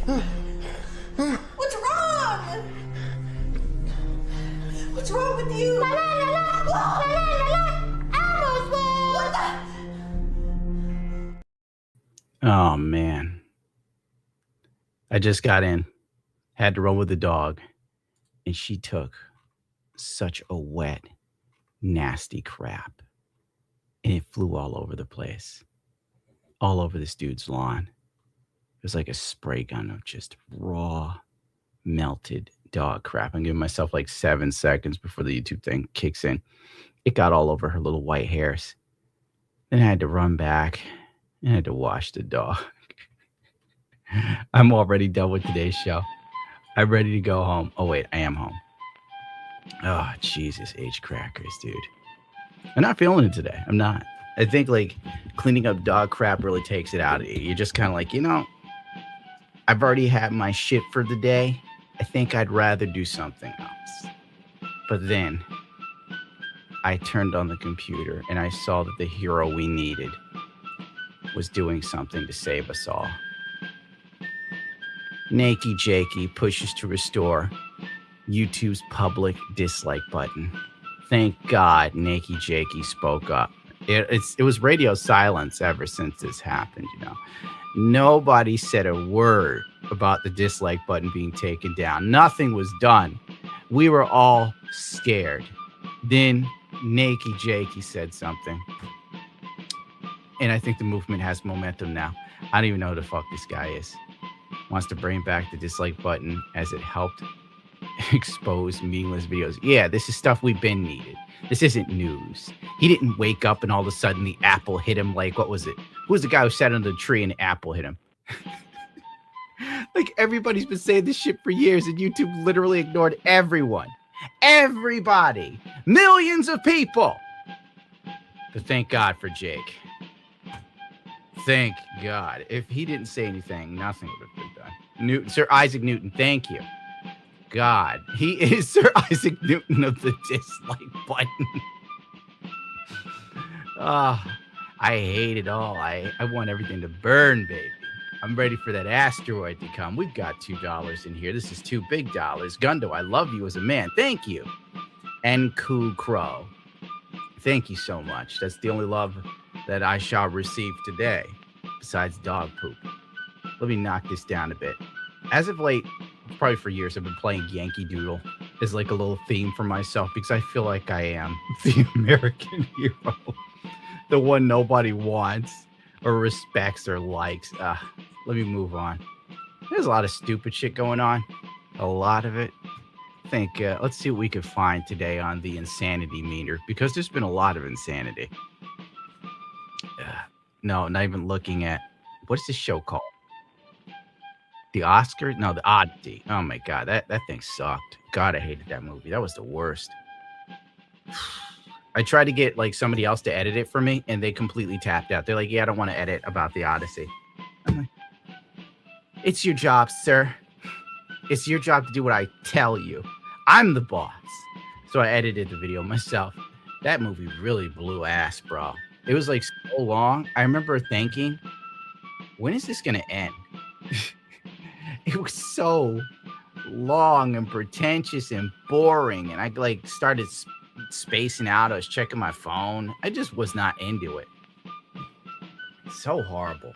What's wrong? What's wrong with you? La la la la! La la la la! What the? Oh, man. I just got in, had to run with the dog, and she took such a wet, nasty crap. And it flew all over the place, all over this dude's lawn. It was like a spray gun of just raw, melted dog crap. I'm giving myself like 7 seconds before the YouTube thing kicks in. It got all over her little white hairs. Then I had to run back and I had to wash the dog. I'm already done with today's show. I'm ready to go home. Oh, wait, I am home. Oh, Jesus, H crackers, dude. I'm not feeling it today. I'm not. I think like cleaning up dog crap really takes it out of you. You're just kind of like, I've already had my shit for the day. I think I'd rather do something else. But then I turned on the computer and I saw that the hero we needed was doing something to save us all. Nakey Jakey pushes to restore YouTube's public dislike button. Thank God Nakey Jakey spoke up. It was radio silence ever since this happened, Nobody said a word about the dislike button being taken down. Nothing was done. We were all scared. Then Nakey Jakey said something. And I think the movement has momentum now. I don't even know who the fuck this guy is. Wants to bring back the dislike button as it helped expose meaningless videos. Yeah, this is stuff we've been needed. This isn't news. He didn't wake up and all of a sudden the apple hit him like, what was it? Who was the guy who sat under the tree and the apple hit him? Like everybody's been saying this shit for years and YouTube literally ignored everyone. Everybody. Millions of people. But thank God for Jake. Thank God. If he didn't say anything, nothing would have been done. Sir Isaac Newton, thank you. God, he is Sir Isaac Newton of the dislike button. I hate it all. I want everything to burn, baby. I'm ready for that asteroid to come. We've got $2 in here. This is $2 big. Gundo, I love you as a man. Thank you. And Cool Crow. Thank you so much. That's the only love that I shall receive today, besides dog poop. Let me knock this down a bit. As of late, probably for years, I've been playing Yankee Doodle as like a little theme for myself because I feel like I am the American hero, the one nobody wants or respects or likes. Let me move on. There's a lot of stupid shit going on. A lot of it. I think, let's see what we could find today on the insanity meter because there's been a lot of insanity. No, not even looking at, what's this show called? The Oscars? No, the Odyssey. Oh my God, that thing sucked. God, I hated that movie. That was the worst. I tried to get like somebody else to edit it for me, and they completely tapped out. They're like, "Yeah, I don't want to edit about the Odyssey." I'm like, "It's your job, sir. It's your job to do what I tell you. I'm the boss." So I edited the video myself. That movie really blew ass, bro. It was like so long. I remember thinking, when is this going to end? It was so long and pretentious and boring. And I like started spacing out. I was checking my phone. I just was not into it. So horrible.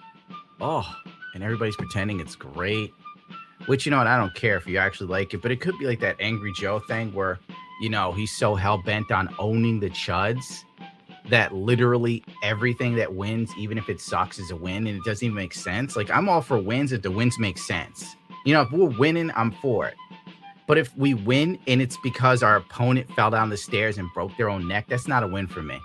Oh, and everybody's pretending it's great. Which, you know what? I don't care if you actually like it, but it could be like that Angry Joe thing where, he's so hell-bent on owning the chuds that literally everything that wins, even if it sucks, is a win, and it doesn't even make sense. Like, I'm all for wins if the wins make sense. If we're winning, I'm for it. But if we win and it's because our opponent fell down the stairs and broke their own neck, that's not a win for me.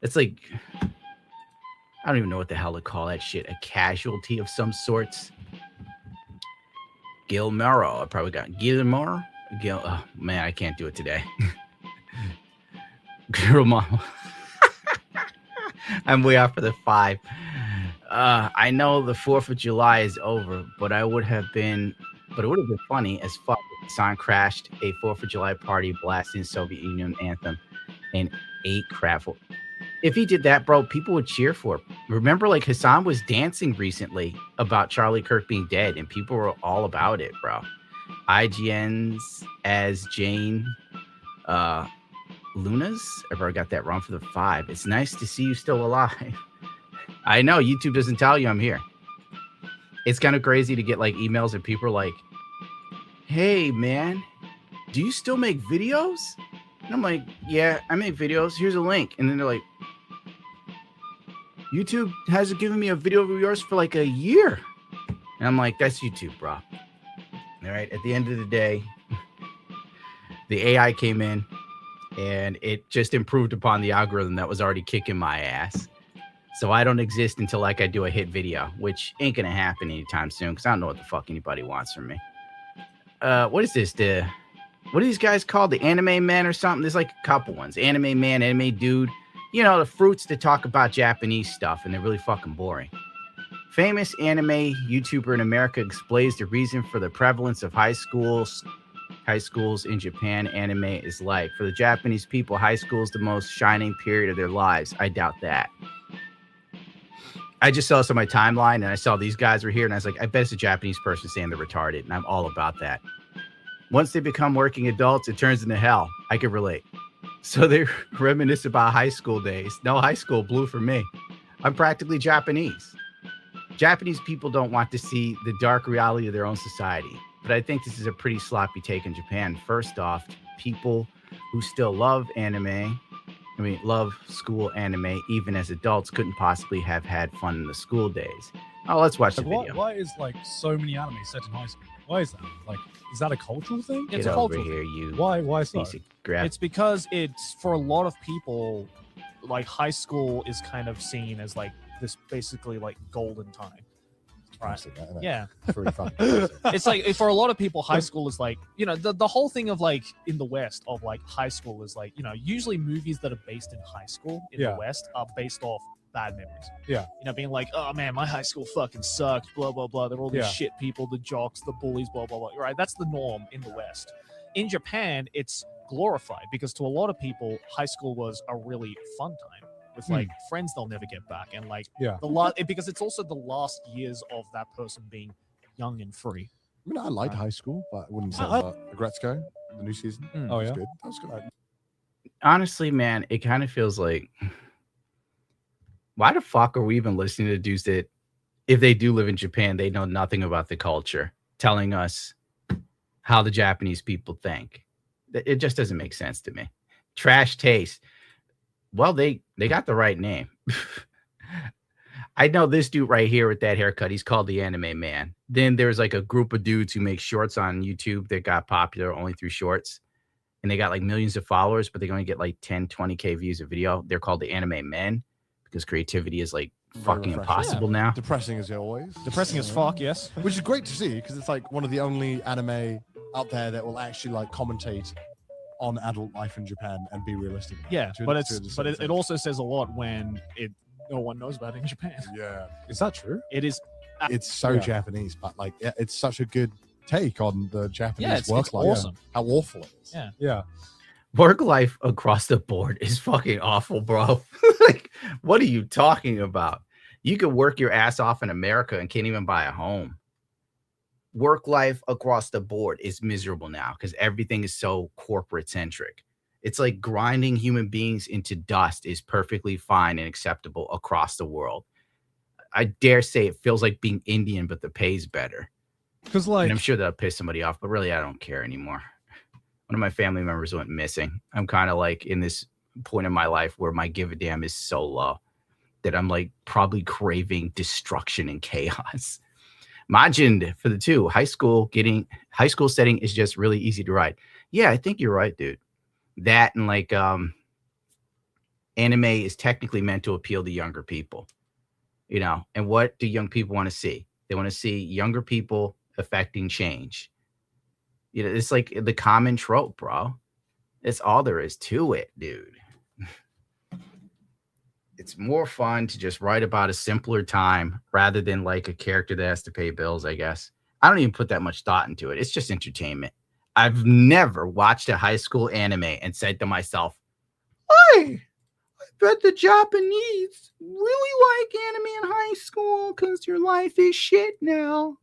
It's like, I don't even know what the hell to call that shit. A casualty of some sorts. Gilmero. I probably got Gilmero. Oh, man, I can't do it today. Girl mama. I'm way off for the 5. I know the 4th of July is over, but it would have been funny as fuck if San crashed a 4th of July party blasting Soviet Union anthem and ate crap. If he did that, bro, people would cheer for him. Remember, like Hassan was dancing recently about Charlie Kirk being dead, and people were all about it, bro. IGN's as Jane Luna's. I probably got that wrong for the 5. It's nice to see you still alive. I know YouTube doesn't tell you I'm here. It's kind of crazy to get like emails and people are like, "Hey man, do you still make videos?" And I'm like, "Yeah, I make videos. Here's a link." And then they're like, "YouTube hasn't given me a video of yours for like a year." And I'm like, "That's YouTube, bro." All right. At the end of the day, the AI came in and it just improved upon the algorithm that was already kicking my ass. So I don't exist until like I do a hit video, which ain't gonna happen anytime soon because I don't know what the fuck anybody wants from me. What is this? What are these guys called? The Anime Man or something? There's like a couple ones. Anime Man, Anime Dude. You know, the fruits that talk about Japanese stuff, and they're really fucking boring. Famous anime YouTuber in America explains the reason for the prevalence of high schools in Japan. Anime is like, for the Japanese people, high school is the most shining period of their lives. I doubt that. I just saw this on my timeline, and I saw these guys were here, and I was like, I bet it's a Japanese person saying they're retarded, and I'm all about that. Once they become working adults, it turns into hell. I can relate. So they reminisce about high school days. No, high school blew for me. I'm practically Japanese. Japanese people don't want to see the dark reality of their own society, but I think this is a pretty sloppy take in Japan. First off, people who still love school anime, even as adults, couldn't possibly have had fun in the school days. Oh, let's watch the video. Why is like so many anime set in high school? Why is that? Like, is that a cultural thing? It's a cultural thing. You why so? It's because it's, for a lot of people, like high school is kind of seen as like this basically like golden time. Right. Yeah. Pretty fucking It's like, for a lot of people, high school is like, you know, the whole thing of like in the West of like high school is like, you know, usually movies that are based in high school in the West are based off bad memories. Yeah. You know, being like, oh man, my high school fucking sucked, blah, blah, blah. They're all these shit people, the jocks, the bullies, blah, blah, blah. Right. That's the norm in the West. In Japan, it's glorified because to a lot of people, high school was a really fun time with like friends they'll never get back, and like because it's also the last years of that person being young and free. I mean, I liked high school, but I wouldn't say Agretzko, the new season. Oh yeah, good. That was good. Honestly, man, it kind of feels like, why the fuck are we even listening to dudes that, if they do live in Japan, they know nothing about the culture, telling us how the Japanese people think? It just doesn't make sense to me. Trash taste. Well, they got the right name. I know this dude right here with that haircut. He's called the Anime Man. Then there's like a group of dudes who make shorts on YouTube that got popular only through shorts. And they got like millions of followers, but they only get like 10, 20K views a video. They're called the Anime Men because creativity is like fucking impossible now. Depressing as always. Depressing as fuck, yes. Which is great to see because it's like one of the only anime out there that will actually like commentate on adult life in Japan and be realistic. Yeah, but it also says a lot when no one knows about it in Japan. Yeah, is that true? It is. It's so Japanese, but like it's such a good take on the Japanese work life. Awesome. How awful it is. Yeah. Work life across the board is fucking awful, bro. Like, what are you talking about? You could work your ass off in America and can't even buy a home. Work life across the board is miserable now because everything is so corporate centric. It's like grinding human beings into dust is perfectly fine and acceptable across the world. I dare say it feels like being Indian, but the pay's better. Because like, and I'm sure that'll piss somebody off, but really I don't care anymore. One of my family members went missing. I'm kind of like in this point in my life where my give a damn is so low that I'm like probably craving destruction and chaos. Majin for the two, high school setting is just really easy to write. Yeah, I think you're right, dude. That and like anime is technically meant to appeal to younger people, you know. And what do young people want to see? They want to see younger people affecting change. You know, it's like the common trope, bro. It's all there is to it, dude. It's more fun to just write about a simpler time rather than like a character that has to pay bills, I guess. I don't even put that much thought into it. It's just entertainment. I've never watched a high school anime and said to myself, "Hey, I but the Japanese really like anime in high school because your life is shit now.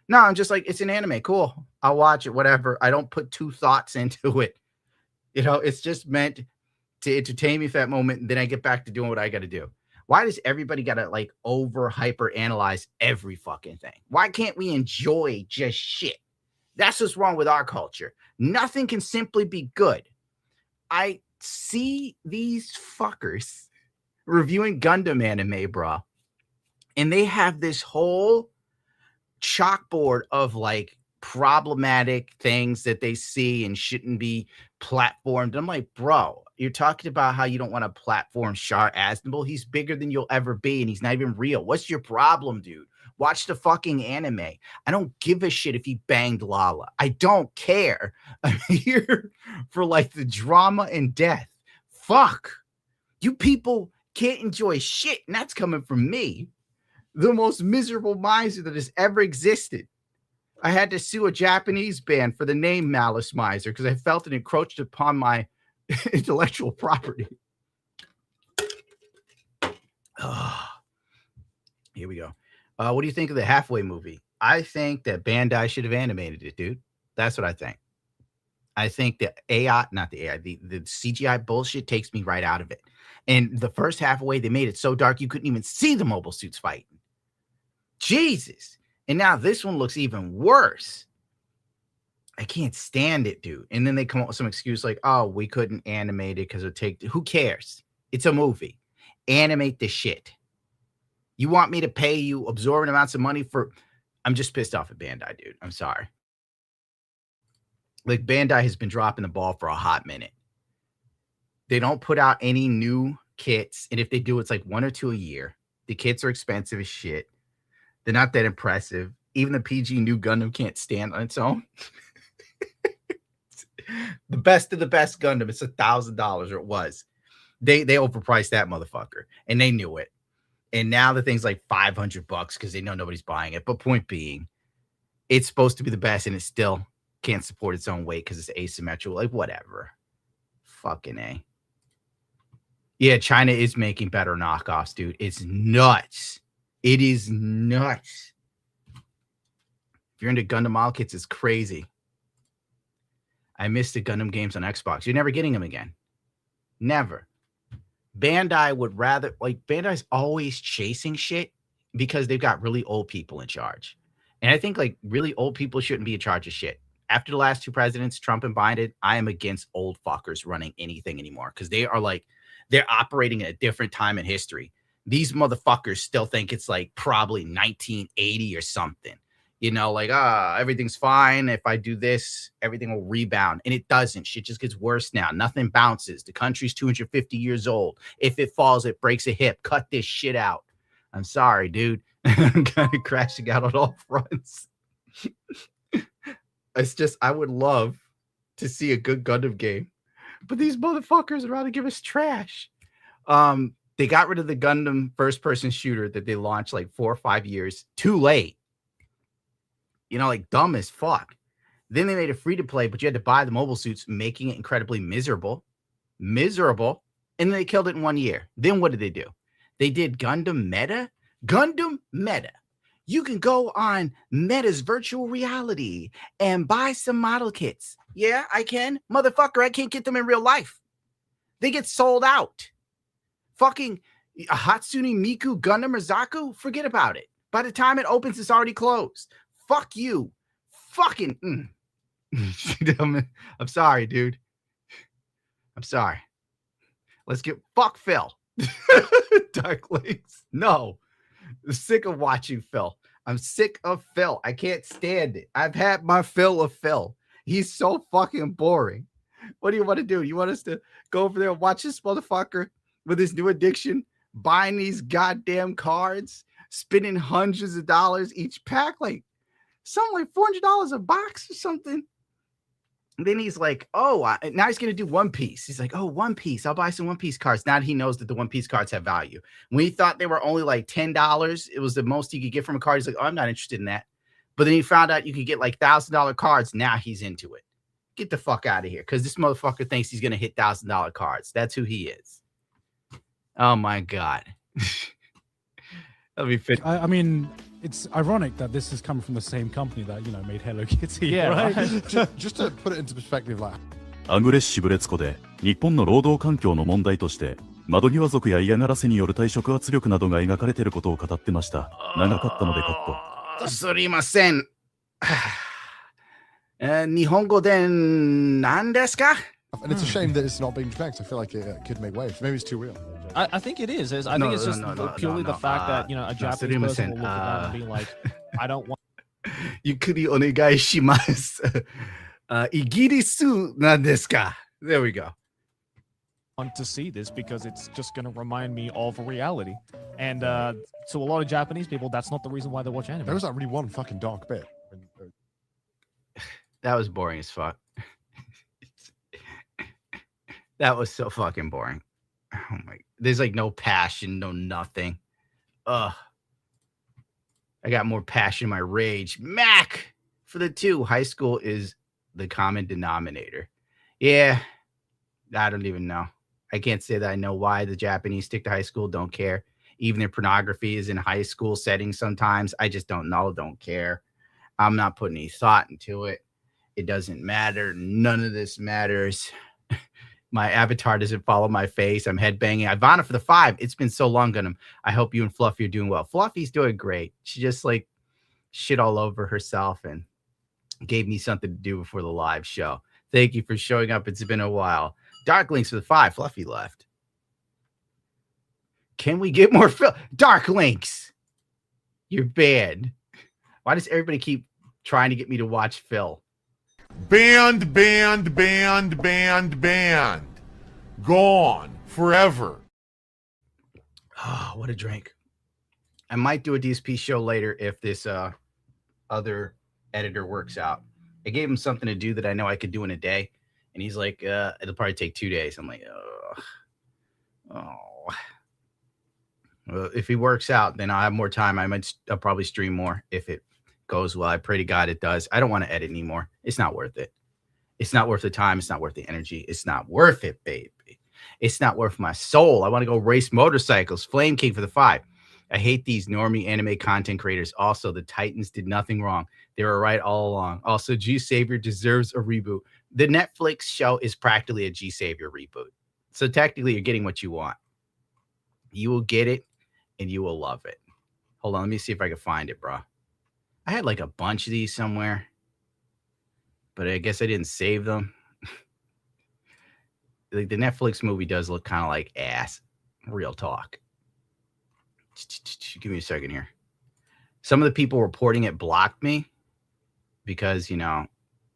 No, I'm just like, it's an anime. Cool. I'll watch it, whatever. I don't put two thoughts into it. You know, it's just meant to entertain me for that moment. And then I get back to doing what I got to do. Why does everybody got to like over hyper analyze every fucking thing? Why can't we enjoy just shit? That's what's wrong with our culture. Nothing can simply be good. I see these fuckers reviewing Gundam anime, bro, and they have this whole chalkboard of like problematic things that they see and shouldn't be platformed. I'm like, bro, you're talking about how you don't want to platform Shar Aznable. He's bigger than you'll ever be, and he's not even real. What's your problem, dude? Watch the fucking anime. I don't give a shit if he banged Lala. I don't care. I'm here for like the drama and death. Fuck. You people can't enjoy shit, and that's coming from me, the most miserable miser that has ever existed. I had to sue a Japanese band for the name Malice Miser because I felt it encroached upon my intellectual property. Here we go. What do you think of the Halfway movie? I think that Bandai should have animated it, dude. That's what I think. I think the AI, not the AI, the CGI bullshit takes me right out of it. And the first Halfway, they made it so dark you couldn't even see the mobile suits fighting. Jesus. And now this one looks even worse. I can't stand it, dude. And then they come up with some excuse like, oh, we couldn't animate it because it would take... Who cares? It's a movie. Animate the shit. You want me to pay you absorbent amounts of money for... I'm just pissed off at Bandai, dude. I'm sorry. Like, Bandai has been dropping the ball for a hot minute. They don't put out any new kits. And if they do, it's like 1 or 2 a year. The kits are expensive as shit. They're not that impressive. Even the PG new Gundam can't stand on its own. The best of the best Gundam, it's $1,000, or it was. They overpriced that motherfucker, and they knew it. And now the thing's like $500 because they know nobody's buying it. But point being, it's supposed to be the best, and it still can't support its own weight because it's asymmetrical. Like, whatever. Fucking A. Yeah, China is making better knockoffs, dude. It's nuts. It is nuts. If you're into Gundam model kits, it's crazy. I missed the Gundam games on Xbox. You're never getting them again. Never. Bandai would rather, like, Bandai's always chasing shit because they've got really old people in charge. And I think, like, really old people shouldn't be in charge of shit. After the last 2 presidents, Trump and Biden, I am against old fuckers running anything anymore because they are like, they're operating at a different time in history. These motherfuckers still think it's like probably 1980 or something. You know, like, everything's fine. If I do this, everything will rebound. And it doesn't. Shit just gets worse now. Nothing bounces. The country's 250 years old. If it falls, it breaks a hip. Cut this shit out. I'm sorry, dude. I'm kind of crashing out on all fronts. It's just, I would love to see a good Gundam game. But these motherfuckers would rather give us trash. They got rid of the Gundam first-person shooter that they launched like 4 or 5 years too late. You know, like dumb as fuck. Then they made it free to play, but you had to buy the mobile suits, making it incredibly miserable. Miserable. And then they killed it in 1 year. Then what did they do? They did Gundam Meta. Gundam Meta. You can go on Meta's virtual reality and buy some model kits. Yeah, I can. Motherfucker, I can't get them in real life. They get sold out. Fucking Hatsune Miku Gundam or Zaku, forget about it. By the time it opens, it's already closed. Fuck you. Fucking. I'm sorry, dude. I'm sorry. Let's get. Fuck Phil. Dark Links. No. I'm sick of watching Phil. I'm sick of Phil. I can't stand it. I've had my fill of Phil. He's so fucking boring. What do you want to do? You want us to go over there and watch this motherfucker with his new addiction, buying these goddamn cards, spending hundreds of dollars each pack, like something like $400 a box or something. And then he's like, oh, now he's going to do One Piece. He's like, oh, One Piece. I'll buy some One Piece cards. Now that he knows that the One Piece cards have value. When he thought they were only like $10, it was the most he could get from a card. He's like, oh, I'm not interested in that. But then he found out you could get like $1,000 cards. Now he's into it. Get the fuck out of here. Because this motherfucker thinks he's going to hit $1,000 cards. That's who he is. Oh my god. Let me fit. I mean, it's ironic that this is coming from the same company that made Hello Kitty. Yeah, right? Just to put it into perspective, like アグレッシブレツコで、日本の労働環境の問題として、窓際族や嫌がらせによる退職圧力などが描かれていることを語ってました。長かったのでカット。すみません。日本語で何ですか? and it's a shame that it's not being Japan because I feel like it could make waves. Maybe it's too real. I think it is. I think it's just purely the fact that a Japanese person will look at that and be like, I don't want. ゆっくりお願いします。イギリスなんですか? There we go. Want to see this because it's just going to remind me of reality. And to a lot of Japanese people, that's not the reason why they watch anime. There was that really one fucking dark bit. That was boring as fuck. That was so fucking boring. Oh my, there's like no passion, no nothing. Ugh. I got more passion in my rage. Mac for the 2. High school is the common denominator. Yeah. I don't even know. I can't say that I know why the Japanese stick to high school. Don't care. Even their pornography is in high school settings sometimes. I just don't know. Don't care. I'm not putting any thought into it. It doesn't matter. None of this matters. My avatar doesn't follow my face. I'm headbanging. Ivana for the 5. It's been so long, Gunham. I hope you and Fluffy are doing well. Fluffy's doing great. She just like shit all over herself and gave me something to do before the live show. Thank you for showing up. It's been a while. Dark Links for the 5. Fluffy left. Can we get more Dark Links? You're banned. Why does everybody keep trying to get me to watch Phil? Banned, banned, banned, banned, banned. Gone. Forever. Oh, what a drink. I might do a DSP show later if this other editor works out. I gave him something to do that I know I could do in a day. And he's like, it'll probably take 2 days. I'm like, oh. Well, if he works out, then I'll have more time. I'll probably stream more if it goes well. I pray to God it does. I don't want to edit anymore. It's not worth it. It's not worth the time. It's not worth the energy. It's not worth it, baby. It's not worth my soul. I want to go race motorcycles. Flame King for the 5. I hate these normie anime content creators. Also, the Titans did nothing wrong. They were right all along. Also, G Savior deserves a reboot. The Netflix show is practically a G Savior reboot. So technically, you're getting what you want. You will get it, and you will love it. Hold on. Let me see if I can find it, bro. I had like a bunch of these somewhere, but I guess I didn't save them. Like the Netflix movie does look kind of like ass. Real talk. Give me a second here. Some of the people reporting it blocked me because, you know,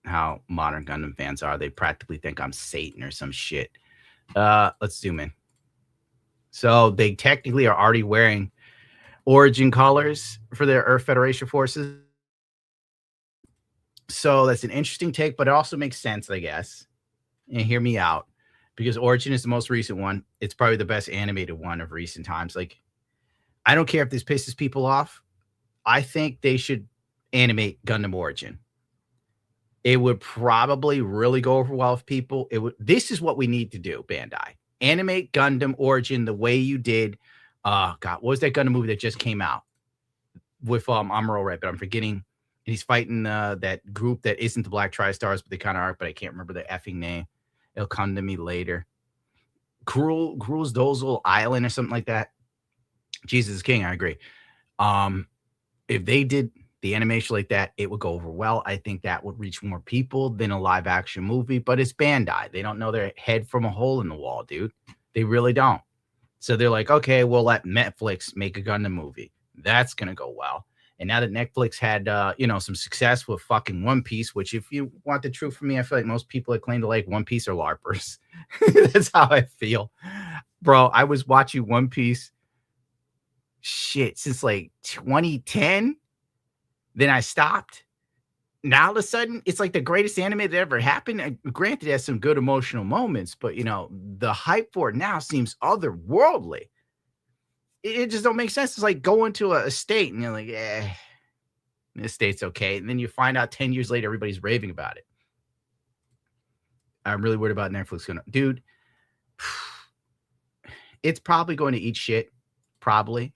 how modern Gundam fans are. They practically think I'm Satan or some shit. Let's zoom in. So they technically are already wearing origin colors for their Earth Federation forces. So that's an interesting take, but it also makes sense, I guess. And hear me out, because Origin is the most recent one. It's probably the best animated one of recent times. Like, I don't care if this pisses people off. I think they should animate Gundam Origin. It would probably really go over well with people. This is what we need to do, Bandai. Animate Gundam Origin the way you did. God, what was that Gundam movie that just came out with Amuro Red? But I'm forgetting. He's fighting that group that isn't the Black Tri-Stars, but they kind of are. But I can't remember the effing name. It'll come to me later. Cruel's Dozel Island or something like that. Jesus is King. I agree. If they did the animation like that, it would go over well. I think that would reach more people than a live action movie. But it's Bandai. They don't know their head from a hole in the wall, dude. They really don't. So they're like, okay, we'll let Netflix make a Gundam movie. That's gonna go well. And now that Netflix had, some success with fucking One Piece, which if you want the truth from me, I feel like most people that claim to like One Piece are LARPers. That's how I feel. Bro, I was watching One Piece since like 2010. Then I stopped. Now all of a sudden, it's like the greatest anime that ever happened. Granted, it has some good emotional moments, but, the hype for it now seems otherworldly. It just don't make sense. It's like going to a state and you're like, this state's okay. And then you find out 10 years later, everybody's raving about it. I'm really worried about Netflix. Dude, it's probably going to eat shit. Probably.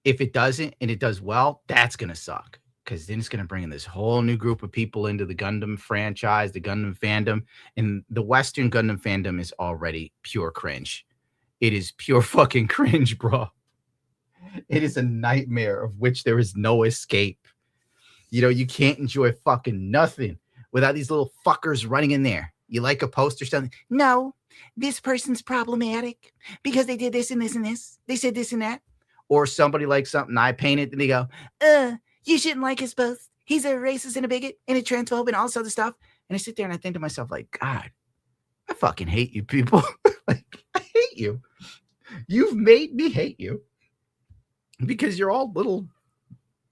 If it doesn't and it does well, that's going to suck. Because then it's going to bring in this whole new group of people into the Gundam franchise, the Gundam fandom. And the Western Gundam fandom is already pure cringe. It is pure fucking cringe, bro. It is a nightmare of which there is no escape. You know, you can't enjoy fucking nothing without these little fuckers running in there. You like a post or something? No, this person's problematic because they did this and this and this. They said this and that. Or somebody likes something I painted and they go, you shouldn't like his post. He's a racist and a bigot and a transphobe and all this other stuff. And I sit there and I think to myself, like, God, I fucking hate you people. Like, I hate you. You've made me hate you because you're all little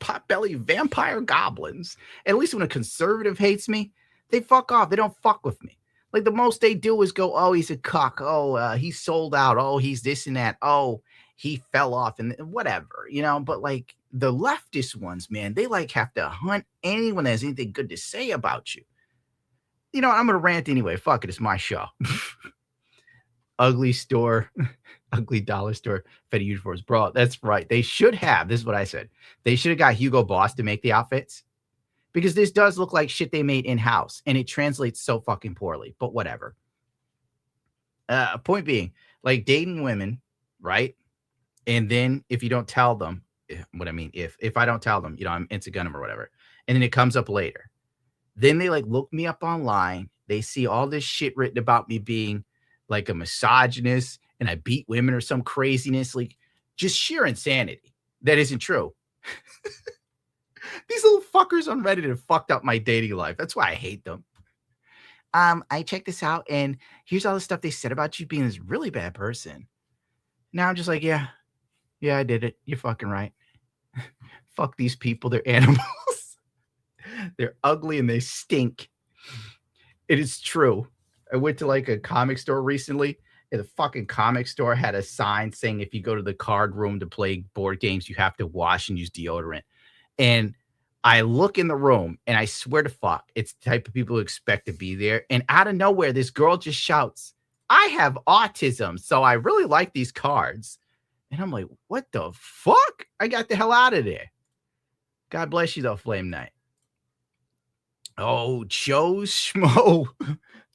potbelly vampire goblins. At least when a conservative hates me, they fuck off. They don't fuck with me. Like, the most they do is go, oh, he's a cuck. Oh, he's sold out. Oh, he's this and that. Oh, he fell off and whatever, you know. But like the leftist ones, man, they like have to hunt anyone that has anything good to say about you. You know, I'm going to rant anyway. Fuck it. It's my show. Ugly store, ugly dollar store, Fetty uniforms. Bro, that's right. They should have, this is what I said. They should have got Hugo Boss to make the outfits because this does look like shit they made in-house and it translates so fucking poorly, but whatever. Point being, like dating women, right? And then if you don't tell them, what I mean, if I don't tell them, you know, I'm into Gundam or whatever, and then it comes up later, then they like look me up online. They see all this shit written about me being like a misogynist and I beat women or some craziness, like just sheer insanity. That isn't true. These little fuckers on Reddit have fucked up my dating life. That's why I hate them. I checked this out and here's all the stuff they said about you being this really bad person. Now I'm just like, yeah, I did it. You're fucking right. Fuck these people. They're animals. They're ugly and they stink. It is true. I went to like a comic store recently and the fucking comic store had a sign saying if you go to the card room to play board games, you have to wash and use deodorant. And I look in the room and I swear to fuck, it's the type of people who expect to be there. And out of nowhere, this girl just shouts, I have autism, so I really like these cards. And I'm like, what the fuck? I got the hell out of there. God bless you, though, Flame Knight. Oh, Joe Schmo.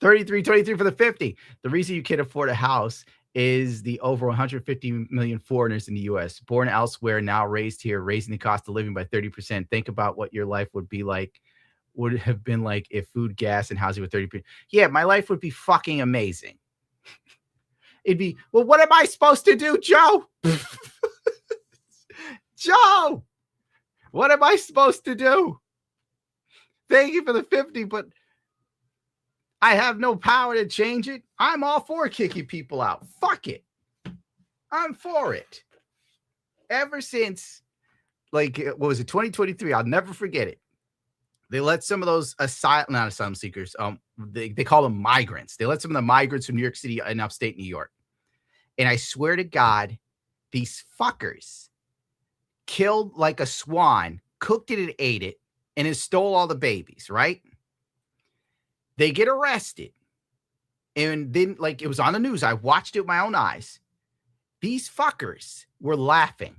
23 for the 50. The reason you can't afford a house is the over 150 million foreigners in the U.S. born elsewhere, now raised here, raising the cost of living by 30%. Think about what your life would be like, would have been like if food, gas, and housing were 30%. Yeah, my life would be fucking amazing. It'd be, well, what am I supposed to do, Joe? Joe, what am I supposed to do? Thank you for the 50, but I have no power to change it. I'm all for kicking people out. Fuck it. I'm for it. Ever since, like, what was it, 2023? I'll never forget it. They let some of those not asylum seekers, they call them migrants. They let some of the migrants from New York City and upstate New York. And I swear to God, these fuckers killed like a swan, cooked it and ate it, and it stole all the babies, right? They get arrested. And then, like, it was on the news. I watched it with my own eyes. These fuckers were laughing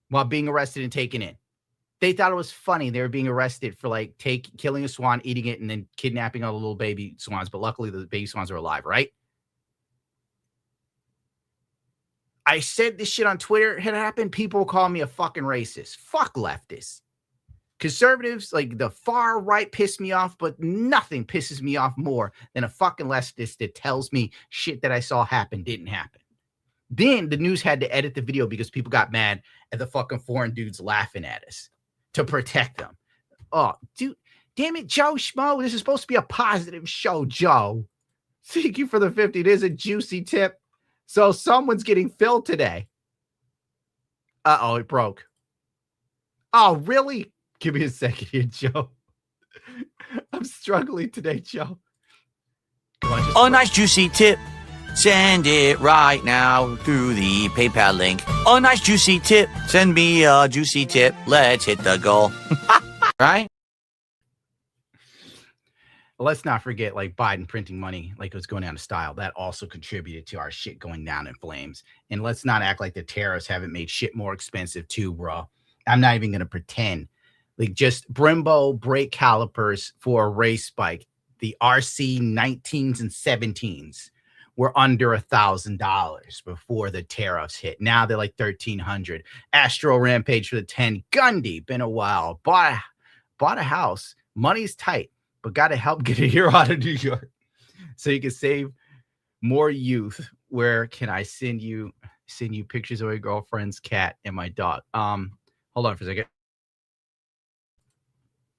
while being arrested and taken in. They thought it was funny. They were being arrested for, like, killing a swan, eating it, and then kidnapping all the little baby swans. But luckily, the baby swans are alive, right? I said this shit on Twitter. It had happened. People call me a fucking racist. Fuck leftists. Conservatives, like the far right, piss me off, but nothing pisses me off more than a fucking leftist that tells me shit that I saw happen didn't happen. Then the news had to edit the video because people got mad at the fucking foreign dudes laughing at us to protect them. Oh, dude, damn it, Joe Schmo. This is supposed to be a positive show, Joe. Thank you for the 50. It is a juicy tip. So someone's getting filled today. Uh-oh, it broke. Oh, really? Give me a second here, Joe. I'm struggling today, Joe. Oh, nice juicy tip. Send it right now through the PayPal link. Oh, nice juicy tip. Send me a juicy tip. Let's hit the goal. Right? let's not forget like Biden printing money like it was going out of style. That also contributed to our shit going down in flames. And let's not act like the tariffs haven't made shit more expensive too, bro. I'm not even gonna pretend. Like just Brembo brake calipers for a race bike, the RC 19s and 17s were under $1,000 before the tariffs hit. Now they're like 1,300. Astro Rampage for the 10. Gundy, been a while. Bought a house. Money's tight, but got to help get a hero out of New York so you can save more youth. Where can I send you pictures of my girlfriend's cat and my dog? Hold on for a second.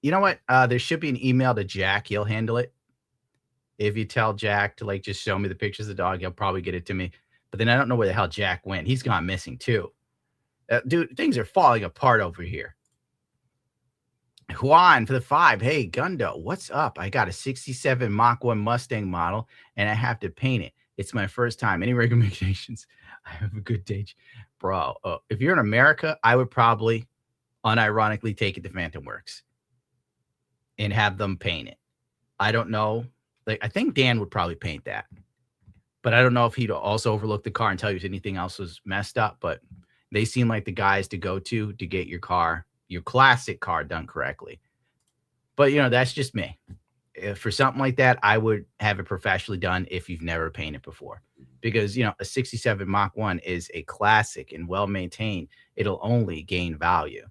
You know what? There should be an email to Jack. He'll handle it. If you tell Jack to like just show me the pictures of the dog, he'll probably get it to me. But then I don't know where the hell Jack went. He's gone missing too. Dude, things are falling apart over here. Juan for the 5. Hey, Gundo, what's up? I got a 67 Mach 1 Mustang model, and I have to paint it. It's my first time. Any recommendations? I have a good day. Bro, if you're in America, I would probably unironically take it to Phantom Works and have them paint it. I don't know. Like, I think Dan would probably paint that. But I don't know if he'd also overlook the car and tell you if anything else was messed up. But they seem like the guys to go to get your car, your classic car, done correctly. But, you know, that's just me. If for something like that, I would have it professionally done if you've never painted before. Because, you know, a 67 Mach 1 is a classic and well-maintained. It'll only gain value.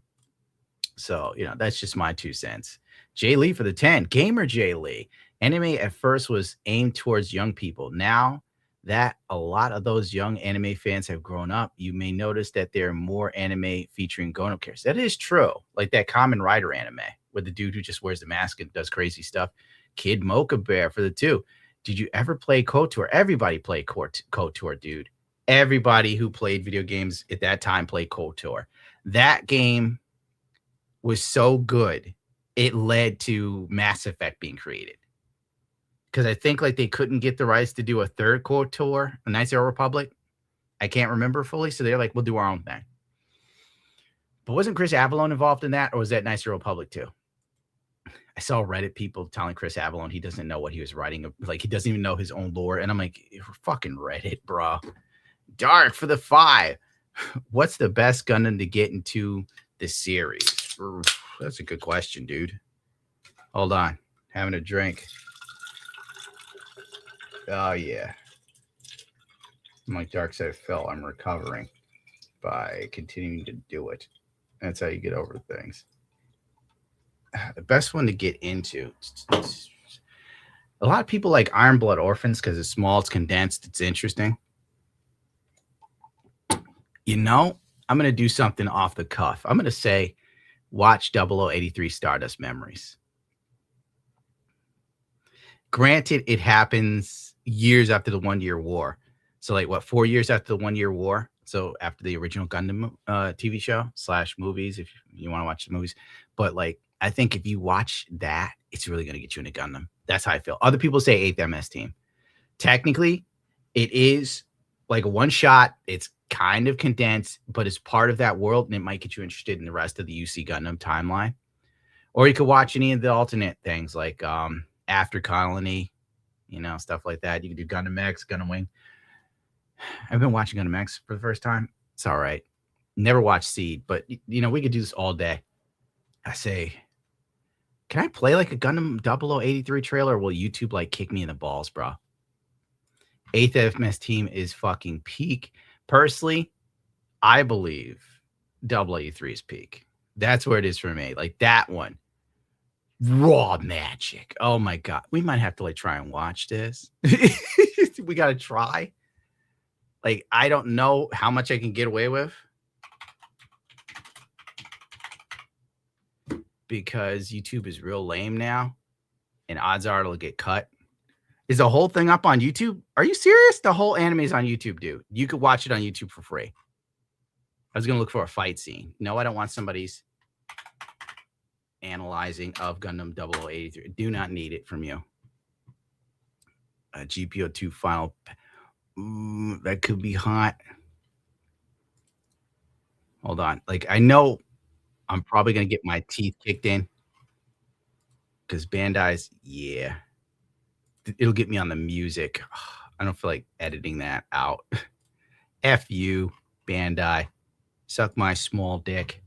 So, you know, that's just my 2 cents. Jay Lee for the 10. Gamer Jay Lee. Anime at first was aimed towards young people. Now that a lot of those young anime fans have grown up, you may notice that there are more anime featuring grown-up characters. That is true. Like that Kamen Rider anime with the dude who just wears the mask and does crazy stuff. Kid Mocha Bear for the 2. Did you ever play KOTOR? Everybody played KOTOR, dude. Everybody who played video games at that time played KOTOR. That game was so good, it led to Mass Effect being created. Because I think like they couldn't get the rights to do a third KOTOR, a Knights of the Republic. I can't remember fully. So they're like, we'll do our own thing. But wasn't Chris Avellone involved in that? Or was that Knights of the Republic too? I saw Reddit people telling Chris Avellone he doesn't know what he was writing. Like he doesn't even know his own lore. And I'm like, you're fucking Reddit, bro. Dark for the 5. What's the best Gundam to get into the series? That's a good question, dude. Hold on. Having a drink. Oh, yeah. I'm like Dark Side of Phil. I'm recovering by continuing to do it. That's how you get over things. The best one to get into. A lot of people like Iron Blood Orphans because it's small, it's condensed, it's interesting. You know, I'm going to do something off the cuff. I'm going to say, watch 0083 Stardust Memories. Granted, it happens years after the 1 year war. So like what, 4 years after the 1 year war? So after the original Gundam TV show / movies, if you want to watch the movies. But like, I think if you watch that, it's really going to get you into Gundam. That's how I feel. Other people say 8th MS team. Technically, it is like a one shot. It's kind of condensed, but it's part of that world. And it might get you interested in the rest of the UC Gundam timeline. Or you could watch any of the alternate things like After Colony, you know, stuff like that. You can do Gundam X, Gundam Wing. I've been watching Gundam X for the first time. It's all right. Never watched Seed, but, you know, we could do this all day. I say, can I play like a Gundam 0083 trailer, or will YouTube like kick me in the balls, bro? 8th MS team is fucking peak. Personally, I believe 0083 is peak. That's where it is for me. Like that one. Raw magic. Oh my God. We might have to like try and watch this. We got to try. Like, I don't know how much I can get away with. Because YouTube is real lame now. And odds are it'll get cut. Is the whole thing up on YouTube? Are you serious? The whole anime is on YouTube, dude. You could watch it on YouTube for free. I was going to look for a fight scene. No, I don't want somebody's analyzing of Gundam 0083. Do not need it from you. GPO2 final. That could be hot. Hold on. Like, I know I'm probably going to get my teeth kicked in. Because Bandai's, yeah. it'll get me on the music. I don't feel like editing that out. F you, Bandai. Suck my small dick.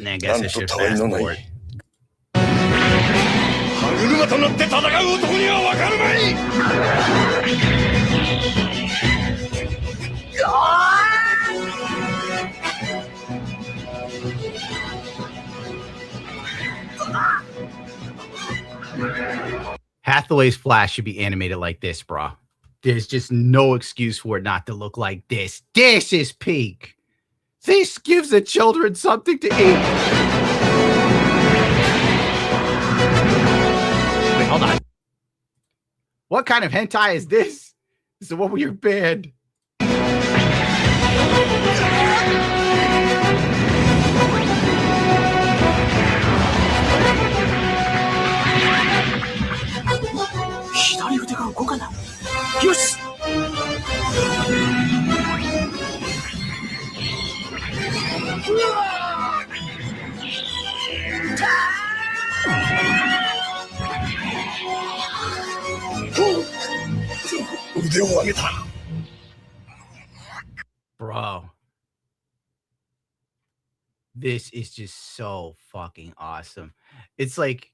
I guess I should fast forward. Hathaway's Flash should be animated like this, bro. There's just no excuse for it not to look like this. This is peak. This gives the children something to eat. Wait, hold on. What kind of hentai is this? This is the one where you're banned. Bro, this is just so fucking awesome. It's like,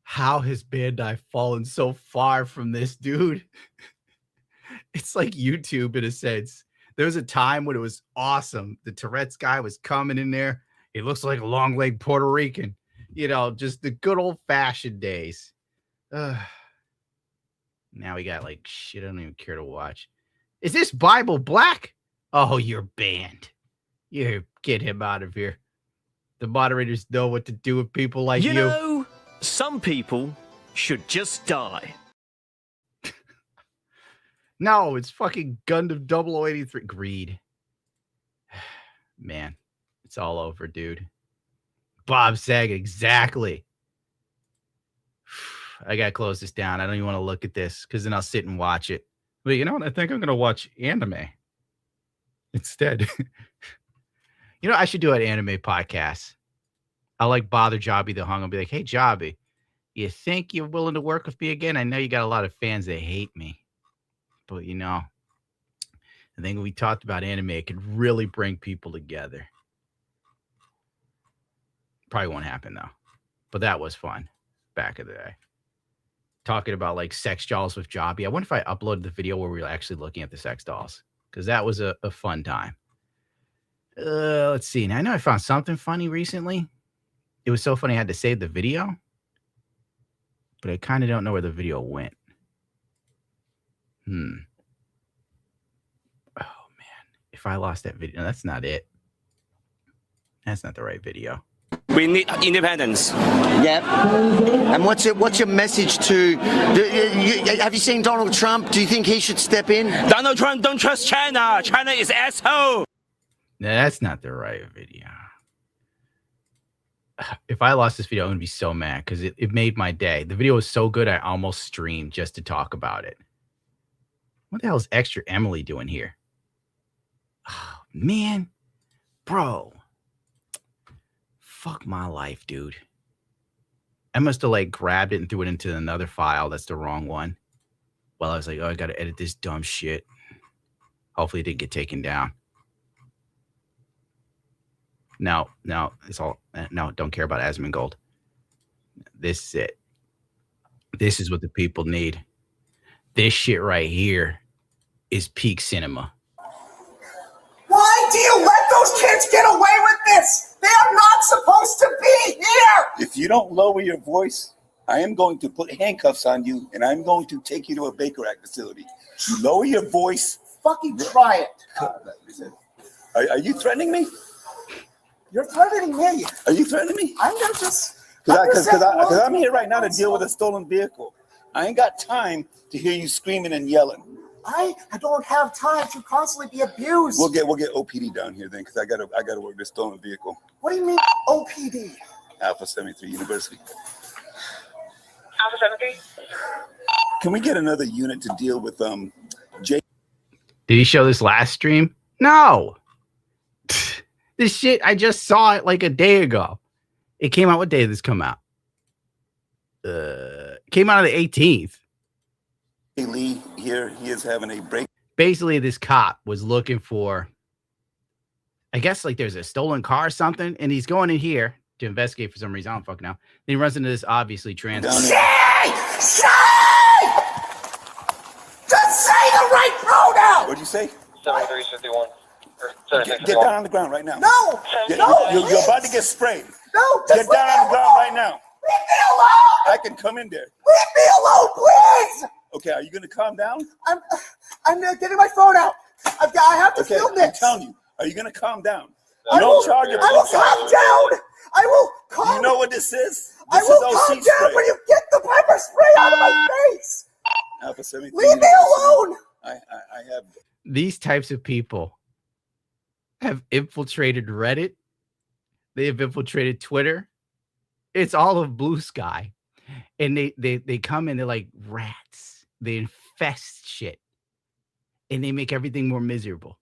how has Bandai fallen so far from this, dude? It's like YouTube in a sense. There was a time when it was awesome. The Tourette's guy was coming in there. He looks like a long-legged Puerto Rican. You know, just the good old-fashioned days. Now we got like shit I don't even care to watch. Is this Bible Black? Oh, you're banned. You get him out of here. The moderators know what to do with people like you. You know, some people should just die. No, it's fucking Gundam 0083. Greed. Man, it's all over, dude. Bob Saget, exactly. I gotta close this down. I don't even want to look at this because then I'll sit and watch it. But you know what? I think I'm gonna watch anime instead. You know, I should do an anime podcast. I'll like bother Jobby the Hung and be like, hey, Jobby, you think you're willing to work with me again? I know you got a lot of fans that hate me. But, you know, I think we talked about anime. It could really bring people together. Probably won't happen, though. But that was fun back in the day. Talking about, like, sex dolls with Jobby. I wonder if I uploaded the video where we were actually looking at the sex dolls. Because that was a fun time. Let's see. Now, I know I found something funny recently. It was so funny I had to save the video. But I kind of don't know where the video went. Oh, man. If I lost that video, no, that's not it. That's not the right video. We need independence. Yep. And what's your message to? Have you seen Donald Trump? Do you think he should step in? Donald Trump don't trust China. China is asshole. No, that's not the right video. If I lost this video, I'm going to be so mad because it made my day. The video was so good, I almost streamed just to talk about it. What the hell is Extra Emily doing here? Oh, man. Bro. Fuck my life, dude. I must have like grabbed it and threw it into another file. That's the wrong one. Well, I was like, oh, I got to edit this dumb shit. Hopefully it didn't get taken down. No, it's all, no, don't care about Asmongold. This is it. This is what the people need. This shit right here is peak cinema. Why do you let those kids get away with this? They are not supposed to be here! If you don't lower your voice, I am going to put handcuffs on you and I'm going to take you to a Baker Act facility. You lower your voice. Fucking try it. Are you threatening me? You're threatening me. Are you threatening me? I'm gonna just. Because I'm here right now to deal with a stolen vehicle. I ain't got time to hear you screaming and yelling. I don't have time to constantly be abused. We'll get OPD down here then, because I gotta work this stolen vehicle. What do you mean OPD? Alpha 73 University. Alpha 73. Can we get another unit to deal with Jay? Did he show this last stream? No. This shit, I just saw it like a day ago. It came out. What day did this come out? Came out on the 18th. Lee here, he is having a break. Basically, this cop was looking for, I guess, like there's a stolen car or something, and he's going in here to investigate for some reason. I don't fucking know. Then he runs into this obviously trans. Say! Just say the right pronoun! What'd you say? 7351. Get down on the ground right now. No! You're about to get sprayed. No! Get down on the ground right now. Leave me alone! I can come in there. Leave me alone, please! Okay, are you gonna calm down? I'm getting my phone out. I have to film this. I'm telling you, are you gonna calm down? I will calm down. I will calm. Do you know what this is? I will calm down when you get the pepper spray out of my face. Alpha 73. Leave me alone. I have. These types of people have infiltrated Reddit. They have infiltrated Twitter. It's all of Blue Sky. And they come in, they're like rats. They infest shit. And they make everything more miserable.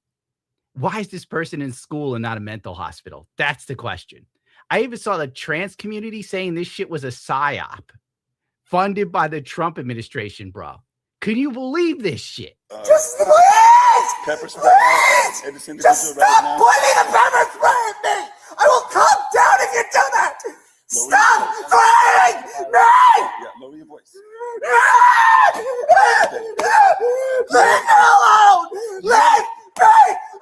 Why is this person in school and not a mental hospital? That's the question. I even saw the trans community saying this shit was a psyop funded by the Trump administration, bro. Can you believe this shit? Just please! Pepper spray. Just stop pointing the pepper spray at me! I will calm down if you do that! Stop threatening me! Yeah, lower your voice. Leave me alone! Leave me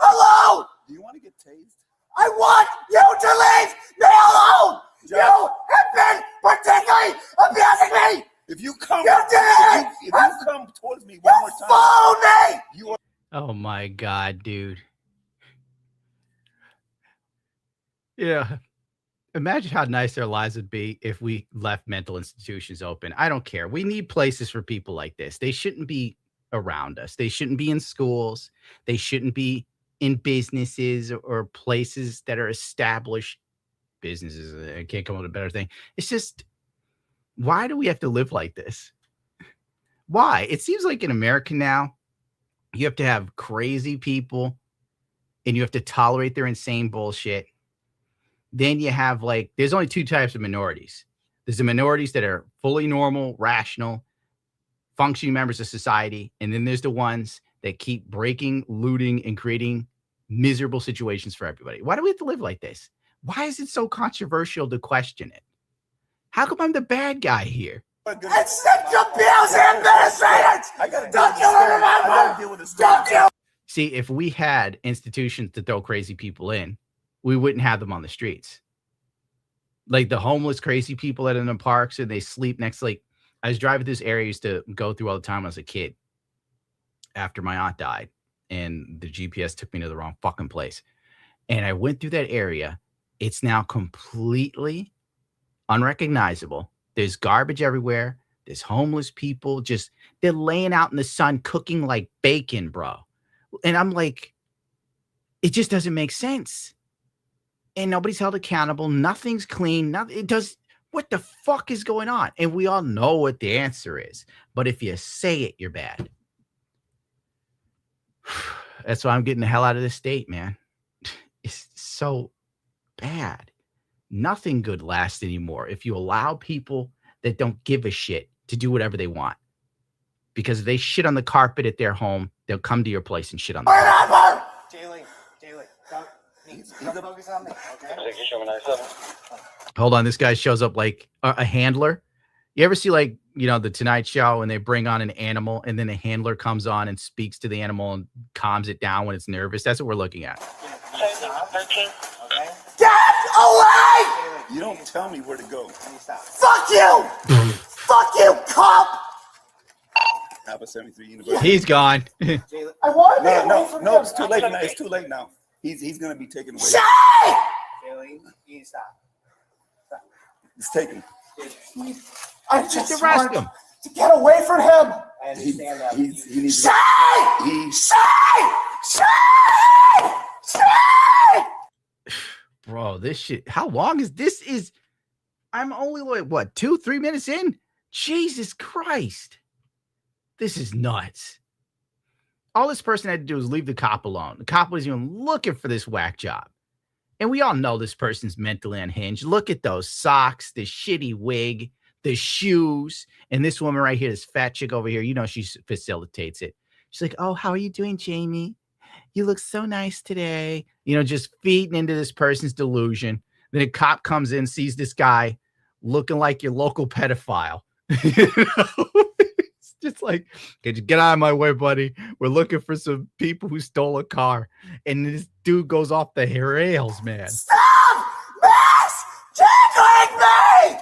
alone! Do you want to get tased? I want you to leave me alone! You have been particularly abusing me! If you come, if you come towards me one more time, follow me! You are. Oh my God, dude. Yeah. Imagine how nice their lives would be if we left mental institutions open. I don't care. We need places for people like this. They shouldn't be around us. They shouldn't be in schools. They shouldn't be in businesses or places that are established businesses. I can't come up with a better thing. It's just, why do we have to live like this? Why? It seems like in America now, you have to have crazy people and you have to tolerate their insane bullshit. Then you have like, there's only two types of minorities. There's the minorities that are fully normal, rational, functioning members of society. And then there's the ones that keep breaking, looting, and creating miserable situations for everybody. Why do we have to live like this? Why is it so controversial to question it? How come I'm the bad guy here? It's the abuse administrators! Don't you remember? Don't you? See, if we had institutions to throw crazy people in, we wouldn't have them on the streets. Like the homeless crazy people that are in the parks and they sleep next to, like, I was driving this area I used to go through all the time when I was a kid after my aunt died, and the GPS took me to the wrong fucking place. And I went through that area. It's now completely unrecognizable. There's garbage everywhere. There's homeless people. Just, they're laying out in the sun cooking like bacon, bro. And I'm like, it just doesn't make sense. And nobody's held accountable. Nothing's clean. Nothing. It does. What the fuck is going on? And we all know what the answer is. But if you say it, you're bad. That's why I'm getting the hell out of this state, man. It's so bad. Nothing good lasts anymore if you allow people that don't give a shit to do whatever they want. Because if they shit on the carpet at their home, they'll come to your place and shit on the carpet. Jaylee, don't focus on me, okay? Hold on, this guy shows up like a handler. You ever see, like, you know, the Tonight Show and they bring on an animal and then a handler comes on and speaks to the animal and calms it down when it's nervous? That's what we're looking at. 13. Okay? Get away! You don't tell me where to go. Fuck you! Fuck you, cop! Alpha 73 University. He's gone. I want to be away from no, him. it's too late now. It's too late now. He's gonna be taken away. Shay! Bailey, you need to stop. It's taken. I just arrest want him. to get away from him. I understand that. He needs Shay! he Shay! Shay! Bro, this shit. How long is this? I'm only like, what, 2-3 minutes in? Jesus Christ. This is nuts. All this person had to do was leave the cop alone. The cop wasn't even looking for this whack job. And we all know this person's mentally unhinged. Look at those socks, the shitty wig, the shoes. And this woman right here, this fat chick over here, you know, she facilitates it. She's like, oh, how are you doing, Jamie? You look so nice today. You know, just feeding into this person's delusion. Then a cop comes in, sees this guy looking like your local pedophile. You know? It's just like, could you get out of my way, buddy? We're looking for some people who stole a car. And this dude goes off the rails, man. Stop! Miss! Tickling me!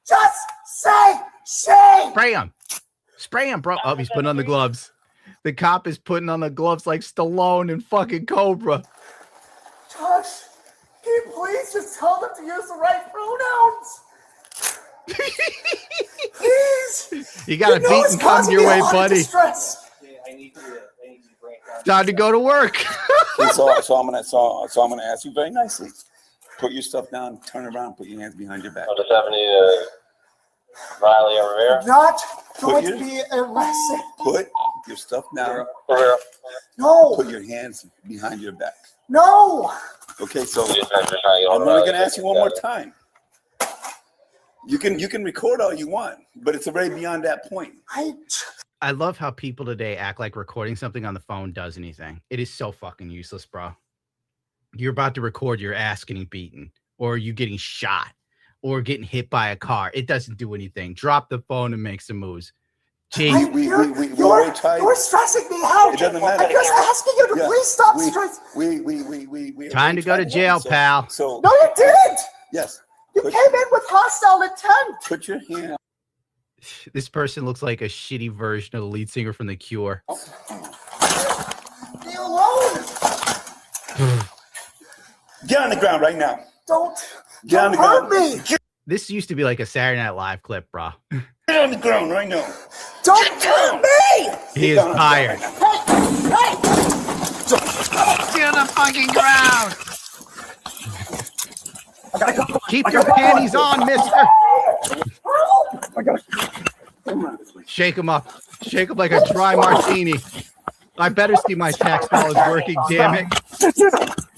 Just say shame! Spray him. Spray him, bro. Oh, he's putting on the gloves. The cop is putting on the gloves like Stallone and fucking Cobra. Josh, can you please just tell them to use the right pronouns? Please! You got a beat and come your way, buddy. I need to bring it down. Time to go to work. so I'm gonna ask you very nicely. Put your stuff down, turn around, put your hands behind your back. On the 70 Riley and Rivera. Not going to be arrested. Put your stuff down. Rivera. No. Put your hands behind your back. No. Okay, so I'm only gonna ask you one more time. You can record all you want, but it's already beyond that point. I love how people today act like recording something on the phone does anything. It is so fucking useless, bro. You're about to record your ass getting beaten, or you getting shot, or getting hit by a car. It doesn't do anything. Drop the phone and make some moves. You're stressing me out. It doesn't matter. I'm just asking you to please stop stressing. We Time to go to jail, pal. So no, you didn't. Yes. You came in with hostile intent. Put your hand. This person looks like a shitty version of the lead singer from The Cure. Be alone. Get on the ground right now. Don't hurt me. This used to be like a Saturday Night Live clip, bro. Get on the ground right now. Don't hurt me. He is tired. Hey. Get on the fucking ground. Keep your panties on, mister. Shake him up. Shake him like a dry martini. I better see my tax dollars working, damn it.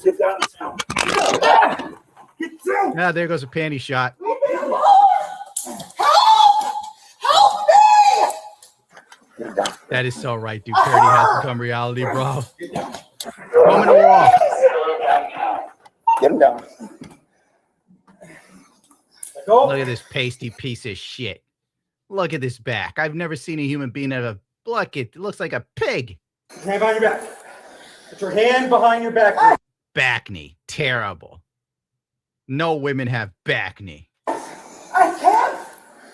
Get down. Ah, there goes a panty shot. Leave me alone. Help me. That is so right, dude. Parody has become reality, bro. Moment of wall. Get him down. Look at this pasty piece of shit. Look at this back. I've never seen a human being have a look. It looks like a pig. Hand behind your back. Put your hand behind your back. Back knee. Terrible. No women have back knee. I can't.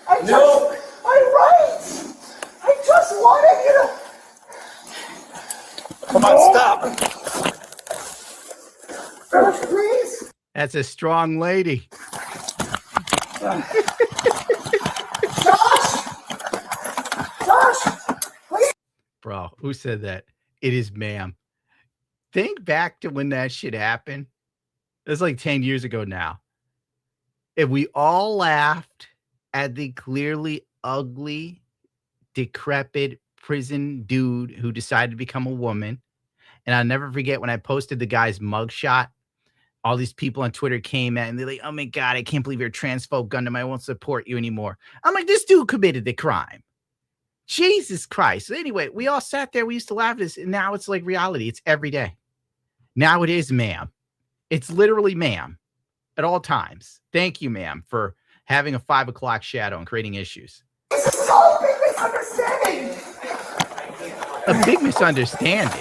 I'm right. I just wanted you to. Come on, stop. Please. That's a strong lady. Josh, please. Bro, who said that? It is ma'am. Think back to when that shit happened. It's like 10 years ago now. If we all laughed at the clearly ugly, decrepit prison dude who decided to become a woman, and I'll never forget when I posted the guy's mugshot, all these people on Twitter came at and they're like, oh my God, I can't believe you're a transphobe, Gundam. I won't support you anymore. I'm like, this dude committed the crime. Jesus Christ. So anyway, we all sat there. We used to laugh at this. And now it's like reality. It's every day. Now it is ma'am. It's literally ma'am at all times. Thank you, ma'am, for having a 5 o'clock shadow and creating issues. This is all a big misunderstanding. A big misunderstanding.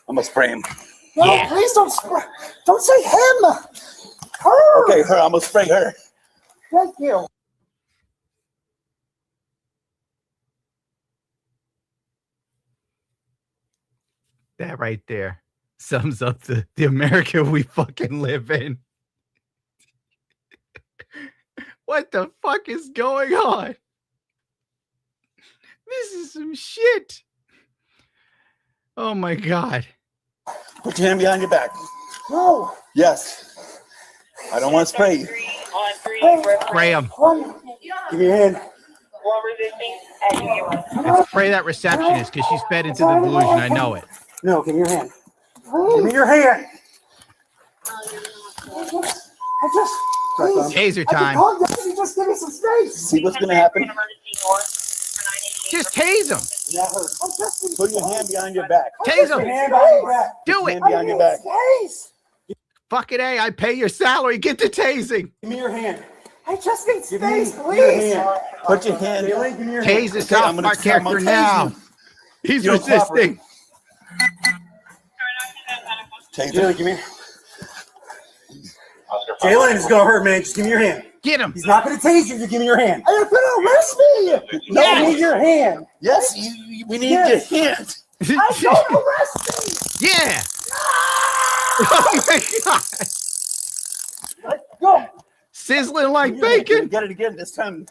I'm gonna spray him. No, please don't spray. Don't say him. Her. Okay, her. I'm gonna spray her. Thank you. That right there sums up the America we fucking live in. What the fuck is going on? This is some shit. Oh my God. Put your hand behind your back. No. Yes. I don't want to spray you. Spray him. Give me your hand. And spray that receptionist because she's fed into the delusion. I know it. No, give me your hand. Give me your hand. Taser time. Calm down. You just give me some space. See what's going to happen? Just tase him. Put your hand behind your back. Tase him. Do it. Hand behind your back. Fucking A, I pay your salary. Get the tasing. Give me your hand. I just need space, Your please. hand. Put your hand. Tase the South Park character now. He's resisting. Jalen, give me. Jalen is gonna hurt, man. Just give me your hand. Get him. He's not gonna tase you. Just give me your hand. You're gonna arrest me. No, Yes. give me your hand. Yes, we need your hand. I don't arrest me. Yeah. Oh my God. Let's go. Sizzling like bacon. Get it again this time.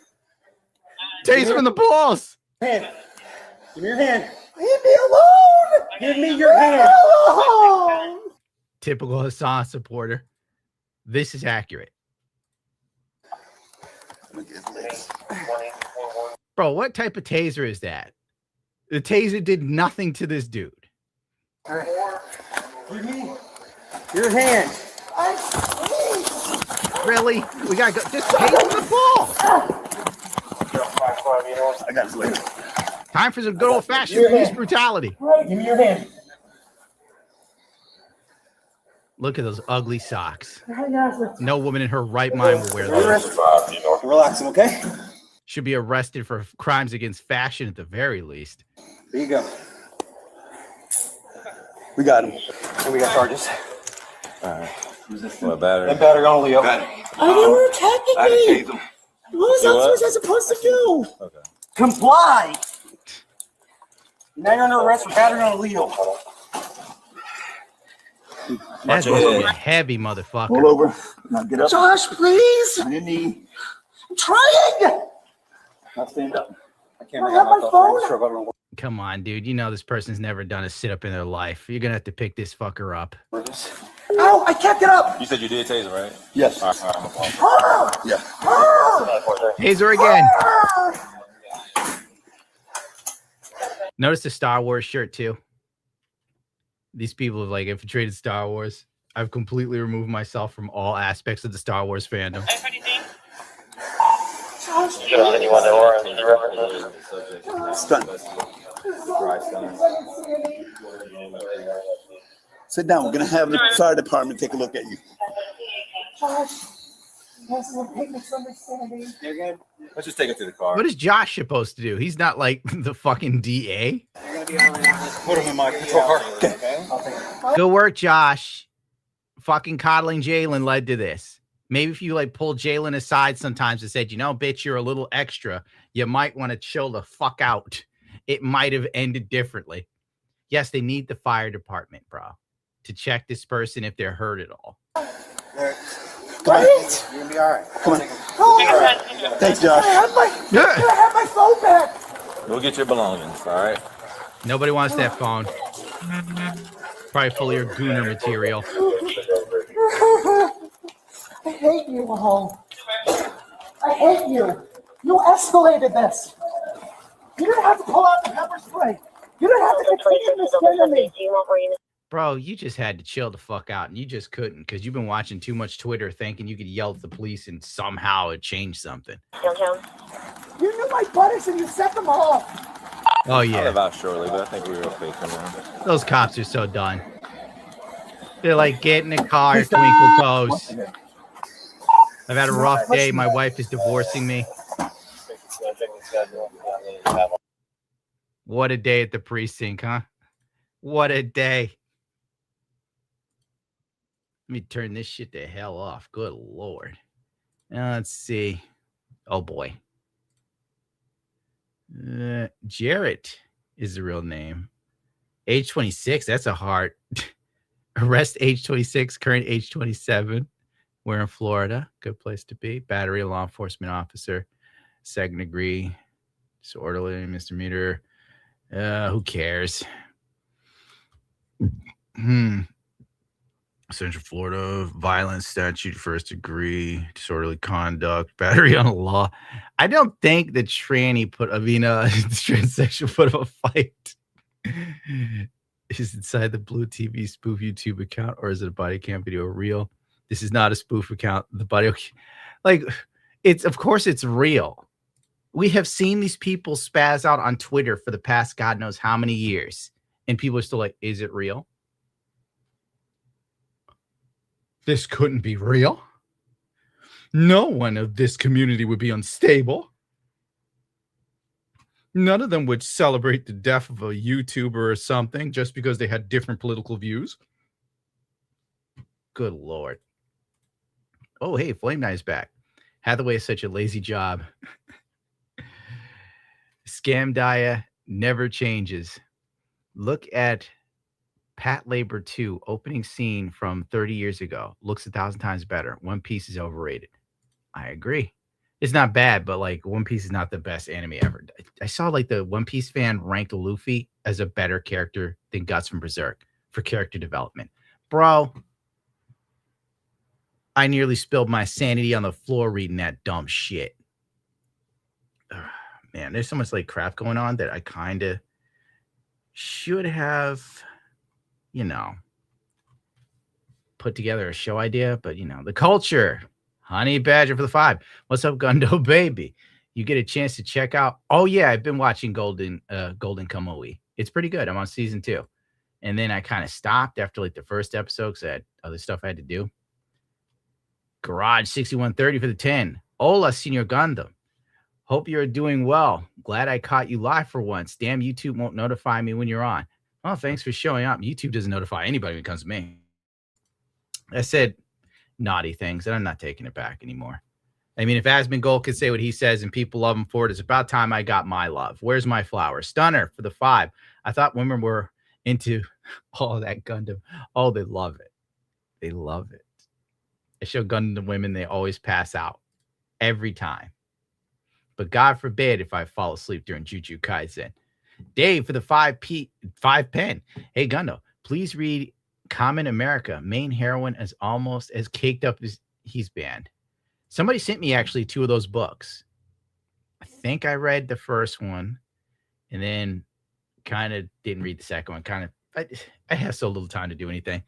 Tase him in the balls. Hand. Give me your hand. Leave me alone. Give me your hand. Alone. Typical Hassan supporter. This is accurate. Bro, what type of taser is that? The taser did nothing to this dude. All right. Give me your hand. Really? We gotta go. Just tase him in the balls. I got it later. Time for some good old fashioned police brutality. Give me your hand. Look at those ugly socks. No woman in her right mind will wear those. Relax, okay? Should be arrested for crimes against fashion at the very least. There you go. We got him. And we got charges. What, battery? And battery on Leo. They were attacking me. What was I supposed to do? Okay. Comply. Now you're under arrest for battery on Leo. That's a heavy motherfucker. Roll over. Now get up. Josh, please. On your knee. I'm trying. Now stand up. I have my phone. Come on, dude. You know this person's never done a sit-up in their life. You're gonna have to pick this fucker up. Ow, I can't get up. You said you did taser, right? Yes. All right. Yeah. Taser again. Notice the Star Wars shirt too. These people have like infiltrated Star Wars. I've completely removed myself from all aspects of the Star Wars fandom. Stun. Sit down. We're going to have the fire department take a look at you. Josh, this is a big misunderstanding. You're good. Let's just take it to the car. What is Josh supposed to do? He's not like the fucking DA. Put him in my patrol car. Okay. Good work, Josh. Fucking coddling Jalen led to this. Maybe if you like pulled Jalen aside sometimes and said, you know, bitch, you're a little extra, you might want to chill the fuck out. It might have ended differently. Yes, they need the fire department, bro, to check this person if they're hurt at all. Right. You're going to be all right. Come on. Oh, Thanks, Josh. I have my phone back. We'll get your belongings, all right? Nobody wants that phone. Probably full of your gooner material. I hate you, Mahone. I hate you. You escalated this. You didn't have to pull out the pepper spray. You didn't have to continue to scare me. Bro, you just had to chill the fuck out, and you just couldn't because you've been watching too much Twitter thinking you could yell at the police and somehow it changed something. You knew my buddies and you set them off. Oh, I'll yeah. live out shortly, but I think we were okay for now. Those cops are so done. They're like, get in the car, twinkle toes. I've had a rough day. My wife is divorcing me. What a day at the precinct, huh? What a day. Let me turn this shit the hell off. Good Lord. Now, let's see. Oh, boy. Jarrett is the real name. Age 26, that's a hard. Arrest age 26, current age 27. We're in Florida. Good place to be. Battery, law enforcement officer. Second degree. Disorderly, misdemeanor. Who cares? Central Florida, violence statute, first degree, disorderly conduct, battery on a law. I don't think the transsexual put up a fight. Is inside the Blue TV spoof YouTube account, or is it a body cam video real? This is not a spoof account. The body, like, of course it's real. We have seen these people spaz out on Twitter for the past God knows how many years, and people are still like, is it real? This couldn't be real. No one of this community would be unstable. None of them would celebrate the death of a YouTuber or something just because they had different political views. Good Lord. Oh, hey, Flame Knight's back. Hathaway is such a lazy job. Scam Dia never changes. Look at Pat Labor 2 opening scene from 30 years ago. Looks 1,000 times better. One Piece is overrated. I agree. It's not bad, but like One Piece is not the best anime ever. I saw like the One Piece fan ranked Luffy as a better character than Guts from Berserk for character development. Bro, I nearly spilled my sanity on the floor reading that dumb shit. Man, there's so much like crap going on that I kind of should have, put together a show idea, but the culture. Honey Badger for the 5. What's up, Gundo baby? You get a chance to check out. Oh yeah, I've been watching Golden Kamuy. It's pretty good. I'm on season 2. And then I kind of stopped after like the first episode because I had other stuff I had to do. Garage 6130 for the 10. Hola, Senor Gundam. Hope you're doing well. Glad I caught you live for once. Damn, YouTube won't notify me when you're on. Oh, thanks for showing up. YouTube doesn't notify anybody when it comes to me. I said naughty things, and I'm not taking it back anymore. I mean, if Asmongold could say what he says and people love him for it, it's about time I got my love. Where's my flower? Stunner for the 5. I thought women were into all that Gundam. Oh, they love it. They love it. I show Gundam women, they always pass out. Every time. But God forbid if I fall asleep during Jujutsu Kaisen. Dave for the 5 pen. Hey, Gundo, please read Common America. Main heroine is almost as caked up as he's banned. Somebody sent me actually 2 of those books. I think I read the first one and then kind of didn't read the second one. I have so little time to do anything.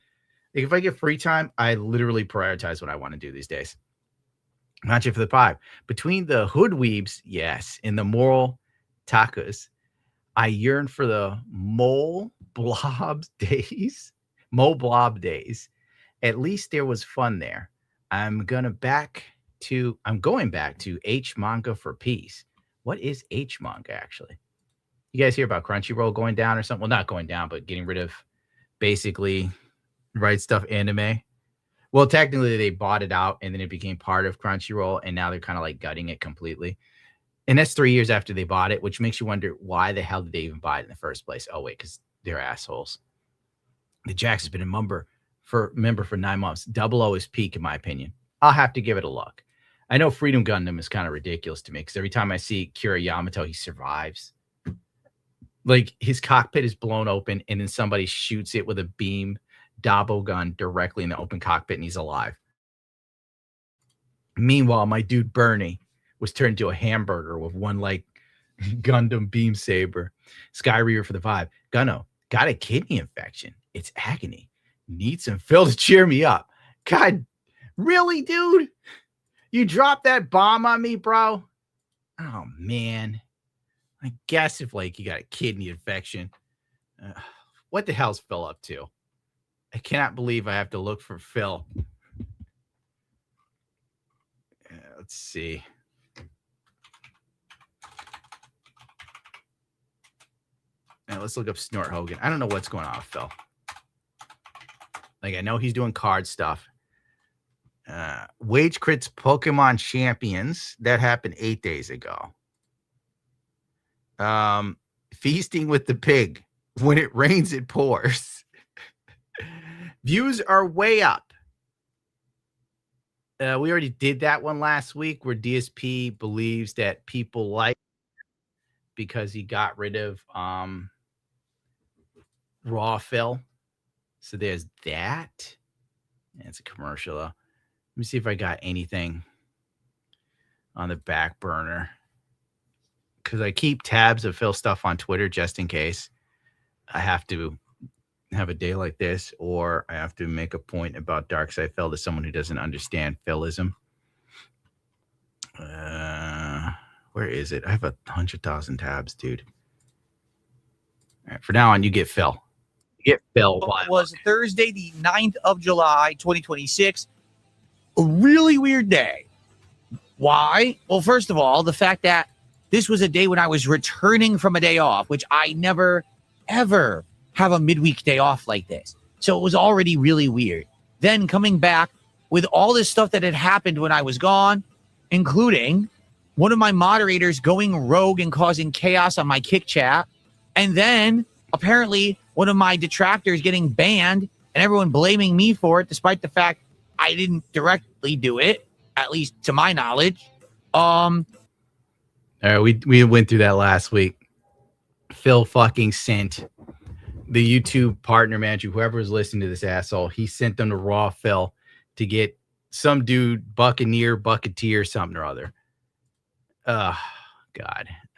Like if I get free time, I literally prioritize what I want to do these days. Matcha for the 5. Between the hoodweebs, yes, and the moral takas, I yearn for the Mole Blob days. At least there was fun there. I'm going back to H manga for peace. What is H manga actually? You guys hear about Crunchyroll going down or something? Well, not going down, but getting rid of basically Right Stuff anime. Well, technically they bought it out and then it became part of Crunchyroll, and now they're kind of like gutting it completely. And that's 3 years after they bought it, which makes you wonder why the hell did they even buy it in the first place? Oh wait, because they're assholes. The Jax has been a member for 9 months. Double O is peak in my opinion. I'll have to give it a look. I know Freedom Gundam is kind of ridiculous to me because every time I see Kira Yamato, he survives. Like his cockpit is blown open and then somebody shoots it with a beam Dabo gun directly in the open cockpit and he's alive. Meanwhile, my dude Bernie was turned into a hamburger with one like Gundam beam saber. Sky Reaver for the 5. Gunno, got a kidney infection. It's agony. Need some Phil to cheer me up. God, really, dude? You dropped that bomb on me, bro? Oh, man. I guess if like you got a kidney infection. What the hell's Phil up to? I cannot believe I have to look for Phil. Let's see. Now let's look up Snort Hogan. I don't know what's going on with Phil. Like, I know he's doing card stuff. Wage Crits Pokemon Champions. That happened 8 days ago. Feasting with the Pig. When it rains, it pours. Views are way up. We already did that one last week where DSP believes that people like because he got rid of Raw Phil. So there's that. It's a commercial though. Let me see if I got anything on the back burner. Because I keep tabs of Phil stuff on Twitter just in case I have to have a day like this, or I have to make a point about Darkside Phil to someone who doesn't understand Philism. Where is it? I have 100,000 tabs, dude. All right, for now on, you get Phil. You get Phil. It was Thursday, the 9th of July, 2026. A really weird day. Why? Well, first of all, the fact that this was a day when I was returning from a day off, which I never, ever have a midweek day off like this. So it was already really weird. Then coming back with all this stuff that had happened when I was gone, including one of my moderators going rogue and causing chaos on my Kick chat. And then apparently one of my detractors getting banned and everyone blaming me for it, despite the fact I didn't directly do it, at least to my knowledge. All right, we went through that last week. Phil fucking sent the YouTube partner manager, whoever was listening to this asshole, he sent them to Raw Phil to get some dude, Bucketeer, something or other. God,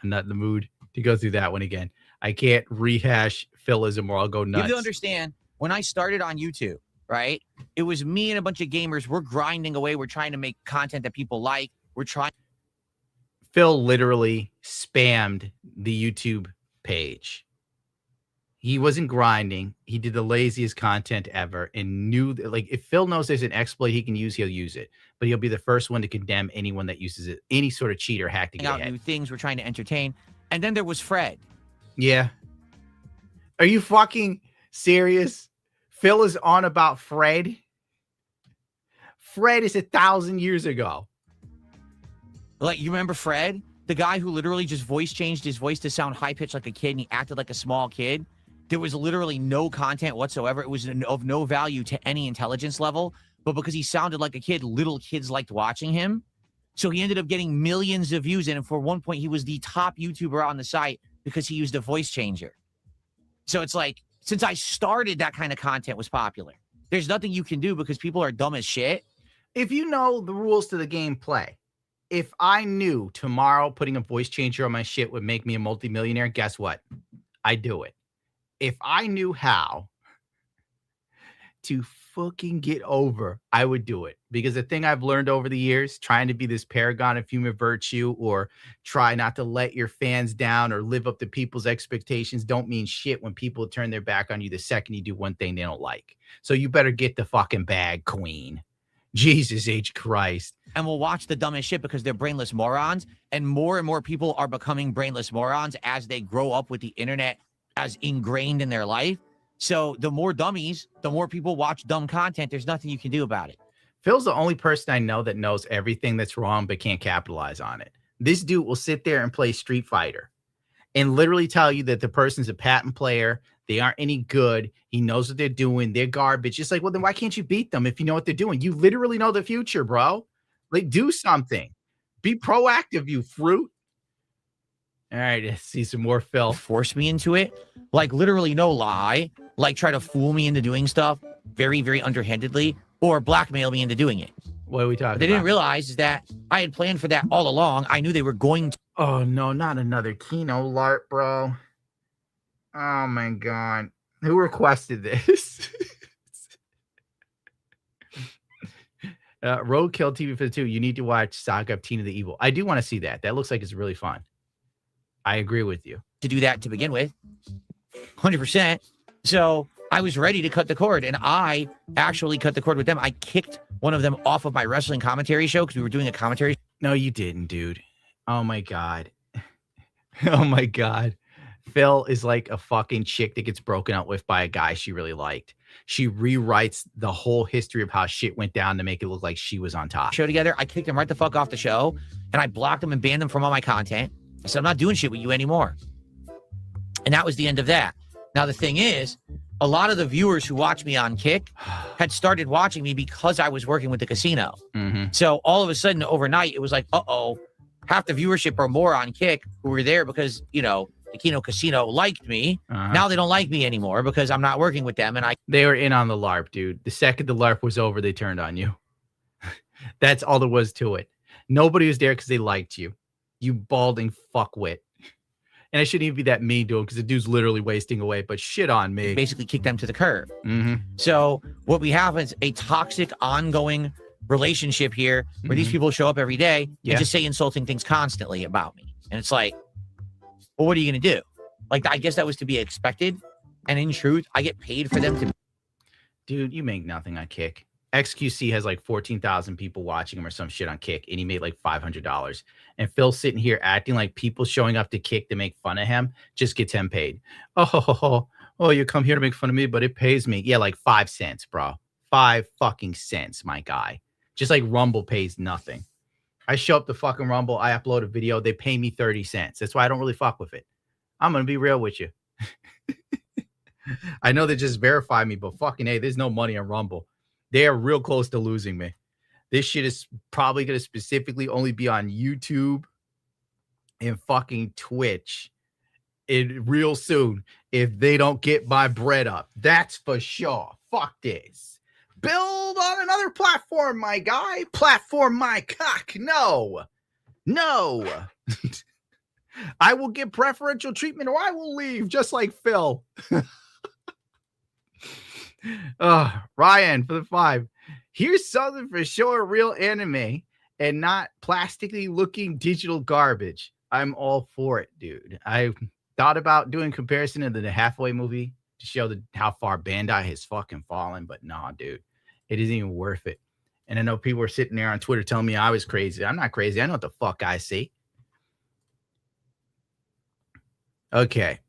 I'm not in the mood to go through that one again. I can't rehash Philism or I'll go nuts. You have to understand, when I started on YouTube, right, it was me and a bunch of gamers. We're grinding away. We're trying to make content that people like. We're trying. Phil literally spammed the YouTube page. He wasn't grinding. He did the laziest content ever and knew that, like, if Phil knows there's an exploit he can use, he'll use it. But he'll be the first one to condemn anyone that uses it, any sort of cheat or hack to get out ahead. New things. We're trying to entertain. And then there was Fred. Yeah. Are you fucking serious? Phil is on about Fred. Fred is 1,000 years ago. Like, you remember Fred? The guy who literally just voice changed his voice to sound high-pitched like a kid and he acted like a small kid. There was literally no content whatsoever. It was of no value to any intelligence level. But because he sounded like a kid, little kids liked watching him. So he ended up getting millions of views. And for one point, he was the top YouTuber on the site because he used a voice changer. So it's like, since I started, that kind of content was popular. There's nothing you can do because people are dumb as shit. If you know the rules to the game, play. If I knew tomorrow putting a voice changer on my shit would make me a multimillionaire, guess what? I do it. If I knew how to fucking get over, I would do it. Because the thing I've learned over the years, trying to be this paragon of human virtue or try not to let your fans down or live up to people's expectations don't mean shit when people turn their back on you the second you do one thing they don't like. So you better get the fucking bag, queen. Jesus H. Christ. And we'll watch the dumbest shit because they're brainless morons. And more people are becoming brainless morons as they grow up with the internet as ingrained in their life. So the more dummies, the more people watch dumb content. There's nothing you can do about it. Phil's the only person I know that knows everything that's wrong but can't capitalize on it. This dude will sit there and play Street Fighter and literally tell you that the person's a patent player. They aren't any good. He knows what they're doing. They're garbage. It's like, well, then why can't you beat them if you know what they're doing? You literally know the future, bro. Like, do something. Be proactive, you fruit. All right, let's see some more Phil. Force me into it. Like, literally no lie. Like, try to fool me into doing stuff very, very underhandedly or blackmail me into doing it. What are we talking about? They didn't realize is that I had planned for that all along. I knew they were going to. Oh, no, not another Kino LARP, bro. Oh, my God. Who requested this? Roadkill TV for the 2. You need to watch Saga of Tina the Evil. I do want to see that. That looks like it's really fun. I agree with you. To do that to begin with. 100%. So I was ready to cut the cord, and I actually cut the cord with them. I kicked one of them off of my wrestling commentary show because we were doing a commentary. No, you didn't, dude. Oh, my God. Oh, my God. Phil is like a fucking chick that gets broken up with by a guy she really liked. She rewrites the whole history of how shit went down to make it look like she was on top. Show together. I kicked him right the fuck off the show, and I blocked him and banned him from all my content. I said, I'm not doing shit with you anymore. And that was the end of that. Now, the thing is, a lot of the viewers who watch me on Kick had started watching me because I was working with the casino. So all of a sudden, overnight, it was like, uh-oh, half the viewership or more on Kick who were there because, you know, the Kino Casino liked me. Now they don't like me anymore because I'm not working with them. And They were in on the LARP, dude. The second the LARP was over, they turned on you. That's all there was to it. Nobody was there because they liked you. You balding fuckwit. And I shouldn't even be that mean to him because the dude's literally wasting away, but shit on me. basically kick them to the curb. So what we have is a toxic, ongoing relationship here where these people show up every day and just say insulting things constantly about me. And it's like, well, what are you going to do? Like, I guess that was to be expected. And in truth, I get paid for them to. Dude, you make nothing on Kick. XQC has like 14,000 people watching him or some shit on Kick, and he made like $500. And Phil's sitting here acting like people showing up to Kick to make fun of him just gets him paid. Oh, you come here to make fun of me, but it pays me. Yeah, like 5 cents, bro. 5 fucking cents, my guy. Just like Rumble pays nothing. I show up to fucking Rumble, I upload a video, they pay me 30 cents. That's why I don't really fuck with it. I'm going to be real with you. I know they just verify me, but fucking, hey, there's no money on Rumble. They are real close to losing me. This shit is probably going to specifically only be on YouTube and fucking Twitch real soon if they don't get my bread up. That's for sure. Fuck this. Build on another platform, my guy. Platform my cock. No. I will get preferential treatment or I will leave just like Phil. Ryan for the 5. Here's something for sure, real anime and not plastically looking digital garbage. I'm all for it, dude. I thought about doing comparison to the Halfway movie to show how far Bandai has fucking fallen, but nah, dude, it isn't even worth it. And I know people are sitting there on Twitter telling me I was crazy. I'm not crazy. I know what the fuck I see. Okay.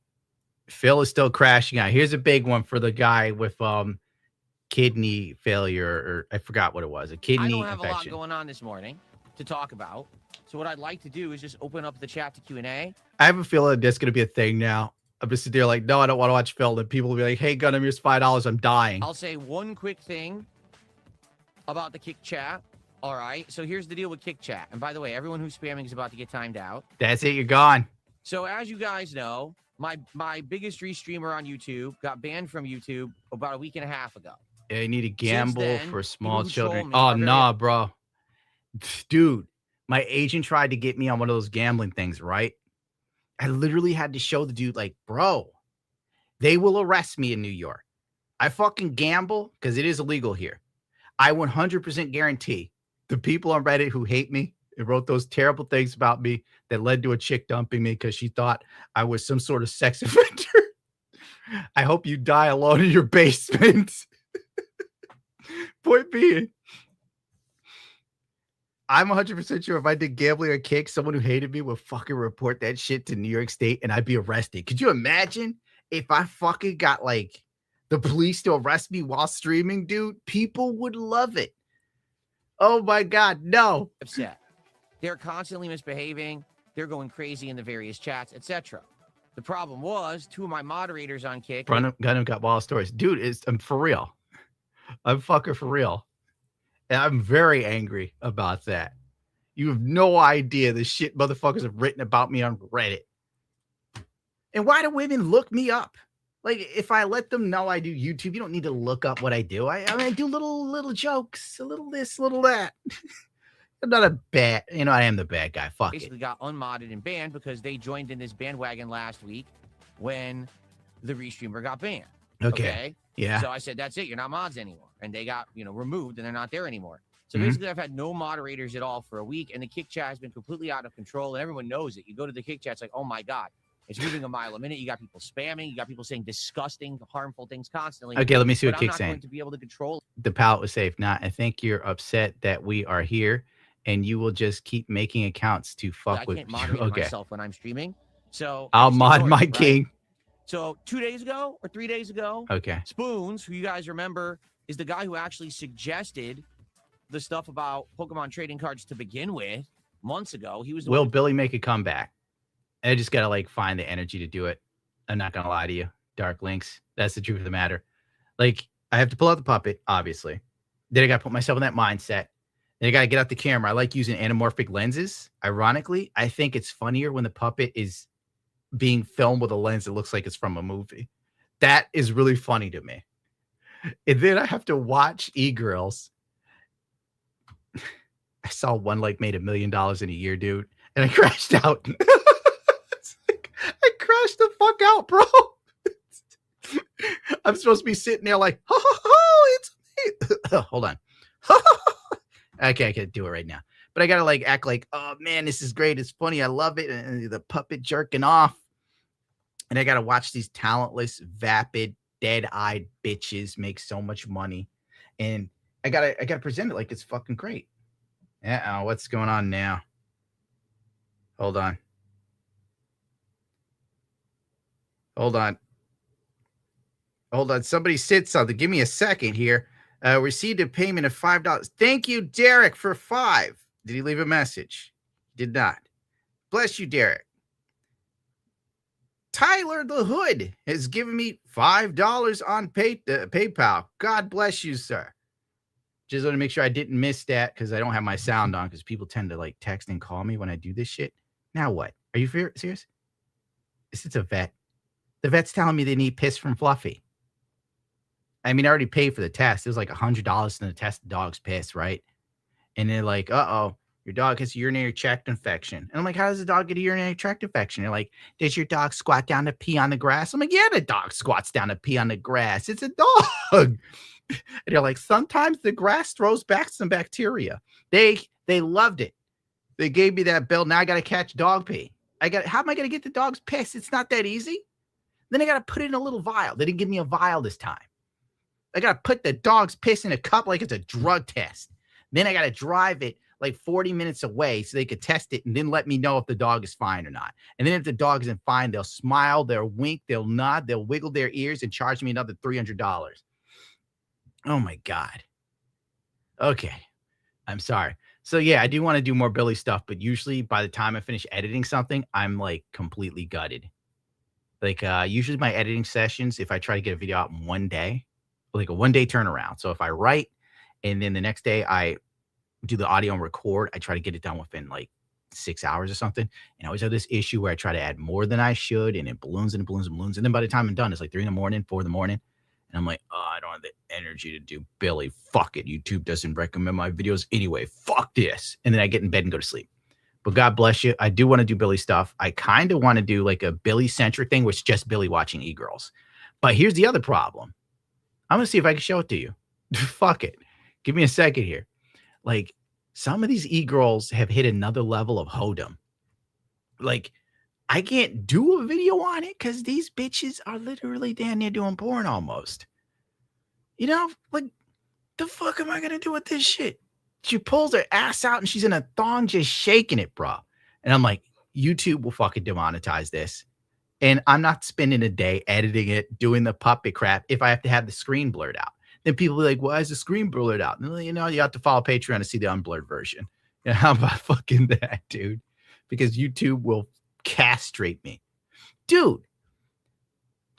Phil is still crashing out. Here's a big one for the guy with kidney failure, or I forgot what it was. A kidney infection. I don't have a lot going on this morning to talk about. So what I'd like to do is just open up the chat to Q&A. I have a feeling that's going to be a thing now. I'm just sitting there like, no, I don't want to watch Phil. And people will be like, hey, Gunham, here's $5. I'm dying. I'll say one quick thing about the Kick chat. All right. So here's the deal with Kick chat. And by the way, everyone who's spamming is about to get timed out. That's it. You're gone. So as you guys know, my biggest restreamer on YouTube got banned from YouTube about a week and a half ago. Yeah, you need to gamble then, for small children. me Oh, are very- nah, bro. Dude, my agent tried to get me on one of those gambling things, right? I literally had to show the dude, like, bro, they will arrest me in New York. I fucking gamble because it is illegal here. I 100% guarantee the people on Reddit who hate me and wrote those terrible things about me that led to a chick dumping me because she thought I was some sort of sex offender. I hope you die alone in your basement. Point being, I'm 100% sure if I did gambling or Kick, someone who hated me would fucking report that shit to New York State and I'd be arrested. Could you imagine if I fucking got like the police to arrest me while streaming, dude? People would love it. Oh my God, no. Upset. They're constantly misbehaving. They're going crazy in the various chats, etc. The problem was 2 of my moderators on Kick. Gunham got wild stories. Dude, I'm for real. I'm fucking for real. And I'm very angry about that. You have no idea the shit motherfuckers have written about me on Reddit. And why do women look me up? Like, if I let them know I do YouTube, you don't need to look up what I do. I mean, I do little jokes, a little this, little that. I'm not a bad, I am the bad guy. Fuck basically got unmodded and banned because they joined in this bandwagon last week when the restreamer got banned. Okay. Yeah. So I said, that's it. You're not mods anymore. And they got, removed and they're not there anymore. So Mhm. basically I've had no moderators at all for a week and the Kick chat has been completely out of control and everyone knows it. You go to the Kick chat, it's like, oh my God, it's moving a mile a minute. You got people spamming. You got people saying disgusting, harmful things constantly. Okay, let me see what But Kick's I'm not saying. going to be able to control The pallet was safe. Nah, I think you're upset that we are here and you will just keep making accounts to fuck I with can't you. moderate Okay. myself when I'm streaming. So I'll it's mod ignored, my right? king. So 2 days ago or 3 days ago, Okay. Spoons, who you guys remember, is the guy who actually suggested the stuff about Pokemon trading cards to begin with months ago. He was the Will one Billy make a comeback? I just gotta find the energy to do it. I'm not gonna lie to you. Dark Links. That's the truth of the matter. Like, I have to pull out the puppet, obviously. Then I got to put myself in that mindset. Then I got to get out the camera. I like using anamorphic lenses. Ironically, I think it's funnier when the puppet is being filmed with a lens that looks like it's from a movie. That is really funny to me. And then I have to watch e-girls. I saw one like made $1 million in a year, dude, and I crashed out. I crashed the fuck out, bro. I'm supposed to be sitting there like, oh, it's me. Hold on. Okay, I can't do it right now. But I gotta like act like, oh man, this is great. It's funny. I love it. And the puppet jerking off. And I gotta watch these talentless, vapid, dead-eyed bitches make so much money. And I gotta present it like it's fucking great. What's going on now? Hold on. Somebody said something. Give me a second here. Received a payment of $5. Thank you, Derek, for $5. Did he leave a message? Did not. Bless you, Derek. Tyler the Hood has given me $5 on PayPal. God bless you, sir. Just want to make sure I didn't miss that because I don't have my sound on because people tend to like text and call me when I do this shit. Now what? Are you serious? It's a vet. The vet's telling me they need piss from Fluffy. I mean, I already paid for the test. It was like $100 to test the dog's piss, right? And they're like, uh-oh, your dog has a urinary tract infection. And I'm like, how does the dog get a urinary tract infection? They're like, does your dog squat down to pee on the grass? I'm like, yeah, the dog squats down to pee on the grass. It's a dog. And they're like, sometimes the grass throws back some bacteria. They loved it. They gave me that bill. Now I got to catch dog pee. How am I going to get the dog's piss? It's not that easy. Then I got to put it in a little vial. They didn't give me a vial this time. I got to put the dog's piss in a cup like it's a drug test. Then I got to drive it like 40 minutes away so they could test it and then let me know if the dog is fine or not. And then if the dog isn't fine, they'll smile, they'll wink, they'll nod, they'll wiggle their ears and charge me another $300. Oh my God. Okay. I'm sorry. So yeah, I do want to do more Billy stuff, but usually by the time I finish editing something, I'm like completely gutted. Like usually my editing sessions, if I try to get a video out in one day, like a 1 day turnaround. So if I write and then the next day I do the audio and record, I try to get it done within like 6 hours or something. And I always have this issue where I try to add more than I should and it balloons and it balloons and balloons. And then by the time I'm done, it's like 3 in the morning, 4 in the morning. And I'm like, oh, I don't have the energy to do Billy. Fuck it. YouTube doesn't recommend my videos anyway. Fuck this. And then I get in bed and go to sleep. But God bless you. I do want to do Billy stuff. I kind of want to do like a Billy-centric thing, which is just Billy watching e-girls. But here's the other problem. I'm going to see if I can show it to you. Fuck it. Give me a second here. Like, some of these e-girls have hit another level of hoedom. Like, I can't do a video on it because these bitches are literally damn near doing porn almost. You know, like, the fuck am I going to do with this shit? She pulls her ass out and she's in a thong just shaking it, bro. And I'm like, YouTube will fucking demonetize this. And I'm not spending a day editing it, doing the puppet crap if I have to have the screen blurred out. Then people be like, why is the screen blurred out? And, you know, you have to follow Patreon to see the unblurred version. You know, how about fucking that, dude? Because YouTube will castrate me. Dude,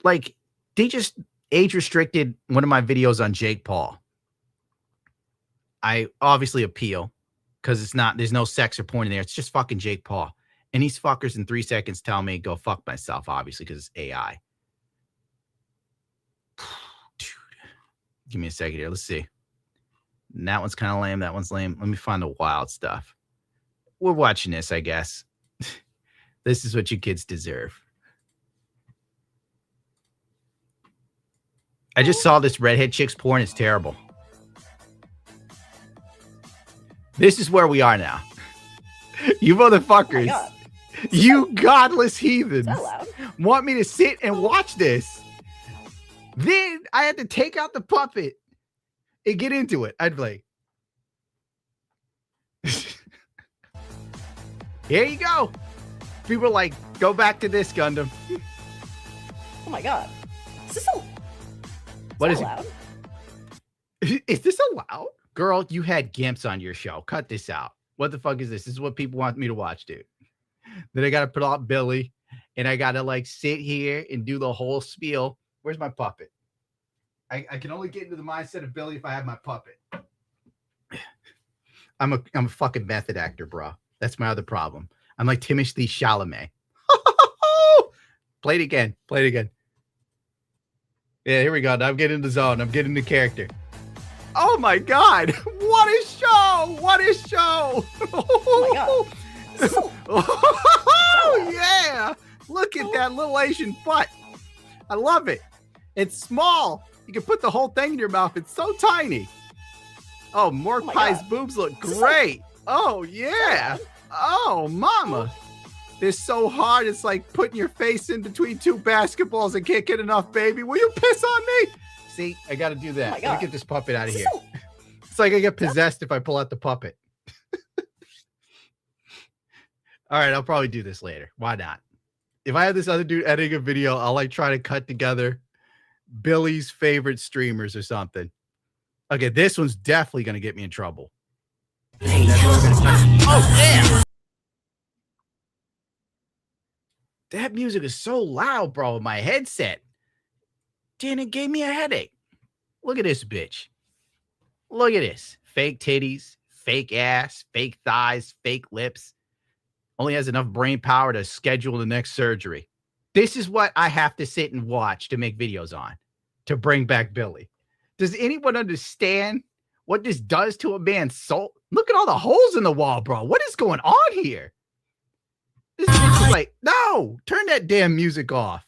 like, they just age restricted one of my videos on Jake Paul. I obviously appeal because there's no sex or porn in there. It's just fucking Jake Paul. And these fuckers in 3 seconds tell me go fuck myself, obviously, because it's AI. Dude, give me a second here. Let's see. And that one's kind of lame. That one's lame. Let me find the wild stuff. We're watching this, I guess. This is what you kids deserve. I just saw this redhead chick's porn. It's terrible. This is where we are now. You motherfuckers, you godless heathens, want me to sit and watch this. Then I had to take out the puppet and get into it. I'd be like, here you go. People are like, go back to this, Gundam. Oh my God. Is this what is allowed? Is this allowed? Girl, you had gimps on your show. Cut this out. What the fuck is this? This is what people want me to watch, dude. Then I got to put out Billy, and I got to like sit here and do the whole spiel Where's my puppet? I can only get into the mindset of Billy if I have my puppet. I'm a fucking method actor, bro. That's my other problem. I'm like Timothée Chalamet. Play it again. Play it again. Yeah, here we go. Now I'm getting in the zone. I'm getting the character. Oh my God. What a show. What a show. Oh my God. Oh, yeah. Look at that little Asian butt. I love it. It's small. You can put the whole thing in your mouth. It's so tiny. Oh, Mork Pie's boobs look great. Oh, yeah. Oh, mama. They're so hard. It's like putting your face in between two basketballs and can't get enough, baby. Will you piss on me? See, I got to do that. Let me get this puppet out of here. It's like I get possessed if I pull out the puppet. All right, I'll probably do this later. Why not? If I had this other dude editing a video, I'll like try to cut together Billy's favorite streamers or something. Okay, this one's definitely going to get me in trouble. Oh, damn. That music is so loud, bro. My headset. Damn, it gave me a headache. Look at this bitch. Look at this. Fake titties, fake ass, fake thighs, fake lips. Only has enough brain power to schedule the next surgery. This is what I have to sit and watch to make videos on, to bring back Billy. Does anyone understand what this does to a man's soul? Look at all the holes in the wall, bro. What is going on here? This bitch is like, no, turn that damn music off.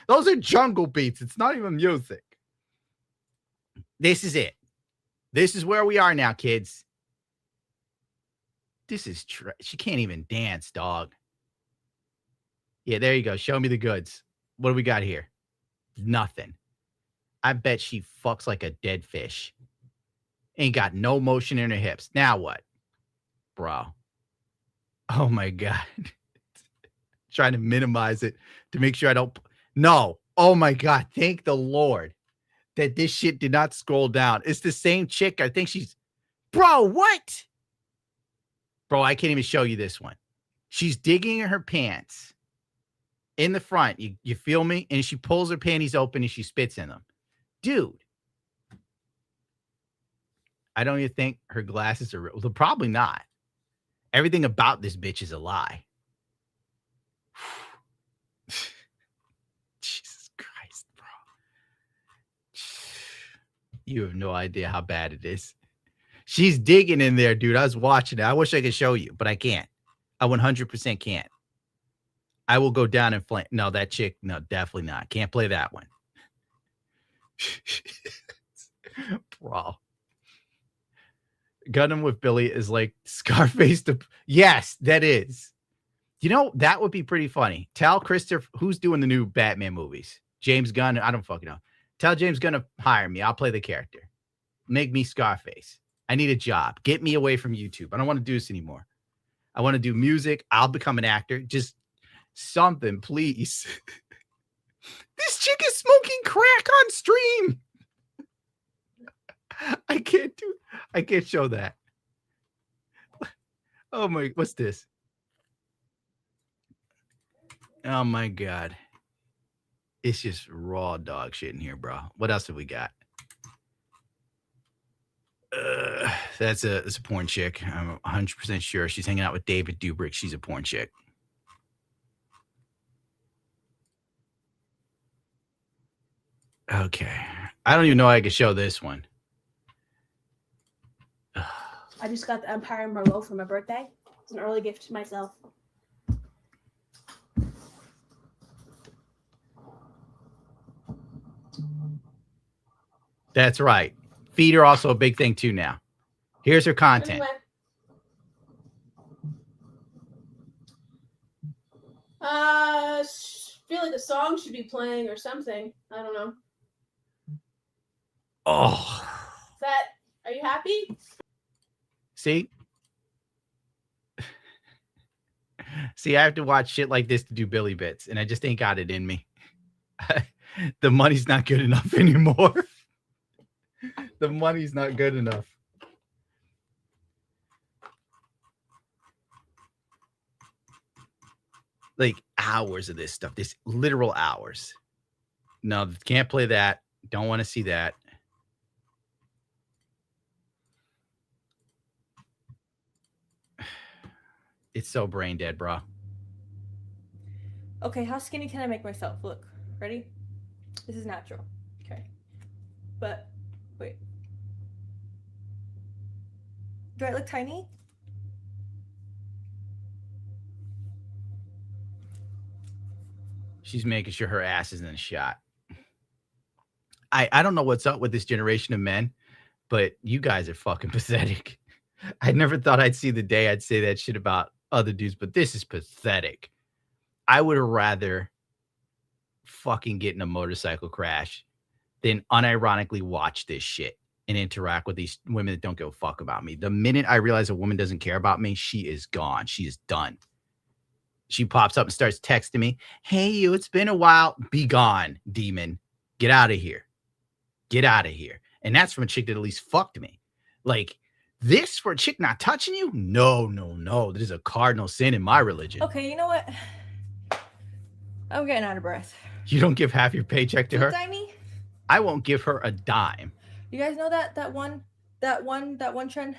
Those are jungle beats. It's not even music. This is it. This is where we are now, kids. This is she can't even dance, dog. Yeah, there you go. Show me the goods. What do we got here? Nothing. I bet she fucks like a dead fish. Ain't got no motion in her hips. Now what? Bro. Oh my God. Trying to minimize it to make sure I don't. No. Oh my God. Thank the Lord that this shit did not scroll down. It's the same chick. I think she's. Bro, what? Bro, I can't even show you this one. She's digging in her pants in the front. You feel me? And she pulls her panties open and she spits in them. Dude. I don't even think her glasses are real. Well, probably not. Everything about this bitch is a lie. Jesus Christ, bro. You have no idea how bad it is. She's digging in there, dude. I was watching it. I wish I could show you, but I can't. I 100% can't. I will go down in flame. No, that chick. No, definitely not. Can't play that one. Bro. Gunning with Billy is like Scarface. Yes, that is. You know, that would be pretty funny. Tell Christopher, who's doing the new Batman movies? James Gunn. I don't fucking know. Tell James Gunn to hire me. I'll play the character. Make me Scarface. I need a job. Get me away from YouTube. I don't want to do this anymore. I want to do music. I'll become an actor. Just something, please. This chick is smoking crack on stream. I can't show that. Oh my, what's this? Oh my God. It's just raw dog shit in here, bro. What else have we got? That's a porn chick. I'm 100% sure she's hanging out with David Dobrik. She's a porn chick. Okay. I don't even know I could show this one. I just got the Empire Merlot for my birthday. It's an early gift to myself. That's right. Feet are also a big thing too now. Here's her content. Anyway. Feel like a song should be playing or something. I don't know. Oh. Are you happy? See? See, I have to watch shit like this to do Billy bits, and I just ain't got it in me. The money's not good enough anymore. The money's not good enough. Like hours of this stuff, this literal hours. No, can't play that. Don't want to see that. It's so brain dead, bro. Okay, how skinny can I make myself? Look, ready? This is natural. Okay. But, wait. Do I look tiny? She's making sure her ass is in the shot. I don't know what's up with this generation of men, but you guys are fucking pathetic. I never thought I'd see the day I'd say that shit about other dudes, but this is pathetic. I would rather fucking get in a motorcycle crash than unironically watch this shit and interact with these women that don't give a fuck about me. The minute I realize a woman doesn't care about me, she is gone. She is done. She pops up and starts texting me, "Hey, you, it's been a while. Be gone, demon. Get out of here. Get out of here." And that's from a chick that at least fucked me. Like, this for a chick not touching you? No, no, no. This is a cardinal sin in my religion. Okay, you know what? I'm getting out of breath. You don't give half your paycheck to her? Tiny? I won't give her a dime. You guys know that one trend?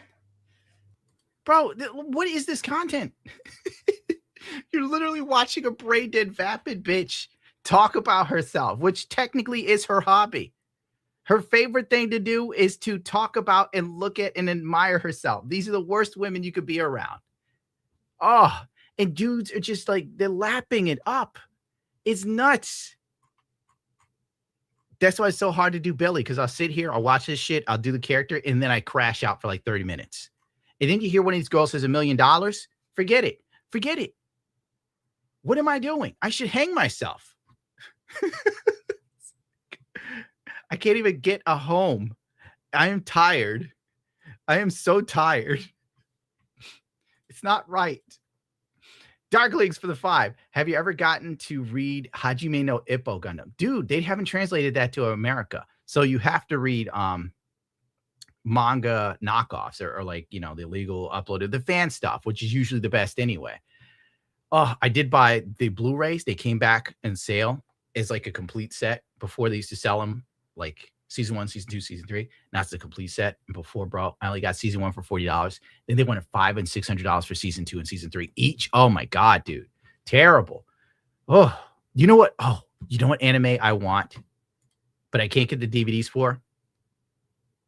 Bro, what is this content? You're literally watching a brain dead vapid bitch talk about herself, which technically is her hobby. Her favorite thing to do is to talk about and look at and admire herself. These are the worst women you could be around. Oh, and dudes are just like, they're lapping it up. It's nuts. That's why it's so hard to do Billy, because I'll sit here, I'll watch this shit, I'll do the character, and then I crash out for like 30 minutes. And then you hear one of these girls says $1 million. Forget it. Forget it. What am I doing? I should hang myself. I can't even get a home. I am tired. I am so tired. It's not right. Dark Leagues for the 5. Have you ever gotten to read Hajime no Ippo Gundam? Dude, they haven't translated that to America. So you have to read manga knockoffs or like, you know, the illegal uploaded, the fan stuff, which is usually the best anyway. Oh, I did buy the Blu-rays. They came back in sale as like a complete set. Before they used to sell them like season 1, season 2, season 3. Now it's the complete set. And before, bro, I only got season 1 for $40. Then they went at $500 and $600 for season 2 and season 3 each. Oh my God, dude. Terrible. Oh, you know what? Oh, you know what anime I want, but I can't get the DVDs for?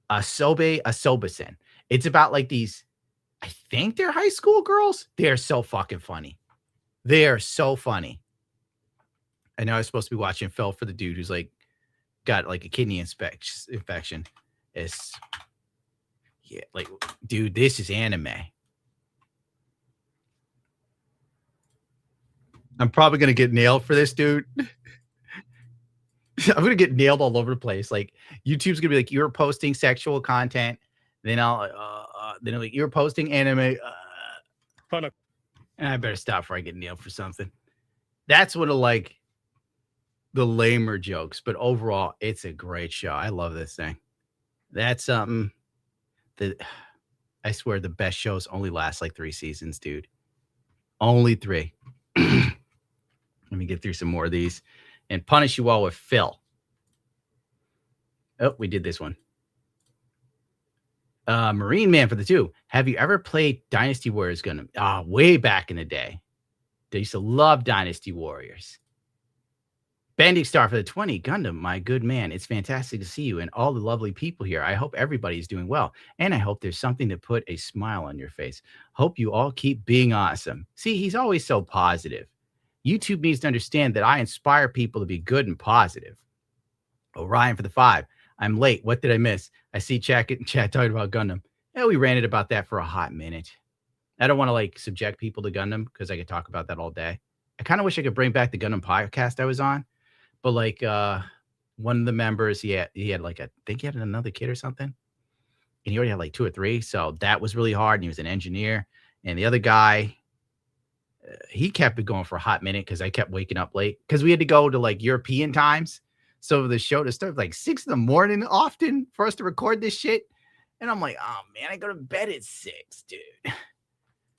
Asobe-sen. It's about like these, I think they're high school girls. They're so fucking funny. They are so funny. I know I was supposed to be watching Phil for the dude who's like got like a kidney infection. It's yeah, like, dude, this is anime. I'm probably gonna get nailed for this, dude. I'm gonna get nailed all over the place. Like, YouTube's gonna be like, you're posting sexual content. Then then like, you're posting anime. And I better stop before I get nailed for something. That's one of like the lamer jokes, but overall, it's a great show. I love this thing. That's something that I swear the best shows only last like 3 seasons, dude. Only 3. Let me get through some more of these and punish you all with Phil. Oh, we did this one. Marine Man for the 2. Have you ever played Dynasty Warriors Gundam? Way back in the day. They used to love Dynasty Warriors. Bending Star for the 20. Gundam, my good man. It's fantastic to see you and all the lovely people here. I hope everybody is doing well. And I hope there's something to put a smile on your face. Hope you all keep being awesome. See, he's always so positive. YouTube needs to understand that I inspire people to be good and positive. Orion for the 5. I'm late. What did I miss? I see chat talking about Gundam. Yeah, we ranted about that for a hot minute. I don't want to like subject people to Gundam because I could talk about that all day. I kind of wish I could bring back the Gundam podcast I was on, but like one of the members, he had like I think he had another kid or something, and he already had like 2 or 3, so that was really hard. And he was an engineer, and the other guy, he kept it going for a hot minute because I kept waking up late because we had to go to like European times. So the show to start like 6 a.m. often for us to record this shit. And I'm like, oh man, I go to bed at 6, dude.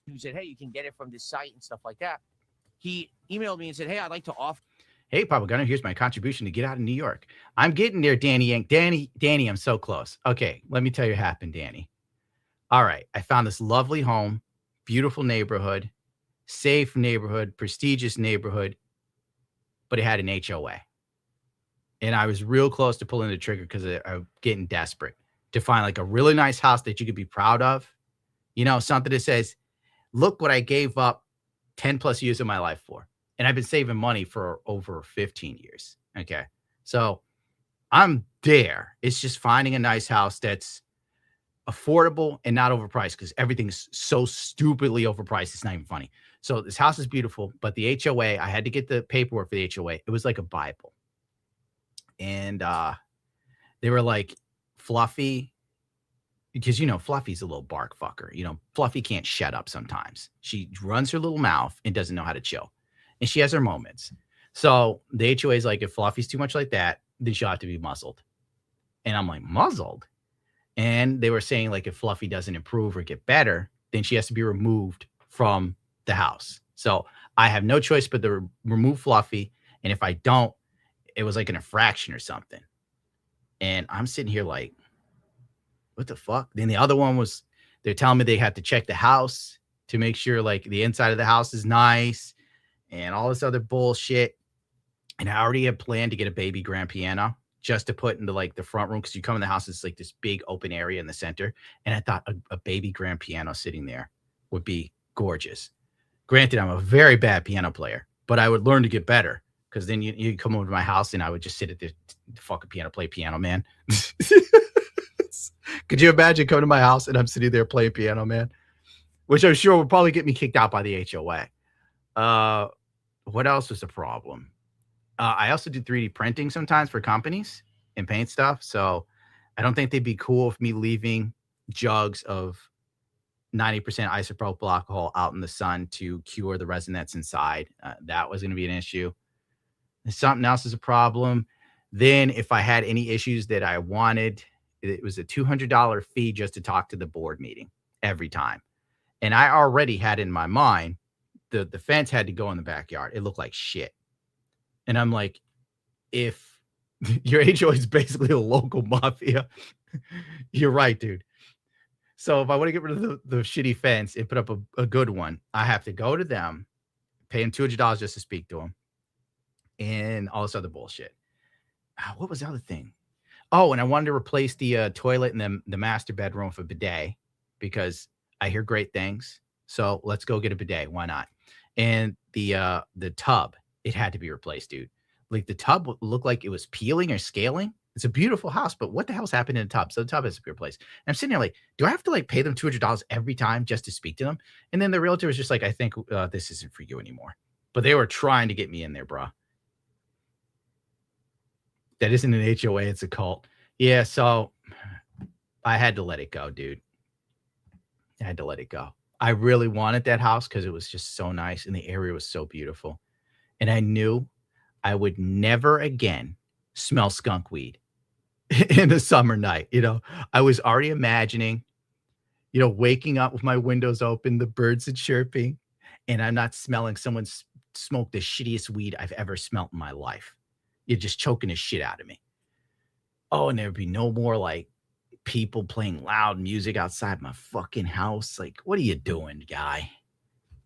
Who said, hey, you can get it from this site and stuff like that. He emailed me and said, hey, I'd like to offer. Hey, Papa Gunner, here's my contribution to get out of New York. I'm getting there, Danny Yank. Danny, I'm so close. Okay, let me tell you what happened, Danny. All right, I found this lovely home, beautiful neighborhood, safe neighborhood, prestigious neighborhood, but it had an HOA. And I was real close to pulling the trigger because I'm getting desperate to find like a really nice house that you could be proud of. You know, something that says, look what I gave up 10 plus years of my life for. And I've been saving money for over 15 years. Okay. So I'm there. It's just finding a nice house that's affordable and not overpriced because everything's so stupidly overpriced. It's not even funny. So this house is beautiful, but the HOA, I had to get the paperwork for the HOA. It was like a Bible. And they were like, Fluffy, because, you know, Fluffy's a little bark fucker. You know, Fluffy can't shut up sometimes. She runs her little mouth and doesn't know how to chill. And she has her moments. So the HOA is like, if Fluffy's too much like that, then she'll have to be muzzled. And I'm like, muzzled? And they were saying, like, if Fluffy doesn't improve or get better, then she has to be removed from the house. So I have no choice but to remove Fluffy. And if I don't, it was like an infraction or something. And I'm sitting here like, what the fuck? Then the other one was, they're telling me they have to check the house to make sure like the inside of the house is nice and all this other bullshit. And I already had planned to get a baby grand piano just to put into like the front room. Cause you come in the house, it's like this big open area in the center. And I thought a baby grand piano sitting there would be gorgeous. Granted, I'm a very bad piano player, but I would learn to get better. Cause then you come over to my house and I would just sit at the fucking piano, play piano, man. Could you imagine coming to my house and I'm sitting there playing piano, man? Which I'm sure would probably get me kicked out by the HOA. What else was a problem? I also do 3D printing sometimes for companies and paint stuff. So I don't think they'd be cool with me leaving jugs of 90% isopropyl alcohol out in the sun to cure the resin that's inside. That was going to be an issue. If something else is a problem. Then if I had any issues that I wanted, it was a $200 fee just to talk to the board meeting every time. And I already had in my mind, the fence had to go in the backyard. It looked like shit. And I'm like, if your HOA is basically a local mafia, you're right, dude. So if I want to get rid of the shitty fence and put up a good one, I have to go to them, pay them $200 just to speak to them, and all this other bullshit. What was the other thing? Oh, and I wanted to replace the toilet in the master bedroom with a bidet because I hear great things. So let's go get a bidet. Why not? And the tub, it had to be replaced, dude. Like the tub looked like it was peeling or scaling. It's a beautiful house, but what the hell's happened in the tub? So the tub has to be replaced. And I'm sitting there like, do I have to like pay them $200 every time just to speak to them? And then the realtor was just like, I think this isn't for you anymore. But they were trying to get me in there, bro. That isn't an HOA, it's a cult. Yeah, so I had to let it go, dude. I had to let it go. I really wanted that house because it was just so nice and the area was so beautiful. And I knew I would never again smell skunk weed in the summer night. You know, I was already imagining, you know, waking up with my windows open, the birds are chirping, and I'm not smelling someone smoke the shittiest weed I've ever smelt in my life. You're just choking the shit out of me. Oh, and there'd be no more like people playing loud music outside my fucking house. Like, what are you doing, guy?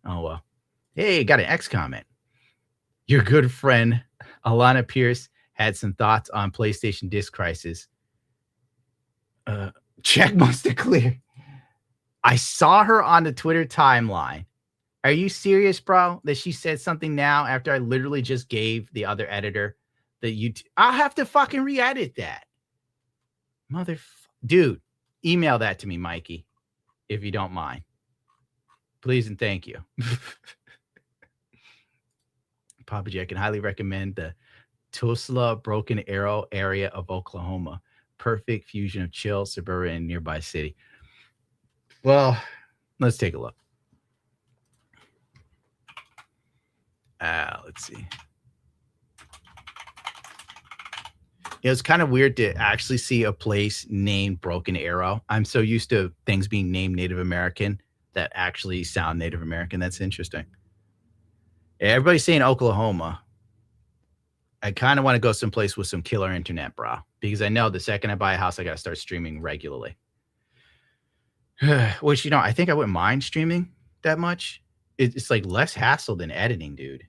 Oh, well. Hey, got an X comment. Your good friend, Alana Pierce, had some thoughts on PlayStation Disc Crisis. Check must have cleared. I saw her on the Twitter timeline. Are you serious, bro? That she said something now after I literally just gave the other editor that I'll have to fucking re-edit that. Dude, email that to me, Mikey, if you don't mind. Please and thank you. Papa J, I can highly recommend the Tulsa Broken Arrow area of Oklahoma. Perfect fusion of chill, suburban, and nearby city. Well, let's take a look. Let's see. It's kind of weird to actually see a place named Broken Arrow. I'm so used to things being named Native American that actually sound Native American. That's interesting. Everybody's saying Oklahoma. I kind of want to go someplace with some killer internet, bro, because I know the second I buy a house, I got to start streaming regularly. Which, you know, I think I wouldn't mind streaming that much. It's like less hassle than editing, dude.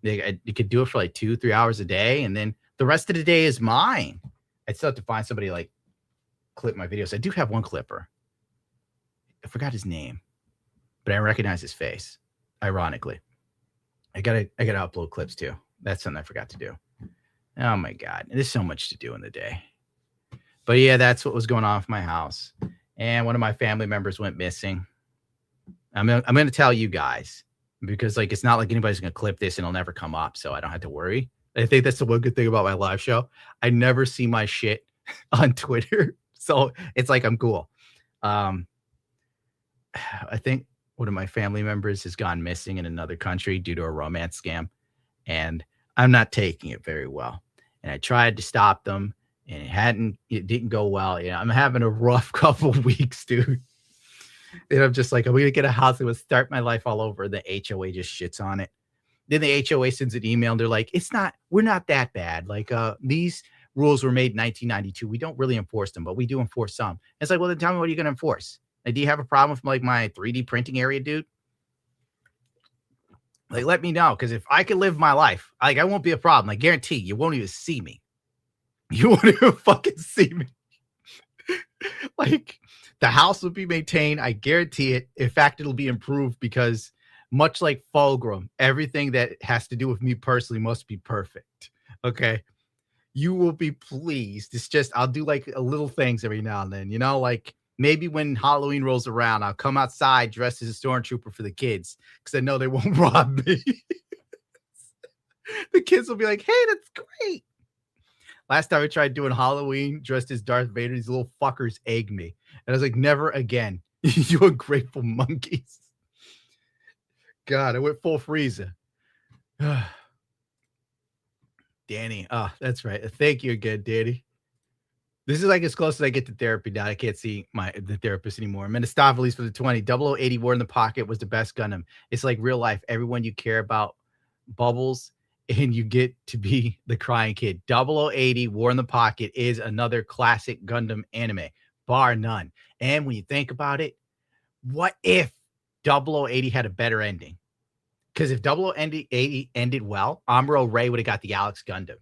You could do it for like 2-3 hours a day, and then the rest of the day is mine. I still have to find somebody to, like, clip my videos. I do have one clipper. I forgot his name, but I recognize his face. Ironically, I gotta upload clips too. That's something I forgot to do. Oh my God, there's so much to do in the day. But yeah, that's what was going on with my house. And one of my family members went missing. I'm gonna tell you guys, because like it's not like anybody's gonna clip this and it'll never come up, so I don't have to worry. I think that's the one good thing about my live show. I never see my shit on Twitter, so it's like I'm cool. I think one of my family members has gone missing in another country due to a romance scam, and I'm not taking it very well. And I tried to stop them, and it didn't go well. You know, I'm having a rough couple of weeks, dude. And I'm just like, I'm gonna get a house that would start my life all over. The HOA just shits on it. Then the HOA sends an email and they're like, we're not that bad. Like, these rules were made in 1992. We don't really enforce them, but we do enforce some. And it's like, well, then tell me, what are you gonna enforce? Like, do you have a problem with like my 3D printing area, dude? Like, let me know, because if I could live my life, like, I won't be a problem. I guarantee you won't even see me. You won't even fucking see me. Like, the house will be maintained. I guarantee it. In fact, it'll be improved, because much like Fulgrim, everything that has to do with me personally must be perfect. Okay. You will be pleased. It's just, I'll do like little things every now and then, you know, like maybe when Halloween rolls around, I'll come outside dressed as a stormtrooper for the kids, because I know they won't rob me. The kids will be like, hey, that's great. Last time I tried doing Halloween dressed as Darth Vader, these little fuckers egged me. And I was like, never again. You ungrateful monkeys. God, I went full Frieza. Danny. Oh, that's right. Thank you again, Danny. This is like as close as I get to therapy now. I can't see the therapist anymore. Menestopheles for the 20. 0080 War in the Pocket was the best Gundam. It's like real life. Everyone you care about bubbles, and you get to be the crying kid. 0080 War in the Pocket is another classic Gundam anime, bar none. And when you think about it, what if 0080 had a better ending? Because if 0080 ended well, Amuro Ray would have got the Alex Gundam.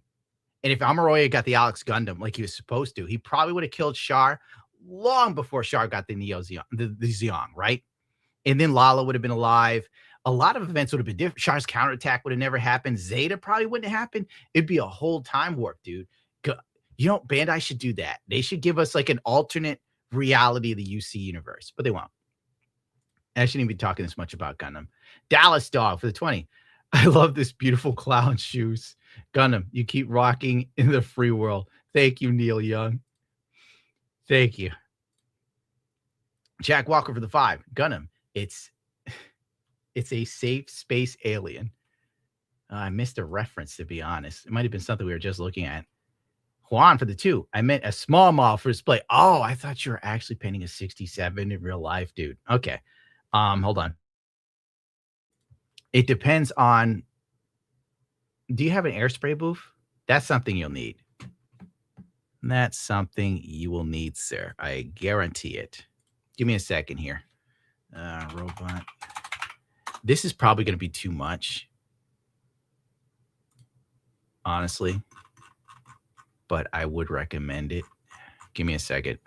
And if Amuro Ray got the Alex Gundam like he was supposed to, he probably would have killed Char long before Char got the Neo Zeon, the Zeong, right? And then Lala would have been alive. A lot of events would have been different. Char's counterattack would have never happened. Zeta probably wouldn't have happened. It'd be a whole time warp, dude. You know, Bandai should do that. They should give us like an alternate reality of the UC universe, but they won't. I shouldn't even be talking this much about Gundam. Dallas Dog for the 20. I love this beautiful clown shoes. Gundam, you keep rocking in the free world. Thank you, Neil Young. Thank you. Jack Walker for the 5. Gundam, it's a safe space alien. I missed a reference, to be honest. It might have been something we were just looking at. Juan for the 2. I meant a small model for display. Oh, I thought you were actually painting a 67 in real life, dude. Okay. Hold on. It depends on, do you have an airspray booth? That's something you'll need. That's something you will need, sir. I guarantee it. Give me a second here. Robot. This is probably going to be too much, honestly, but I would recommend it. Give me a second.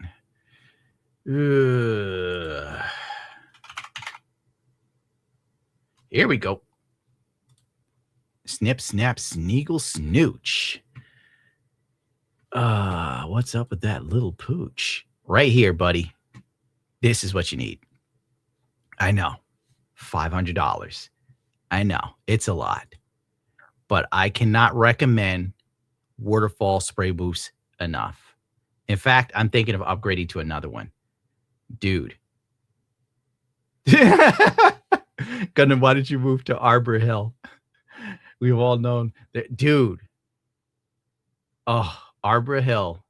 Here we go. Snip, snap, sneagle, snooch. What's up with that little pooch? Right here, buddy. This is what you need. I know. $500. I know. It's a lot. But I cannot recommend waterfall spray booths enough. In fact, I'm thinking of upgrading to another one. Dude. Gundam, why did you move to Arbor Hill? We've all known that. Dude. Oh, Arbor Hill.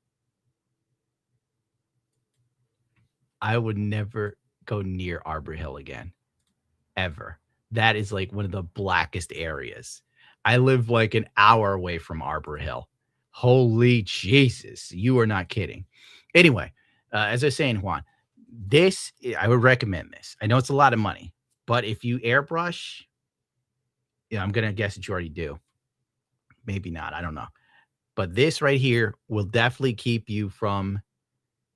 I would never go near Arbor Hill again. Ever. That is like one of the blackest areas. I live like an hour away from Arbor Hill. Holy Jesus. You are not kidding. Anyway, as I was saying, Juan, I would recommend this. I know it's a lot of money, but if you airbrush, I'm going to guess that you already do. Maybe not. I don't know. But this right here will definitely keep you from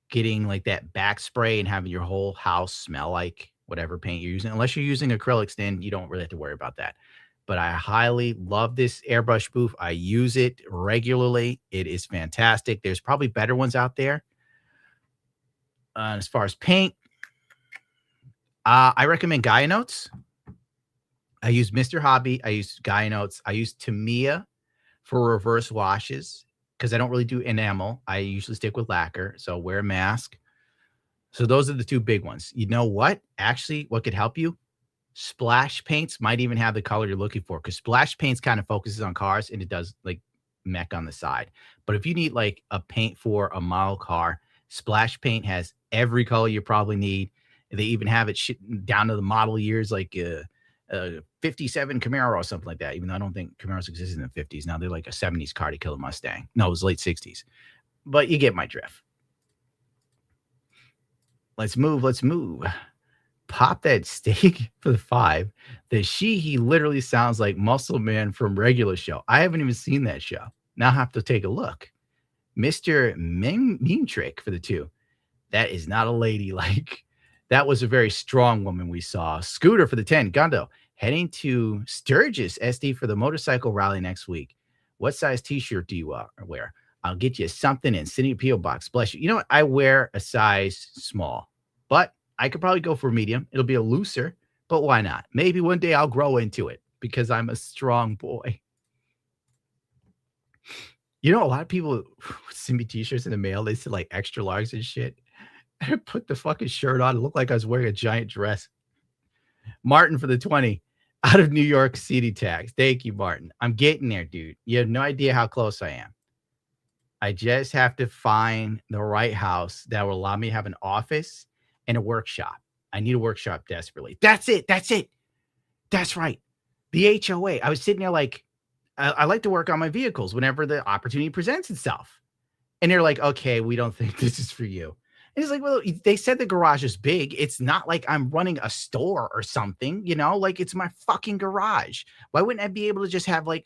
getting like that back spray and having your whole house smell like whatever paint you're using. Unless you're using acrylics, then you don't really have to worry about that. But I highly love this airbrush booth. I use it regularly. It is fantastic. There's probably better ones out there. As far as paint, I recommend Gaia Notes. I use Mr. Hobby. I use Gaia Notes. I use Tamiya for reverse washes because I don't really do enamel. I usually stick with lacquer, so wear a mask. So those are the two big ones. You know what? Actually, what could help you? Splash paints might even have the color you're looking for because splash paints kind of focuses on cars and it does like mech on the side. But if you need like a paint for a model car, splash paint has every color you probably need. They even have it down to the model years, like 57 Camaro or something like that, even though I don't think Camaros existed in the 50s. Now they're like a 70s car to kill a Mustang. No, it was late 60s. But you get my drift. Let's move. Pop that steak for the 5. He literally sounds like Muscle Man from Regular Show. I haven't even seen that show. Now I have to take a look. Mr. Mean Trick for the 2. That is not a lady. Like, that was a very strong woman we saw. Scooter for the 10. Gundo, heading to Sturgis SD for the motorcycle rally next week. What size t-shirt do you wear? I'll get you something in City P.O. Box. Bless you. You know what? I wear a size small, but I could probably go for a medium. It'll be a looser, but why not? Maybe one day I'll grow into it because I'm a strong boy. You know, a lot of people send me t-shirts in the mail. They said like extra large and shit. I put the fucking shirt on. It looked like I was wearing a giant dress. Martin for the 20. Out of New York City tags. Thank you, Martin. I'm getting there, dude. You have no idea how close I am. I just have to find the right house that will allow me to have an office and a workshop. I need a workshop desperately. That's it. That's right. The HOA. I was sitting there like, I like to work on my vehicles whenever the opportunity presents itself. And they're like, okay, we don't think this is for you. And it's like, well, they said the garage is big. It's not like I'm running a store or something, you know, like it's my fucking garage. Why wouldn't I be able to just have like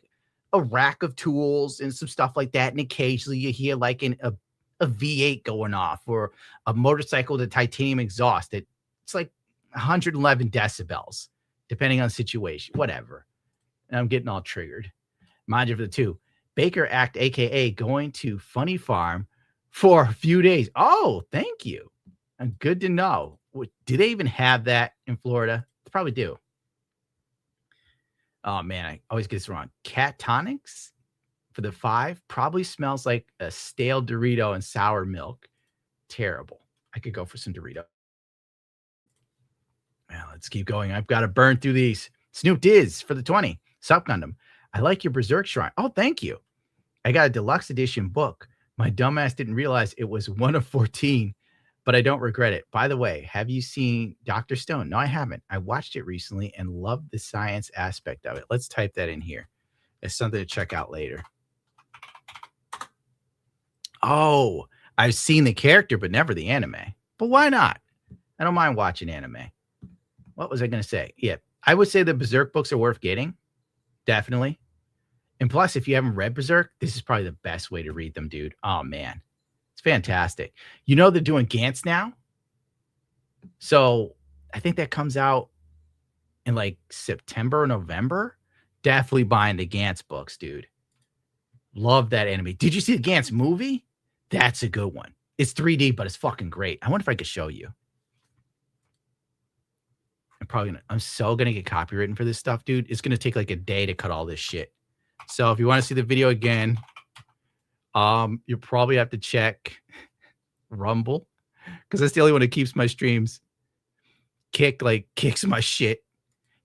a rack of tools and some stuff like that? And occasionally you hear like a V8 going off or a motorcycle with a titanium exhaust. It's like 111 decibels, depending on the situation, whatever. And I'm getting all triggered. Mind you for the 2. Baker Act, a.k.a. going to Funny Farm for a few days. Oh, thank you. And good to know. Do they even have that in Florida? They probably do. Oh, man, I always get this wrong. Cat Tonics for the 5 probably smells like a stale Dorito and sour milk. Terrible. I could go for some Dorito. Well, let's keep going. I've got to burn through these. Snoop Diz for the 20. Sup Gundam. I like your Berserk Shrine. Oh, thank you. I got a deluxe edition book. My dumbass didn't realize it was 1 of 14, but I don't regret it. By the way, have you seen Dr. Stone? No, I haven't. I watched it recently and loved the science aspect of it. Let's type that in here. It's something to check out later. Oh, I've seen the character, but never the anime. But why not? I don't mind watching anime. What was I going to say? Yeah, I would say the Berserk books are worth getting. Definitely. And plus, if you haven't read Berserk, this is probably the best way to read them, dude. Oh, man. It's fantastic. You know they're doing Gantz now? So I think that comes out in like September or November. Definitely buying the Gantz books, dude. Love that anime. Did you see the Gantz movie? That's a good one. It's 3D, but it's fucking great. I wonder if I could show you. I'm so gonna get copywritten for this stuff, dude. It's gonna take like a day to cut all this shit. So if you want to see the video again, you probably have to check Rumble because that's the only one that keeps my streams. Kicks my shit.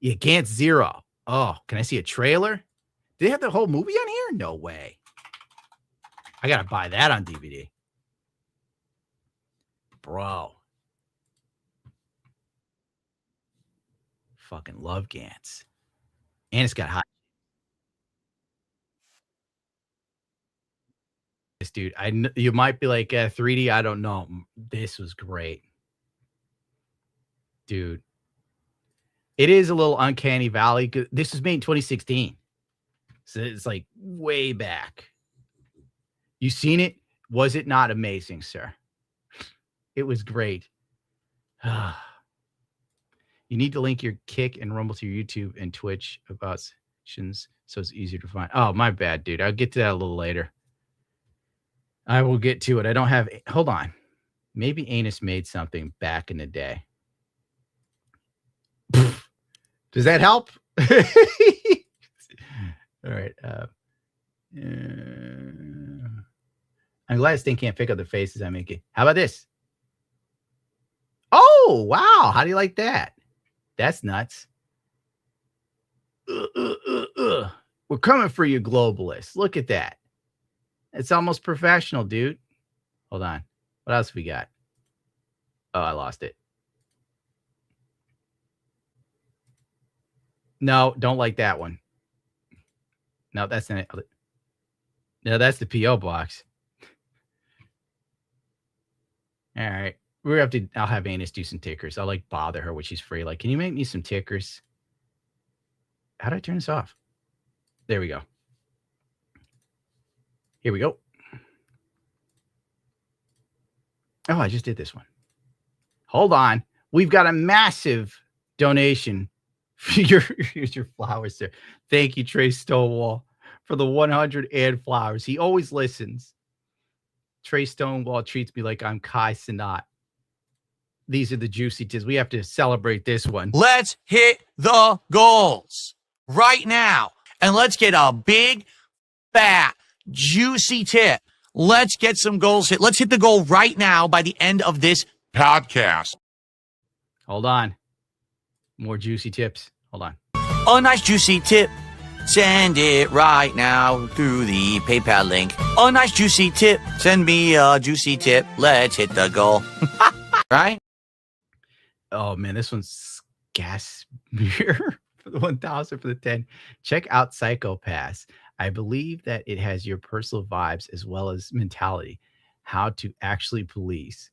Yeah, Gantz 0. Oh, can I see a trailer? Do they have the whole movie on here? No way. I gotta buy that on DVD. Bro. Fucking love Gantz. And it's got hot. This dude, you might be like 3D. I don't know. This was great, dude. It is a little uncanny valley. This was made in 2016, so it's like way back. You seen it? Was it not amazing, sir? It was great. You need to link your Kick and Rumble to your YouTube and Twitch about sections so it's easier to find. Oh, my bad, dude. I'll get to that a little later. I will get to it. I don't have... Hold on. Maybe Anus made something back in the day. Does that help? All right. I'm glad this thing can't pick up the faces I make it. How about this? Oh, wow. How do you like that? That's nuts. We're coming for you, globalists. Look at that. It's almost professional, dude. Hold on. What else we got? Oh, I lost it. No, don't like that one. No, that's not it. No, that's the P.O. box. All right. I'll have Anus do some tickers. I'll like bother her when she's free. Like, can you make me some tickers? How do I turn this off? There we go. Here we go. Oh, I just did this one. Hold on. We've got a massive donation. Here's your flowers, sir. Thank you, Trey Stonewall, for the 100 and flowers. He always listens. Trey Stonewall treats me like I'm Kai Cenat. These are the juicy tips. We have to celebrate this one. Let's hit the goals right now. And let's get a big, fat, juicy tip. Let's get some goals hit. Let's hit the goal right now by the end of this podcast. Hold on. More juicy tips. Hold on. A nice juicy tip. Send it right now through the PayPal link. A nice juicy tip. Send me a juicy tip. Let's hit the goal. Right? Oh, man, this one's gas beer for the 1,000 for the 10. Check out Psychopaths. I believe that it has your personal vibes as well as mentality. How to actually police.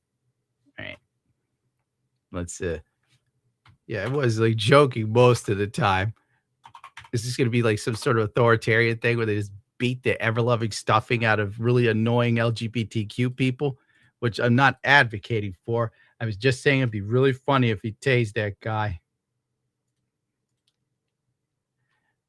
All right. Let's, yeah, I was like joking most of the time. Is this going to be like some sort of authoritarian thing where they just beat the ever-loving stuffing out of really annoying LGBTQ people, which I'm not advocating for. I was just saying it'd be really funny if he tased that guy.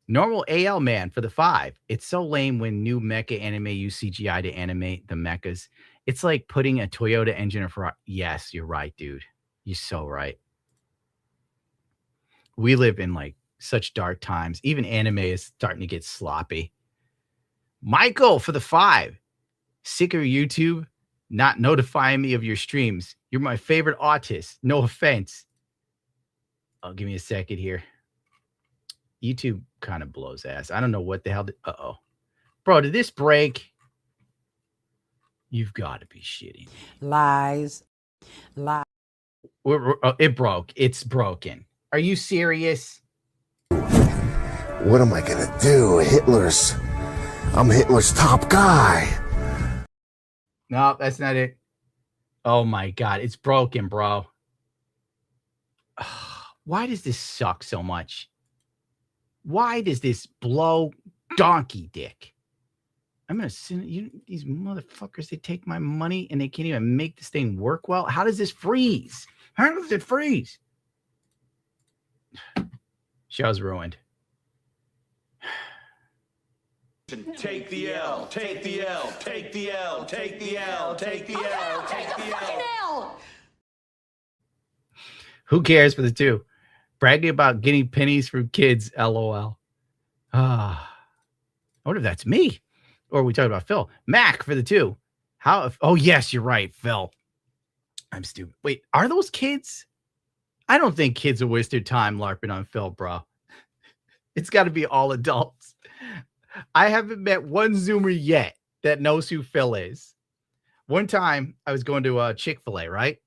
Normal AL man for the 5. It's so lame when new mecha anime use CGI to animate the mechas. It's like putting a Toyota engine in a Ferrari. Yes, you're right, dude. You're so right. We live in like such dark times. Even anime is starting to get sloppy. Michael for the 5. Sick of YouTube not notifying me of your streams. You're my favorite autist. No offense. Oh, give me a second here. YouTube kind of blows ass. I don't know what the hell. Uh-oh. Bro, did this break? You've got to be shitting. Lies. It broke. It's broken. Are you serious? What am I gonna do? I'm Hitler's top guy. No, that's not it. Oh my God. It's broken, bro. Why does this suck so much? Why does this blow donkey dick? I'm going to send you these motherfuckers. They take my money and they can't even make this thing work well. How does this freeze? How does it freeze? Show's ruined. Take the L, take the L, take the L, take the L, take the L, take the L. Who cares for the 2? Bragging about getting pennies from kids, LOL. I wonder if that's me. Or are we talking about Phil? Mac for the 2. Oh, yes, you're right, Phil. I'm stupid. Wait, are those kids? I don't think kids will waste their time LARPing on Phil, bro. It's got to be all adults. I haven't met one Zoomer yet that knows who Phil is. One time, I was going to Chick-fil-A, right?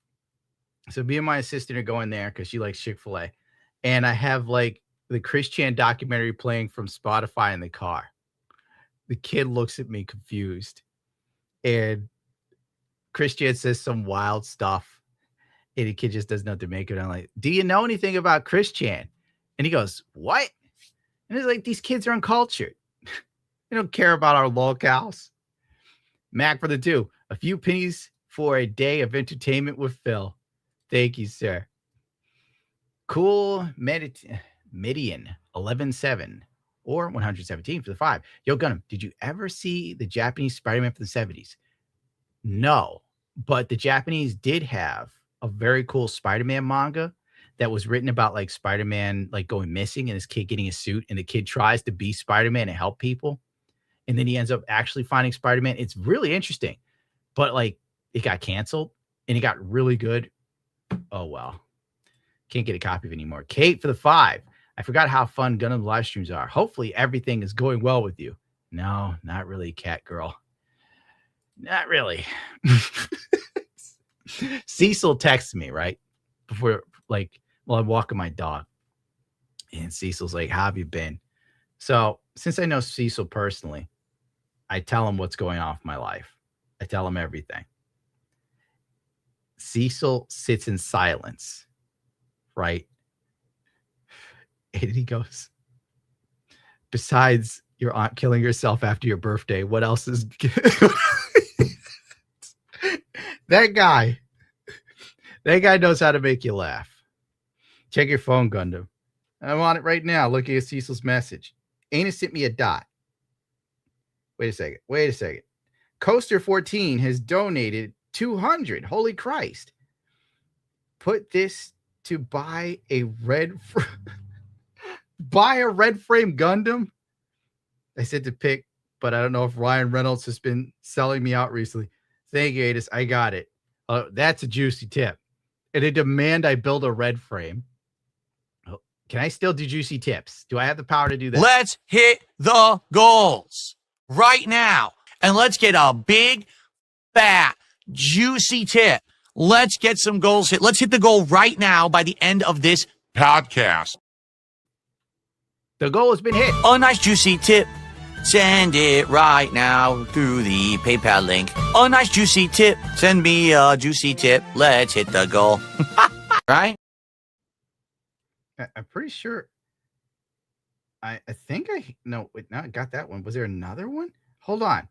So me and my assistant are going there because she likes Chick-fil-A. And I have like the Chris Chan documentary playing from Spotify in the car. The kid looks at me confused. And Christian says some wild stuff. And the kid just doesn't know what to make it. I'm like, do you know anything about Christian? And he goes, what? And it's like, these kids are uncultured. They don't care about our locales. Mac for the 2. A few pennies for a day of entertainment with Phil. Thank you, sir. Cool Median 11-7 or 117 for the 5. Yo, Gunham, did you ever see the Japanese Spider-Man from the 70s? No, but the Japanese did have a very cool Spider-Man manga that was written about like Spider-Man like going missing and this kid getting a suit, and the kid tries to be Spider-Man and help people. And then he ends up actually finding Spider-Man. It's really interesting, but like it got canceled and it got really good. Oh, well, can't get a copy of it anymore. Kate for the 5. I forgot how fun Gundam live streams are. Hopefully everything is going well with you. No, not really, cat girl. Not really. Cecil texts me, right? Before, like, well, I'm walking my dog. And Cecil's like, how have you been? So since I know Cecil personally, I tell him what's going on with my life. I tell him everything. Cecil sits in silence, right? And he goes, besides your aunt killing herself after your birthday, what else is that guy knows how to make you laugh. Check your phone, Gundam. I'm on it right now looking at Cecil's message. Anna sent me a dot. Wait a second. Coaster 14 has donated 200. Holy Christ. Put this to buy a red frame Gundam. I said to pick, but I don't know if Ryan Reynolds has been selling me out recently. Thank you, Adis. I got it. That's a juicy tip. And they demand I build a red frame. Oh, can I still do juicy tips? Do I have the power to do that? Let's hit the goals right now. And let's get a big, fat, juicy tip. Let's get some goals hit. Let's hit the goal right now by the end of this podcast. The goal has been hit. A nice juicy tip. Send it right now through the PayPal link. A nice juicy tip. Send me a juicy tip. Let's hit the goal. Right? I'm pretty sure. I think I got that one. Was there another one? Hold on.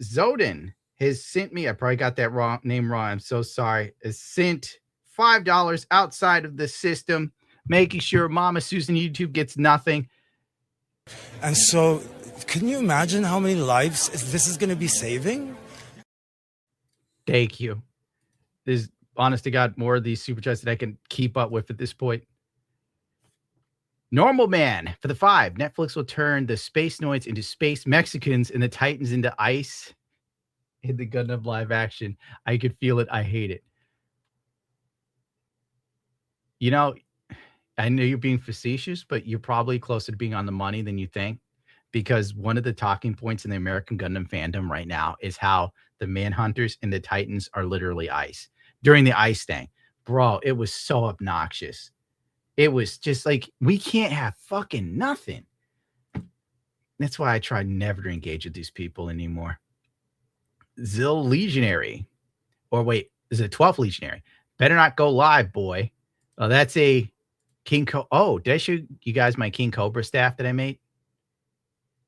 Zoden has sent me. I probably got that name wrong. I'm so sorry. Has sent $5 outside of the system, making sure Mama Susan YouTube gets nothing. And so, can you imagine how many lives this is going to be saving? Thank you. There's, honest to God, more of these super chats that I can keep up with at this point. Normal Man for the 5. Netflix will turn the Space Noids into Space Mexicans and the Titans into ice in the Gundam live action. I could feel it. I hate it. You know, I know you're being facetious, but you're probably closer to being on the money than you think, because one of the talking points in the American Gundam fandom right now is how the Manhunters and the Titans are literally ice. During the ice thing, bro, it was so obnoxious. It was just like, we can't have fucking nothing. That's why I try never to engage with these people anymore. Zil Legionary. Or wait, is it 12th Legionary? Better not go live, boy. Oh, that's a King Cobra. Oh, did I show you guys my King Cobra staff that I made?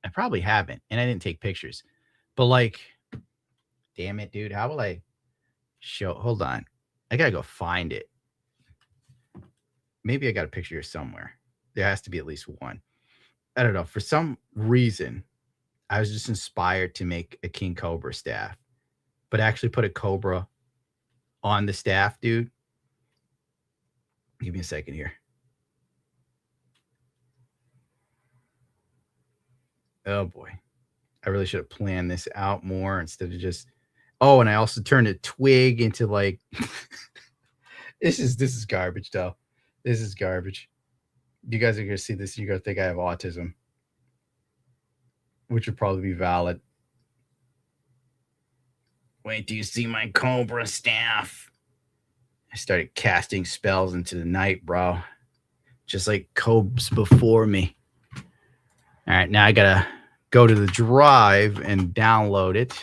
I probably haven't, and I didn't take pictures. But like, damn it, dude. How will I show? Hold on. I gotta go find it. Maybe I got a picture here somewhere. There has to be at least one. I don't know. For some reason, I was just inspired to make a King Cobra staff, but actually put a Cobra on the staff, dude. Give me a second here. Oh boy. I really should have planned this out more instead of just, oh, and I also turned a twig into like, this is garbage though. This is garbage. You guys are going to see this. You're going to think I have autism, which would probably be valid. Wait, do you see my Cobra staff? I started casting spells into the night, bro. Just like Cobes before me. All right, now I got to go to the drive and download it.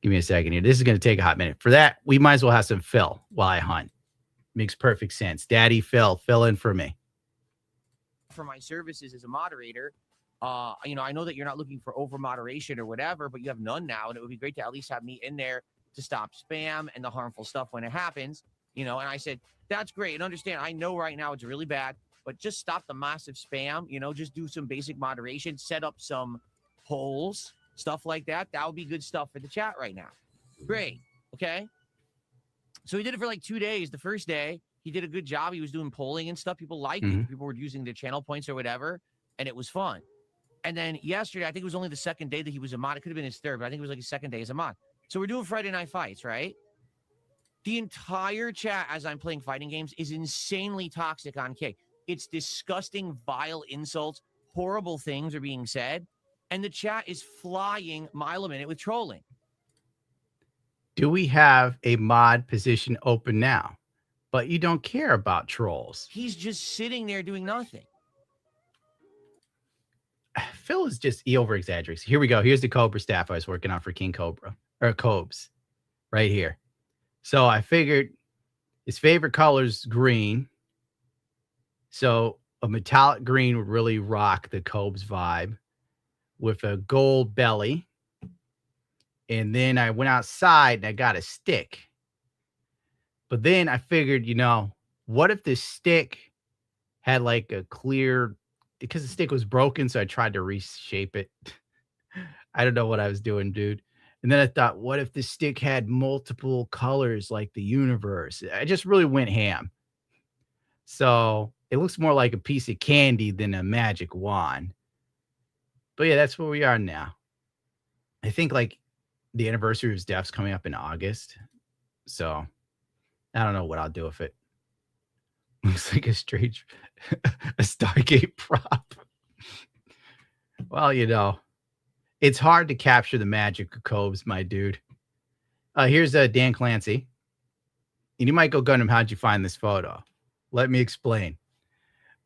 Give me a second here. This is going to take a hot minute. For that, we might as well have some Phil while I hunt. Makes perfect sense. Daddy Phil, fill in for me. For my services as a moderator, you know, I know that you're not looking for over moderation or whatever, but you have none now, and it would be great to at least have me in there to stop spam and the harmful stuff when it happens. You know, and I said, that's great. And understand, I know right now it's really bad, but just stop the massive spam. You know, just do some basic moderation, set up some polls, stuff like that. That would be good stuff for the chat right now. Great. Okay. So we did it for like 2 days. The first day, he did a good job. He was doing polling and stuff. People liked it. People were using their channel points or whatever, and it was fun. And then yesterday, I think it was only the second day that he was a mod. It could have been his third, but I think it was like his second day as a mod. So we're doing Friday Night Fights, right? The entire chat as I'm playing fighting games is insanely toxic on K. It's disgusting, vile insults. Horrible things are being said. And the chat is flying mile a minute with trolling. Do we have a mod position open now? But you don't care about trolls. He's just sitting there doing nothing. Phil is just, he over-exaggerates. Here we go. Here's the Cobra staff I was working on for King Cobra. Or Cobes. Right here. So I figured his favorite color is green. So a metallic green would really rock the Cobes vibe with a gold belly. And then I went outside and I got a stick. But then I figured, you know, what if this stick had like a clear, because the stick was broken, so I tried to reshape it. I don't know what I was doing, dude. And then I thought, what if the stick had multiple colors like the universe? I just really went ham. So it looks more like a piece of candy than a magic wand. But yeah, that's where we are now. I think like the anniversary of his death's coming up in August. So I don't know what I'll do with it. Looks like a strange a Stargate prop. Well, you know, it's hard to capture the magic of Cobes, my dude. Here's Dan Clancy. And you might go, Gundam, how'd you find this photo? Let me explain.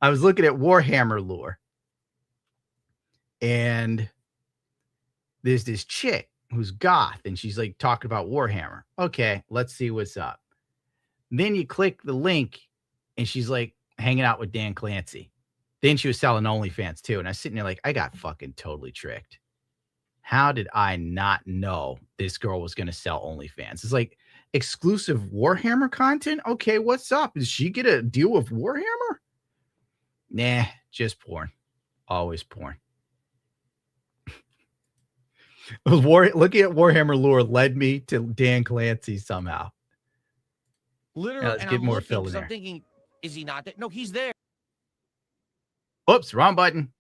I was looking at Warhammer lore. And there's this chick who's goth, and she's like talking about Warhammer. Okay, let's see what's up. Then you click the link, and she's like hanging out with Dan Clancy. Then she was selling OnlyFans too. And I was sitting there like, I got fucking totally tricked. How did I not know this girl was going to sell OnlyFans? It's like exclusive Warhammer content. Okay, what's up? Did she get a deal with Warhammer? Nah, just porn. Always porn. Looking at Warhammer lore led me to Dan Clancy somehow. Literally, let's get more Phil in there. I'm thinking, is he not there? No, he's there. Oops, wrong button.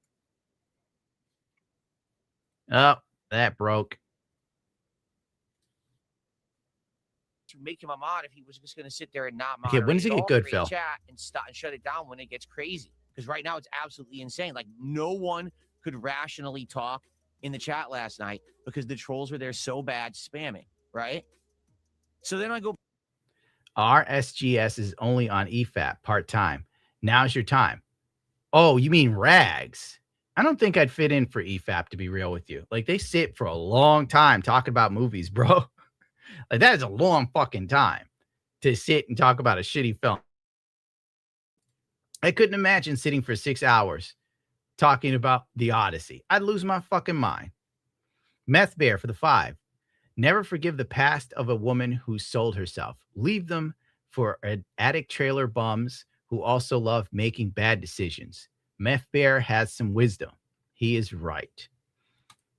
Oh, that broke. To make him a mod if he was just going to sit there and not Okay, moderate. when does it get good, Phil? Chat and stop and shut it down when it gets crazy. Because right now it's absolutely insane. Like no one could rationally talk in the chat last night because the trolls were there so bad spamming, right? So then I go. Our SGS is only on EFAP part-time. Now's your time. Oh, you mean rags? I don't think I'd fit in for EFAP, to be real with you. Like, they sit for a long time talking about movies, bro. Like, that is a long fucking time to sit and talk about a shitty film. I couldn't imagine sitting for 6 hours talking about The Odyssey. I'd lose my fucking mind. Meth Bear for the 5. Never forgive the past of a woman who sold herself. Leave them for addict trailer bums who also love making bad decisions. Meth Bear has some wisdom. He is right.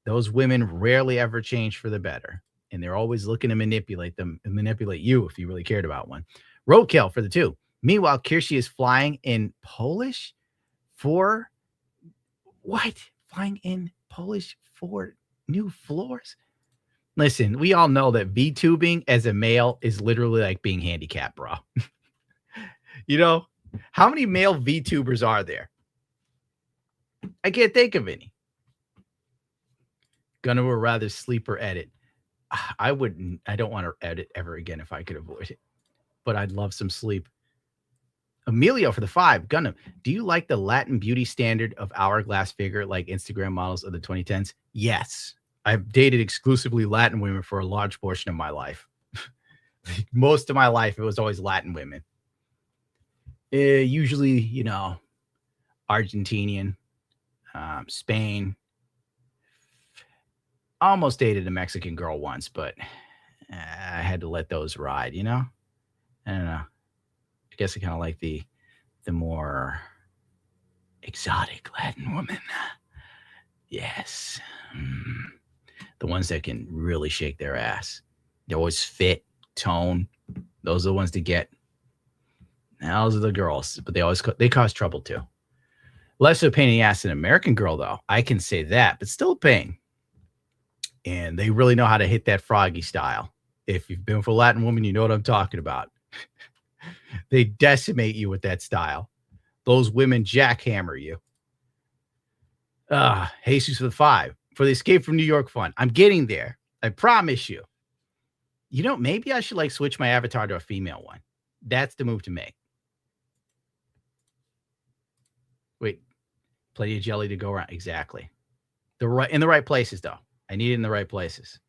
Those women rarely ever change for the better, and they're always looking to manipulate them and manipulate you if you really cared about one. Roadkill for the 2. Meanwhile, Kirsty is flying in Polish for what? Flying in Polish for new floors? Listen, we all know that VTubing as a male is literally like being handicapped, bro. You know, how many male VTubers are there? I can't think of any. Gonna would rather sleep or edit. I wouldn't. I don't want to edit ever again if I could avoid it. But I'd love some sleep. Emilio for the 5. Gundam, do you like the Latin beauty standard of hourglass figure like Instagram models of the 2010s? Yes, I've dated exclusively Latin women for a large portion of my life. Most of my life, it was always Latin women. Usually, you know, Argentinian, Spain. Almost dated a Mexican girl once, but I had to let those ride, you know? I don't know. I guess I kind of like the more exotic Latin woman. Yes. The ones that can really shake their ass. They always fit, tone. Those are the ones to get. Now, those are the girls, but they cause trouble too. Less of a pain in the ass than an American girl, though. I can say that, but still a pain. And they really know how to hit that froggy style. If you've been with a Latin woman, you know what I'm talking about. They decimate you with that style. Those women jackhammer you. Jesus for the 5. For the Escape from New York fun. I'm getting there. I promise you. You know, maybe I should like switch my avatar to a female one. That's the move to make. Wait. Plenty of jelly to go around. Exactly. In the right places, though. I need it in the right places.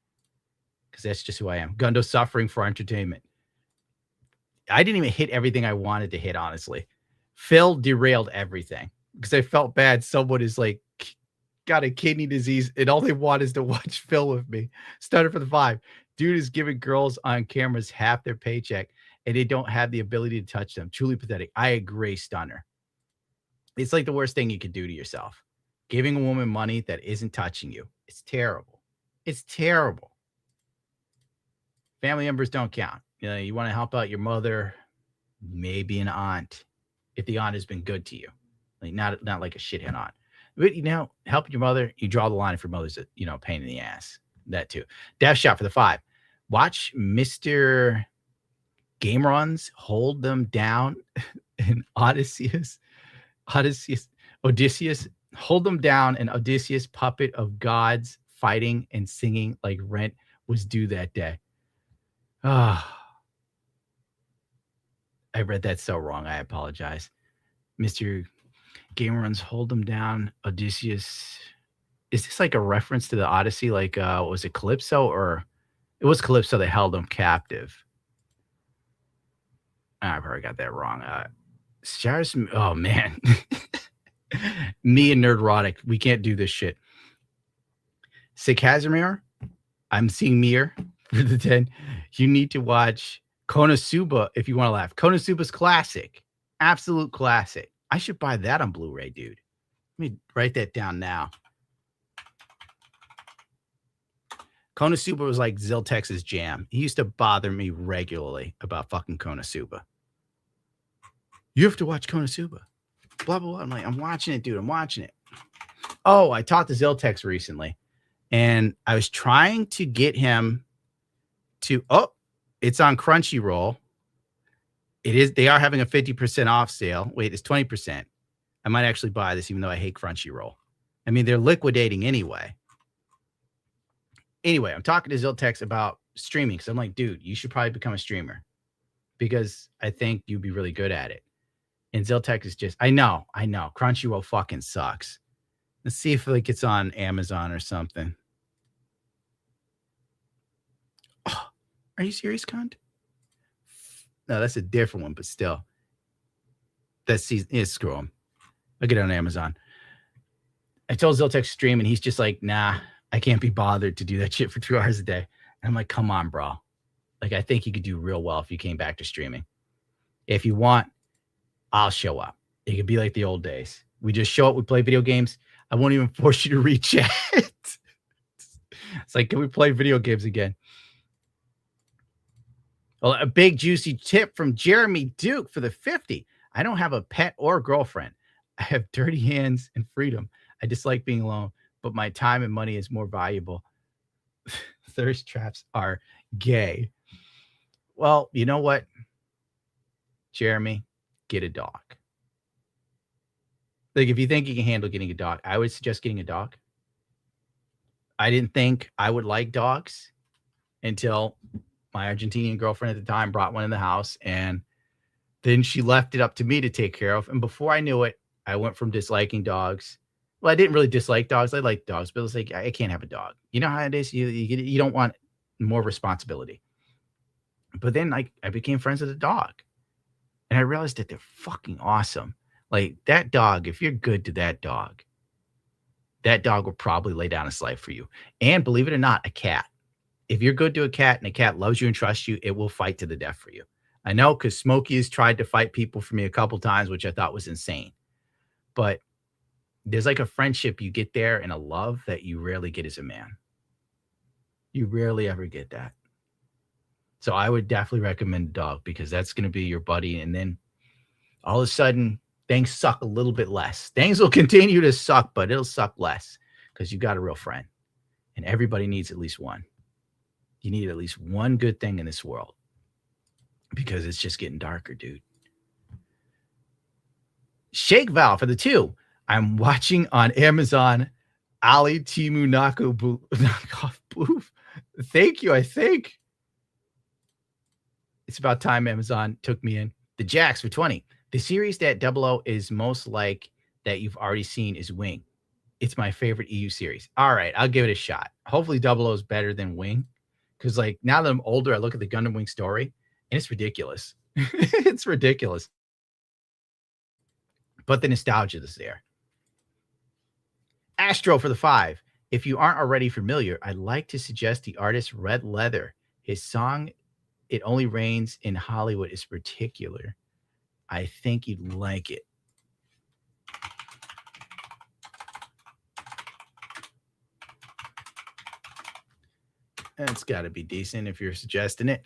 Because that's just who I am. Gundo suffering for entertainment. I didn't even hit everything I wanted to hit, honestly. Phil derailed everything. Because I felt bad. Someone is like, got a kidney disease, and all they want is to watch Phil with me. Started for the 5. Dude is giving girls on cameras half their paycheck, and they don't have the ability to touch them. Truly pathetic. I agree, Stunner. It's like the worst thing you could do to yourself. Giving a woman money that isn't touching you. It's terrible. It's terrible. Family members don't count. You know, you want to help out your mother, maybe an aunt, if the aunt has been good to you. Like not like a shithead aunt. But, you know, helping your mother, you draw the line if your mother's a, you know, pain in the ass. That too. Death shot for the 5. Watch Mr. Game Runs hold them down and Odysseus hold them down, and Odysseus, puppet of gods, fighting and singing like Rent was due that day. I read that so wrong. I apologize. Mr. Game Runs hold them down, Odysseus. Is this like a reference to the Odyssey? Like, was it Calypso, or it was Calypso that held him captive? I probably got that wrong. Oh man. Me and Nerdrotic, we can't do this shit. Say Casimir, I'm seeing Mir for the 10. You need to watch Konosuba if you want to laugh. Konosuba's classic. Absolute classic. I should buy that on Blu-ray, dude. Let me write that down now. Konosuba was like Ziltex's jam. He used to bother me regularly about fucking Konosuba. You have to watch Konosuba. Blah, blah, blah. I'm like, I'm watching it, dude. I'm watching it. Oh, I talked to Ziltex recently, and I was trying to get him to, it's on Crunchyroll. It is. They are having a 50% off sale. Wait, it's 20%. I might actually buy this, even though I hate Crunchyroll. I mean, they're liquidating anyway. Anyway, I'm talking to Ziltex about streaming, because I'm like, dude, you should probably become a streamer, because I think you'd be really good at it. And Ziltex is just, I know. Crunchyroll fucking sucks. Let's see if like it's on Amazon or something. Oh, are you serious, cunt? No, that's a different one, but still. That's screw him. I'll get it on Amazon. I told Ziltex stream, and he's just like, nah, I can't be bothered to do that shit for 2 hours a day. And I'm like, come on, bro. Like, I think you could do real well if you came back to streaming. If you want, I'll show up. It could be like the old days. We just show up, we play video games. I won't even force you to read chat. It's like, can we play video games again? Well, a big juicy tip from Jeremy Duke for the 50. I don't have a pet or girlfriend. I have dirty hands and freedom. I dislike being alone, but my time and money is more valuable. Thirst traps are gay. Well, you know what, Jeremy? Get a dog. Like, if you think you can handle getting a dog, I would suggest getting a dog. I didn't think I would like dogs until my Argentinian girlfriend at the time brought one in the house, and then she left it up to me to take care of. And before I knew it, I went from disliking dogs. Well, I didn't really dislike dogs. I like dogs, but it's like I can't have a dog. You know how it is. You don't want more responsibility. But then I became friends with a dog, and I realized that they're fucking awesome. Like that dog, if you're good to that dog will probably lay down his life for you. And believe it or not, a cat. If you're good to a cat and a cat loves you and trusts you, it will fight to the death for you. I know because Smokey has tried to fight people for me a couple times, which I thought was insane. But there's like a friendship you get there and a love that you rarely get as a man. You rarely ever get that. So I would definitely recommend a dog because that's going to be your buddy. And then all of a sudden, things suck a little bit less. Things will continue to suck, but it'll suck less because you got a real friend. And everybody needs at least one. You need at least one good thing in this world because it's just getting darker, dude. Shake Val for the 2. I'm watching on Amazon Ali Timu knockoff booth. Thank you, I think. It's about time Amazon took me in. The Jacks for 20. The series that 00 is most like that you've already seen is Wing. It's my favorite EU series. All right, I'll give it a shot. Hopefully 00 is better than Wing. Because like now that I'm older, I look at the Gundam Wing story and it's ridiculous. It's ridiculous. But the nostalgia is there. Astro for the 5. If you aren't already familiar, I'd like to suggest the artist Red Leather. His song, It Only Rains in Hollywood, is particular. I think you'd like it. It's got to be decent if you're suggesting it.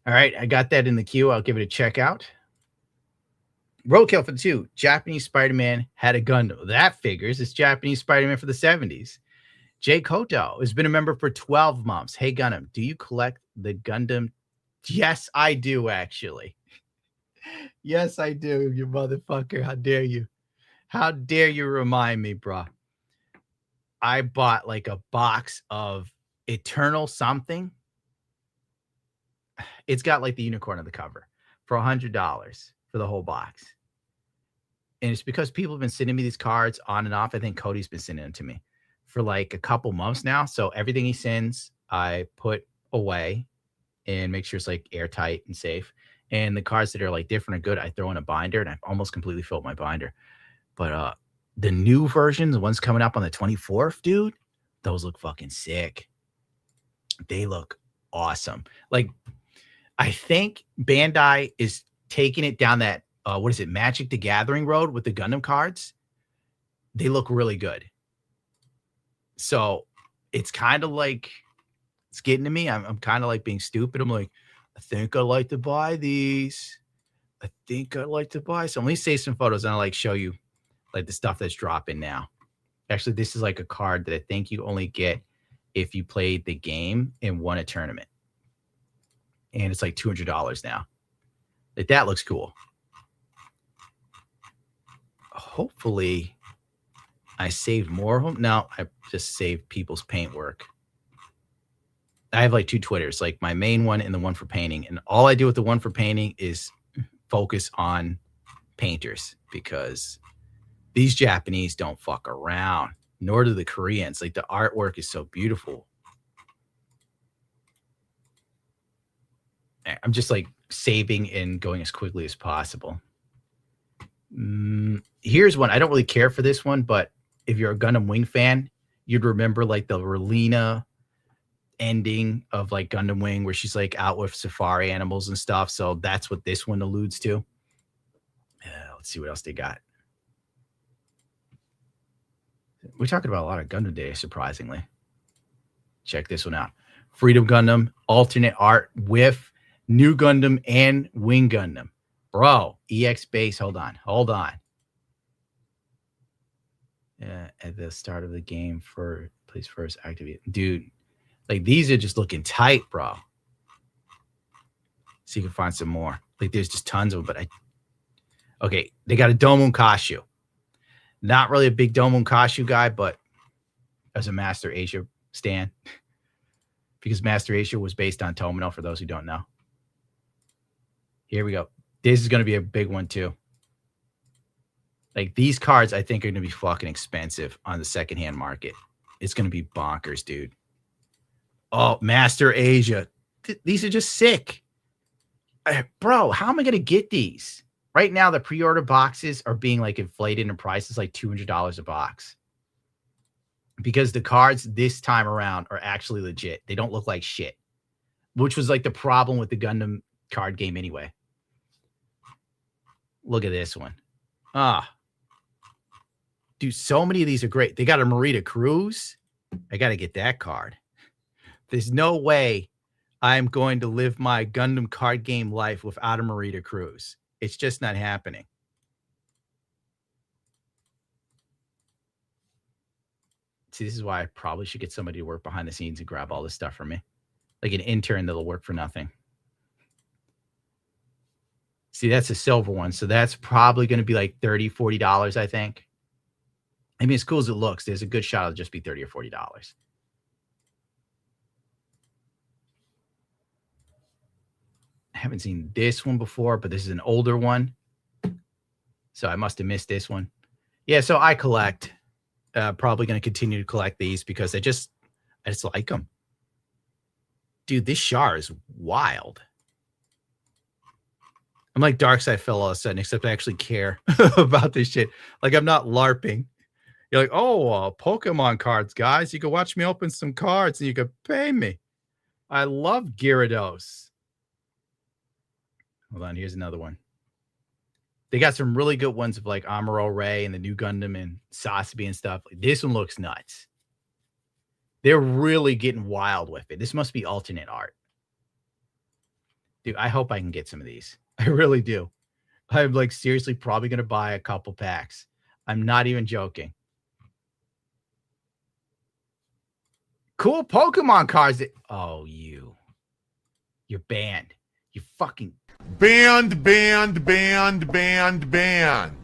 All right, I got that in the queue. I'll give it a check out. Roadkill for the 2. Japanese Spider-Man had a Gundam. That figures. It's Japanese Spider-Man for the 70s. Jay Koto has been a member for 12 months. Hey, Gundam, do you collect the Gundam? Yes, I do, actually. Yes, I do, you motherfucker. How dare you? How dare you remind me, bro? I bought like a box of Eternal something. It's got like the unicorn on the cover for $100 for the whole box. And it's because people have been sending me these cards on and off. I think Cody's been sending them to me for like a couple months now. So everything he sends, I put away and make sure it's like airtight and safe. And the cards that are like different or good, I throw in a binder, and I've almost completely filled my binder. But the new version, the ones coming up on the 24th, dude, those look fucking sick. They look awesome. Like, I think Bandai is taking it down that, what is it, Magic the Gathering road with the Gundam cards. They look really good. So it's kind of like, it's getting to me. I'm kind of like being stupid. I'm like, I think I'd like to buy these. I think I'd like to buy some. Let me save some photos and I'll like show you like the stuff that's dropping now. Actually, this is like a card that I think you only get if you played the game and won a tournament. And it's like $200 now. Like, that looks cool. Hopefully I saved more of them. No, I just saved people's paint work. I have like 2 Twitters, like my main one and the one for painting. And all I do with the one for painting is focus on painters, because these Japanese don't fuck around, nor do the Koreans. Like, the artwork is so beautiful. I'm just like saving and going as quickly as possible. Here's one. I don't really care for this one, but if you're a Gundam Wing fan, you'd remember like the Relina ending of like Gundam Wing, where she's like out with safari animals and stuff. So that's what this one alludes to. Let's see what else they got. We're talking about a lot of Gundam Day, surprisingly. Check this one out. Freedom Gundam, alternate art with New Gundam and Wing Gundam. Bro, EX base. Hold on. At the start of the game, please first activate. Dude, like, these are just looking tight, bro. See if you can find some more. Like, there's just tons of them, but okay, they got a Domon Kashu. Not really a big Domon Kashu guy, but as a Master Asia stan, because Master Asia was based on Tomino, for those who don't know. Here we go. This is going to be a big one too. Like these cards, I think are going to be fucking expensive on the secondhand market. It's going to be bonkers, dude. Oh, Master Asia. These are just sick. Bro, how am I going to get these? Right now, the pre-order boxes are being like inflated in prices, like $200 a box. Because the cards this time around are actually legit. They don't look like shit, which was like the problem with the Gundam card game anyway. Look at this one. Dude, so many of these are great. They got a Marita Cruz. I got to get that card. There's no way I'm going to live my Gundam card game life without a Marita Cruz. It's just not happening. See, this is why I probably should get somebody to work behind the scenes and grab all this stuff for me. Like an intern that'll work for nothing. See, that's a silver one. So that's probably going to be like $30, $40, I think. I mean, as cool as it looks, there's a good shot it'll just be $30 or $40. I haven't seen this one before, but this is an older one. So I must have missed this one. Yeah, so I collect. Probably going to continue to collect these because I just like them. Dude, this Char is wild. I'm like Darkseid fell all of a sudden, except I actually care about this shit. Like, I'm not LARPing. You're like, oh, Pokemon cards, guys. You can watch me open some cards and you can pay me. I love Gyarados. Hold on, here's another one. They got some really good ones of like Amuro Ray and the new Gundam and Sasabi and stuff. Like, this one looks nuts. They're really getting wild with it. This must be alternate art. Dude, I hope I can get some of these. I really do. I'm like seriously probably going to buy a couple packs. I'm not even joking. Cool Pokemon cards. Oh, you're banned. You fucking Banned, banned, banned, banned, banned.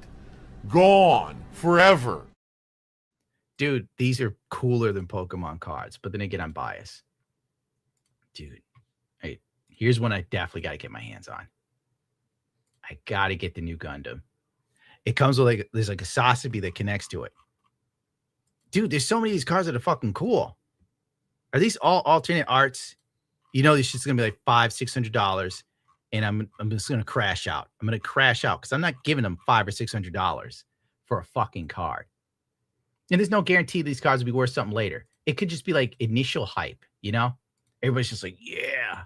Gone forever. Dude, these are cooler than Pokemon cards, but then again, I'm biased. Dude, hey, here's one I definitely got to get my hands on. I got to get the new Gundam. It comes with like, there's like a Sasabi that connects to it. Dude, there's so many of these cards that are fucking cool. Are these all alternate arts? You know, this shit's going to be like $500-$600. And I'm just going to crash out. I'm going to crash out because I'm not giving them $500 or $600 for a fucking card. And there's no guarantee these cards will be worth something later. It could just be like initial hype, you know? Everybody's just like, yeah,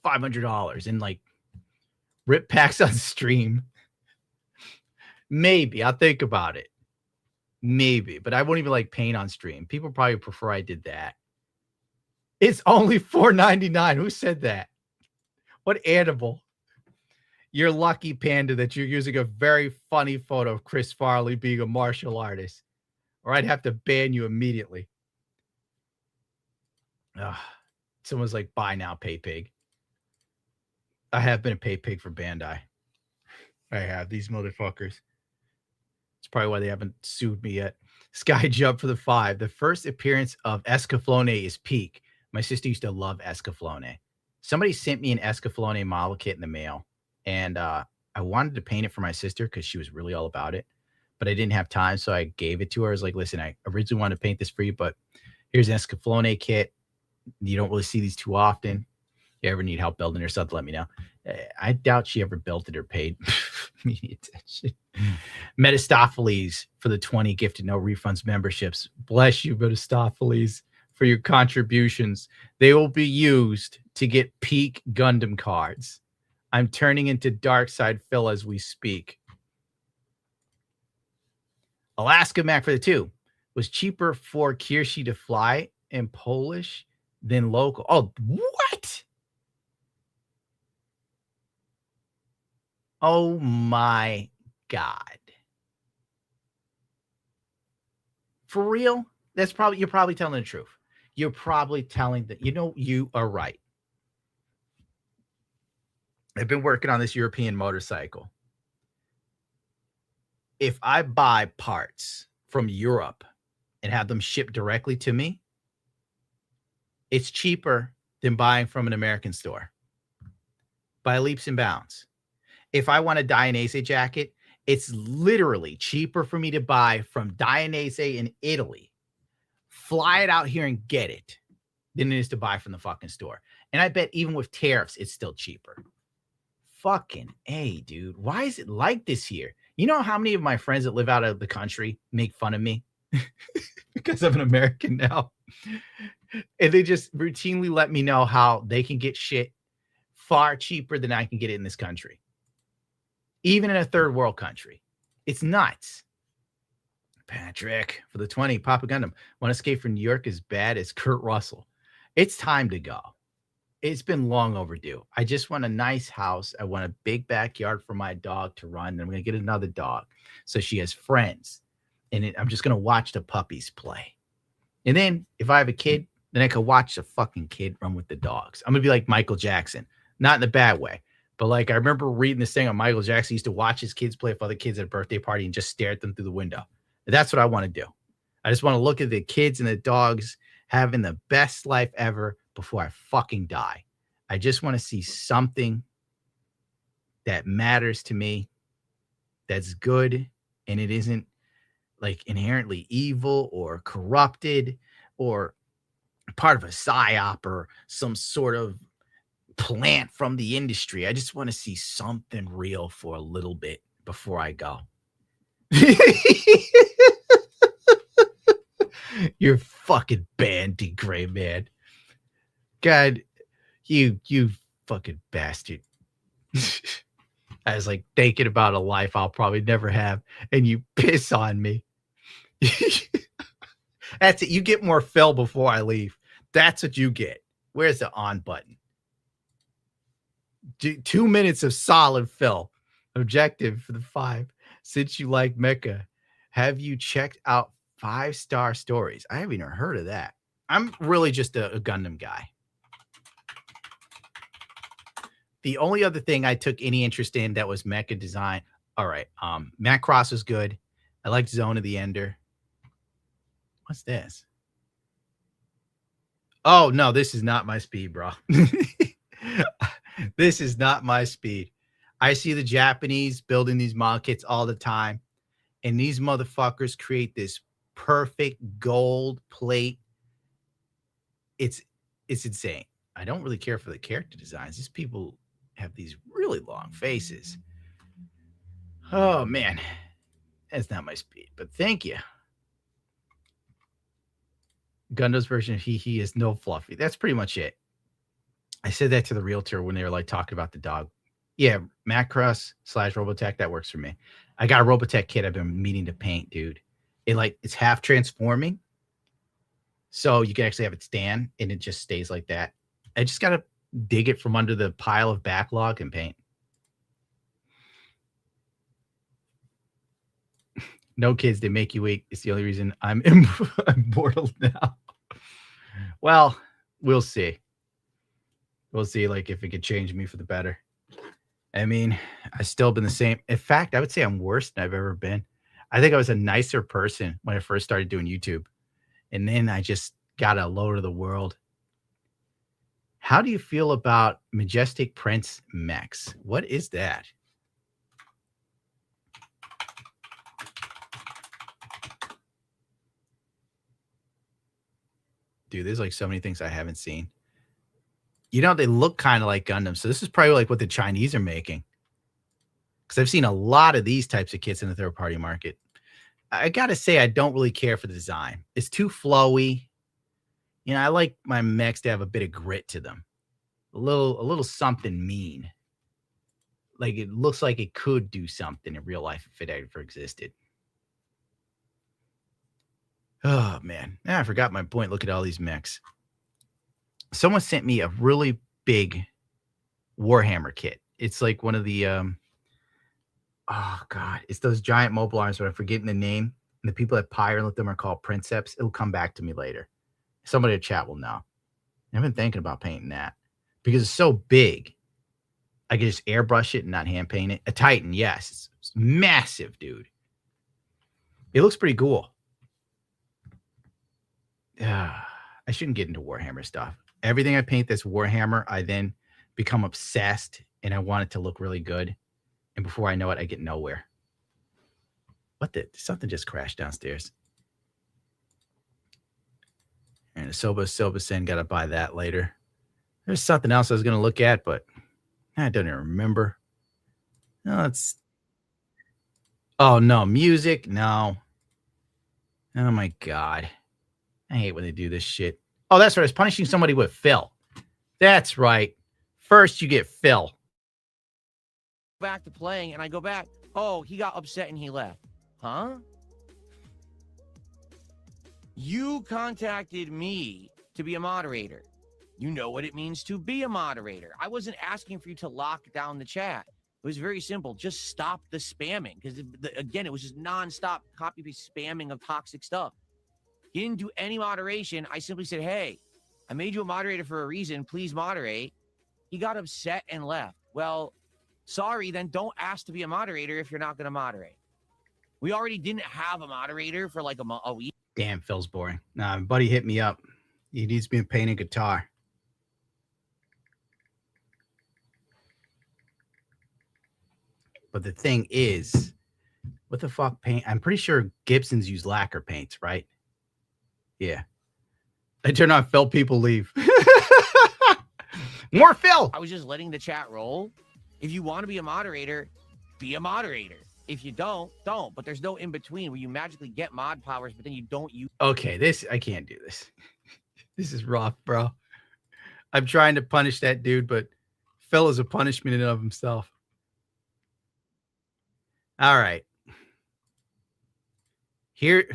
$500 and like rip packs on stream. Maybe. I'll think about it. Maybe. But I won't even like paint on stream. People probably prefer I did that. It's only $4.99. Who said that? What animal? You're lucky, Panda, that you're using a very funny photo of Chris Farley being a martial artist, or I'd have to ban you immediately. Someone's like, buy now, pay pig. I have been a pay pig for Bandai. I have. These motherfuckers. It's probably why they haven't sued me yet. Sky Jump for the 5. The first appearance of Escaflowne is peak. My sister used to love Escaflowne. Somebody sent me an Escaflowne model kit in the mail, and I wanted to paint it for my sister because she was really all about it, but I didn't have time, so I gave it to her. I was like, listen, I originally wanted to paint this for you, but here's an Escaflowne kit. You don't really see these too often. If you ever need help building or something, let me know. I doubt she ever built it or paid me attention. Metastopheles for the 20 gifted no refunds memberships. Bless you, Metastopheles, for your contributions. They will be used to get peak Gundam cards. I'm turning into Darkseid Phil as we speak. Alaska Mac for the 2 was cheaper for Kirshi to fly in Polish than local. Oh, what? Oh my God. For real? You're probably telling the truth. You're probably telling that, you are right. I've been working on this European motorcycle. If I buy parts from Europe and have them shipped directly to me, it's cheaper than buying from an American store by leaps and bounds. If I want a Dainese jacket It's literally cheaper for me to buy from Dainese in Italy, fly it out here and get it, than it is to buy from the fucking store. And I bet even with tariffs, it's still cheaper. Fucking A, dude. Why is it like this here? You know how many of my friends that live out of the country make fun of me because I'm an American now? And they just routinely let me know how they can get shit far cheaper than I can get it in this country. Even in a third world country. It's nuts. Patrick, for the 20, Papa Gundam. Want to escape from New York as bad as Kurt Russell. It's time to go. It's been long overdue. I just want a nice house. I want a big backyard for my dog to run. Then I'm going to get another dog so she has friends. And I'm just going to watch the puppies play. And then if I have a kid, then I can watch the fucking kid run with the dogs. I'm going to be like Michael Jackson. Not in a bad way. But like I remember reading this thing on Michael Jackson. He used to watch his kids play with other kids at a birthday party and just stare at them through the window. And that's what I want to do. I just want to look at the kids and the dogs having the best life ever before I fucking die. I just want to see something that matters to me, that's good, and it isn't like inherently evil or corrupted or part of a psyop or some sort of plant from the industry. I just want to see something real for a little bit before I go. You're fucking bandy gray, man. God, you fucking bastard. I was like thinking about a life I'll probably never have, and you piss on me. That's it. You get more fill before I leave. That's what you get. Where's the on button? 2 minutes of solid fill. Objective for the 5. Since you like Mecha, have you checked out 5-star stories? I haven't even heard of that. I'm really just a Gundam guy. The only other thing I took any interest in that was mecha design. All right. Macross was good. I liked Zone of the Ender. What's this? Oh, no, this is not my speed, bro. This is not my speed. I see the Japanese building these model kits all the time, and these motherfuckers create this perfect gold plate. It's insane. I don't really care for the character designs. These people have these really long faces. Oh, man. That's not my speed, but thank you. Gundam's version of He is no fluffy. That's pretty much it. I said that to the realtor when they were like talking about the dog. Yeah, Macross / Robotech, that works for me. I got a Robotech kit I've been meaning to paint, dude. It's half transforming. So you can actually have it stand and it just stays like that. I just got to dig it from under the pile of backlog and paint. No kids, they make you weak. It's the only reason I'm immortal now. Well, we'll see. We'll see, like, if it could change me for the better. I mean, I've still been the same. In fact, I would say I'm worse than I've ever been. I think I was a nicer person when I first started doing YouTube. And then I just got a load of the world. How do you feel about Majestic Prince mechs? What is that? Dude, there's like so many things I haven't seen. You know, they look kind of like Gundam. So this is probably like what the Chinese are making. Because I've seen a lot of these types of kits in the third-party market. I got to say, I don't really care for the design. It's too flowy. You know, I like my mechs to have a bit of grit to them. A little something mean. Like it looks like it could do something in real life if it ever existed. Oh, man. I forgot my point. Look at all these mechs. Someone sent me a really big Warhammer kit. It's like one of the, oh, God. It's those giant mobile arms, but I'm forgetting the name. And the people at Pyre and them are called Princeps. It'll come back to me later. Somebody in chat will know. I've been thinking about painting that because it's so big. I can just airbrush it and not hand paint it. A Titan, yes. It's massive, dude. It looks pretty cool. I shouldn't get into Warhammer stuff. Everything I paint that's Warhammer, I then become obsessed and I want it to look really good. And before I know it, I get nowhere. What the? Something just crashed downstairs. And Soba Sen, got to buy that later. There's something else I was going to look at, but I don't even remember. No, it's... Oh, no. Music? No. Oh, my God. I hate when they do this shit. Oh, that's right. It's punishing somebody with Phil. That's right. First, you get Phil. Back to playing, and I go back. Oh, he got upset and he left. Huh? You contacted me to be a moderator. You know what it means to be a moderator. I wasn't asking for you to lock down the chat. It was very simple. Just stop the spamming. Because, again, it was just nonstop copy-paste spamming of toxic stuff. He didn't do any moderation. I simply said, hey, I made you a moderator for a reason. Please moderate. He got upset and left. Well, sorry, then don't ask to be a moderator if you're not going to moderate. We already didn't have a moderator for like a week. Damn, Phil's boring. Nah, buddy hit me up. He needs me playing a guitar. But the thing is, what the fuck paint? I'm pretty sure Gibsons use lacquer paints, right? Yeah. I turn on Phil, people leave. More Phil. I was just letting the chat roll. If you want to be a moderator, be a moderator. If you don't. But there's no in between where you magically get mod powers, but then you don't use. Okay, I can't do this. This is rough, bro. I'm trying to punish that dude, but Phil is a punishment in and of himself. All right. Here,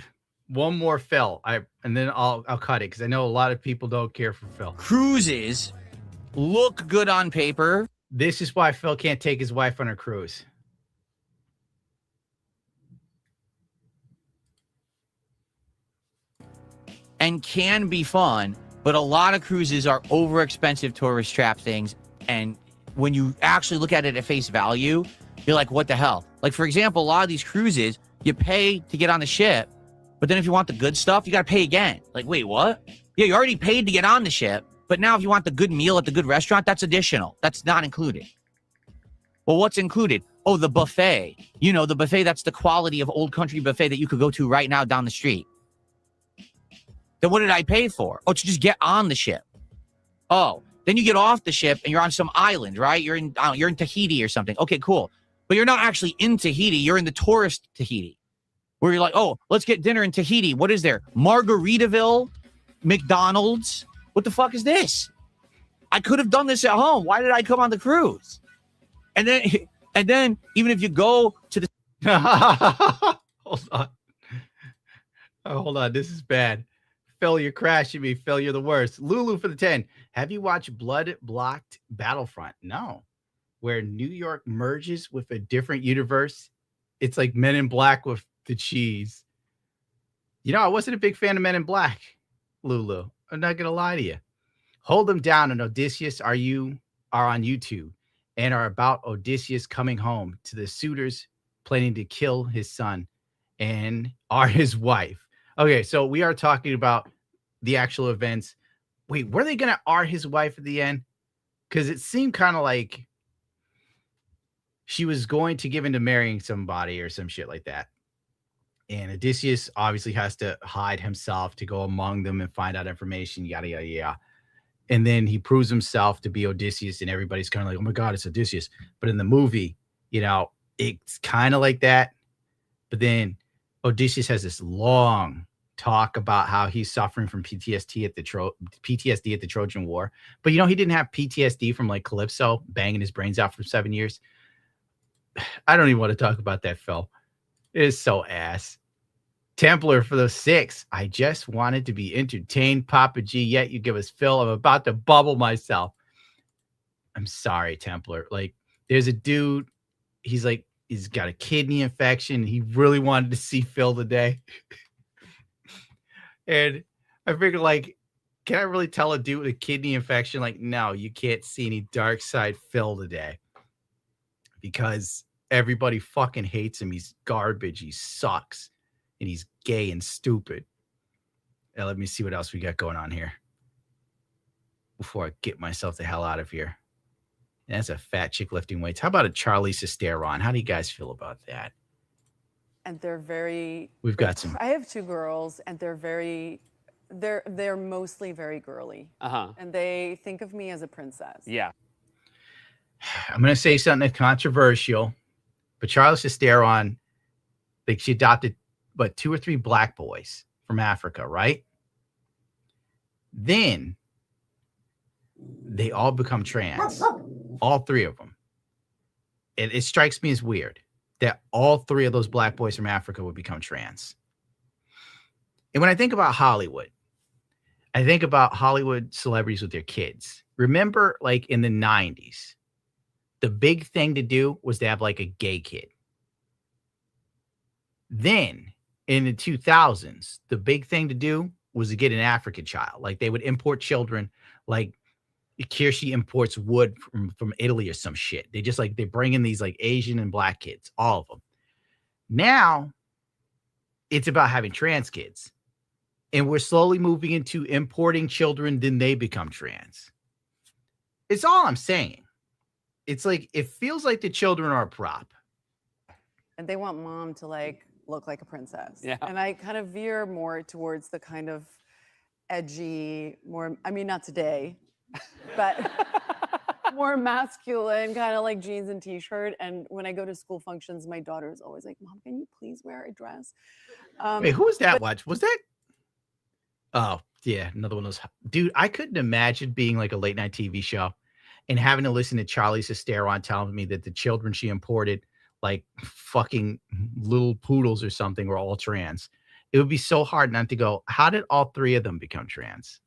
one more Phil. And then I'll cut it because I know a lot of people don't care for Phil. Cruises look good on paper. This is why Phil can't take his wife on a cruise. And can be fun, but a lot of cruises are over expensive tourist trap things. And when you actually look at it at face value, you're like, what the hell? Like, for example, a lot of these cruises, you pay to get on the ship, but then if you want the good stuff, you got to pay again. Like, wait, what? Yeah, you already paid to get on the ship, but now if you want the good meal at the good restaurant, that's additional. That's not included. Well, what's included? Oh, the buffet. You know, the buffet, that's the quality of Old Country buffet that you could go to right now down the street. Then what did I pay for? Oh, to just get on the ship. Oh, then you get off the ship and you're on some island, right? You're in Tahiti or something. Okay, cool. But you're not actually in Tahiti. You're in the tourist Tahiti, where you're like, oh, let's get dinner in Tahiti. What is there? Margaritaville, McDonald's. What the fuck is this? I could have done this at home. Why did I come on the cruise? And then even if you go to the Hold on. Oh, hold on. This is bad. Phil, you're crashing me. Phil, you're the worst. Lulu for the 10. Have you watched Blood Blocked Battlefront? No. Where New York merges with a different universe. It's like Men in Black with the cheese. You know, I wasn't a big fan of Men in Black, Lulu. I'm not going to lie to you. Hold Them Down and Odysseus are on YouTube and are about Odysseus coming home to the suitors planning to kill his son and are his wife. Okay, so we are talking about the actual events. Wait, were they going to are his wife at the end? Because it seemed kind of like she was going to give into marrying somebody or some shit like that. And Odysseus obviously has to hide himself to go among them and find out information, yada, yada, yada. And then he proves himself to be Odysseus, and everybody's kind of like, oh my God, it's Odysseus. But in the movie, you know, it's kind of like that. But then Odysseus has this long talk about how he's suffering from PTSD at the Trojan War. But, you know, he didn't have PTSD from like Calypso banging his brains out for 7 years. I don't even want to talk about that, Phil. It is so ass. Templar for the 6. I just wanted to be entertained, Papa G, yet you give us Phil. I'm about to bubble myself. I'm sorry, Templar. Like, there's a dude, he's got a kidney infection. He really wanted to see Phil today. And I figured, like, can I really tell a dude with a kidney infection, like, no, you can't see any dark side Phil today? Because everybody fucking hates him. He's garbage. He sucks. And he's gay and stupid. Now, let me see what else we got going on here before I get myself the hell out of here. And that's a fat chick lifting weights. How about a Charlize Theron? How do you guys feel about that? and they're very. We've got some. I have 2 girls, and they're mostly very girly. And they think of me as a princess. Yeah. I'm going to say something controversial, but Charlize Theron, like she adopted, 2 or 3 black boys from Africa, right? Then they all become trans, all 3 of them. It strikes me as weird that all 3 of those black boys from Africa would become trans. And when I think about Hollywood, I think about Hollywood celebrities with their kids. Remember, like in the 90s, the big thing to do was to have like a gay kid. Then in the 2000s, the big thing to do was to get an African child. Like they would import children, like Kirsty imports wood from Italy or some shit. They just like, they bring in these like Asian and black kids, all of them. Now it's about having trans kids. And we're slowly moving into importing children, then they become trans. It's all I'm saying. It's like, it feels like the children are a prop. And they want mom to like look like a princess. Yeah. And I kind of veer more towards the kind of edgy, more, I mean, not today, but more masculine, kind of like jeans and t-shirt. And when I go to school functions, my daughter is always like, Mom, can you please wear a dress? Wait, who was that watch? Was that? Oh, yeah, another one of those. Dude, I couldn't imagine being like a late night TV show and having to listen to Charlize Theron telling me that the children she imported, like fucking little poodles or something, were all trans. It would be so hard not to go, how did all 3 of them become trans?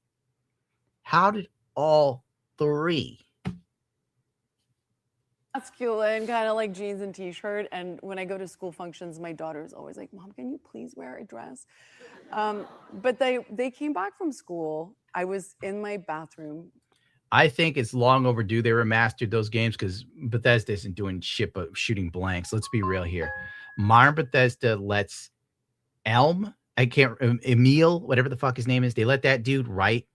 How did all 3? Masculine, kind of like jeans and t-shirt. And when I go to school functions, my daughter is always like, Mom, can you please wear a dress? But they came back from school. I was in my bathroom. I think it's long overdue they remastered those games because Bethesda isn't doing shit but shooting blanks. Let's be real here. Modern Bethesda lets Emil, whatever the fuck his name is, they let that dude write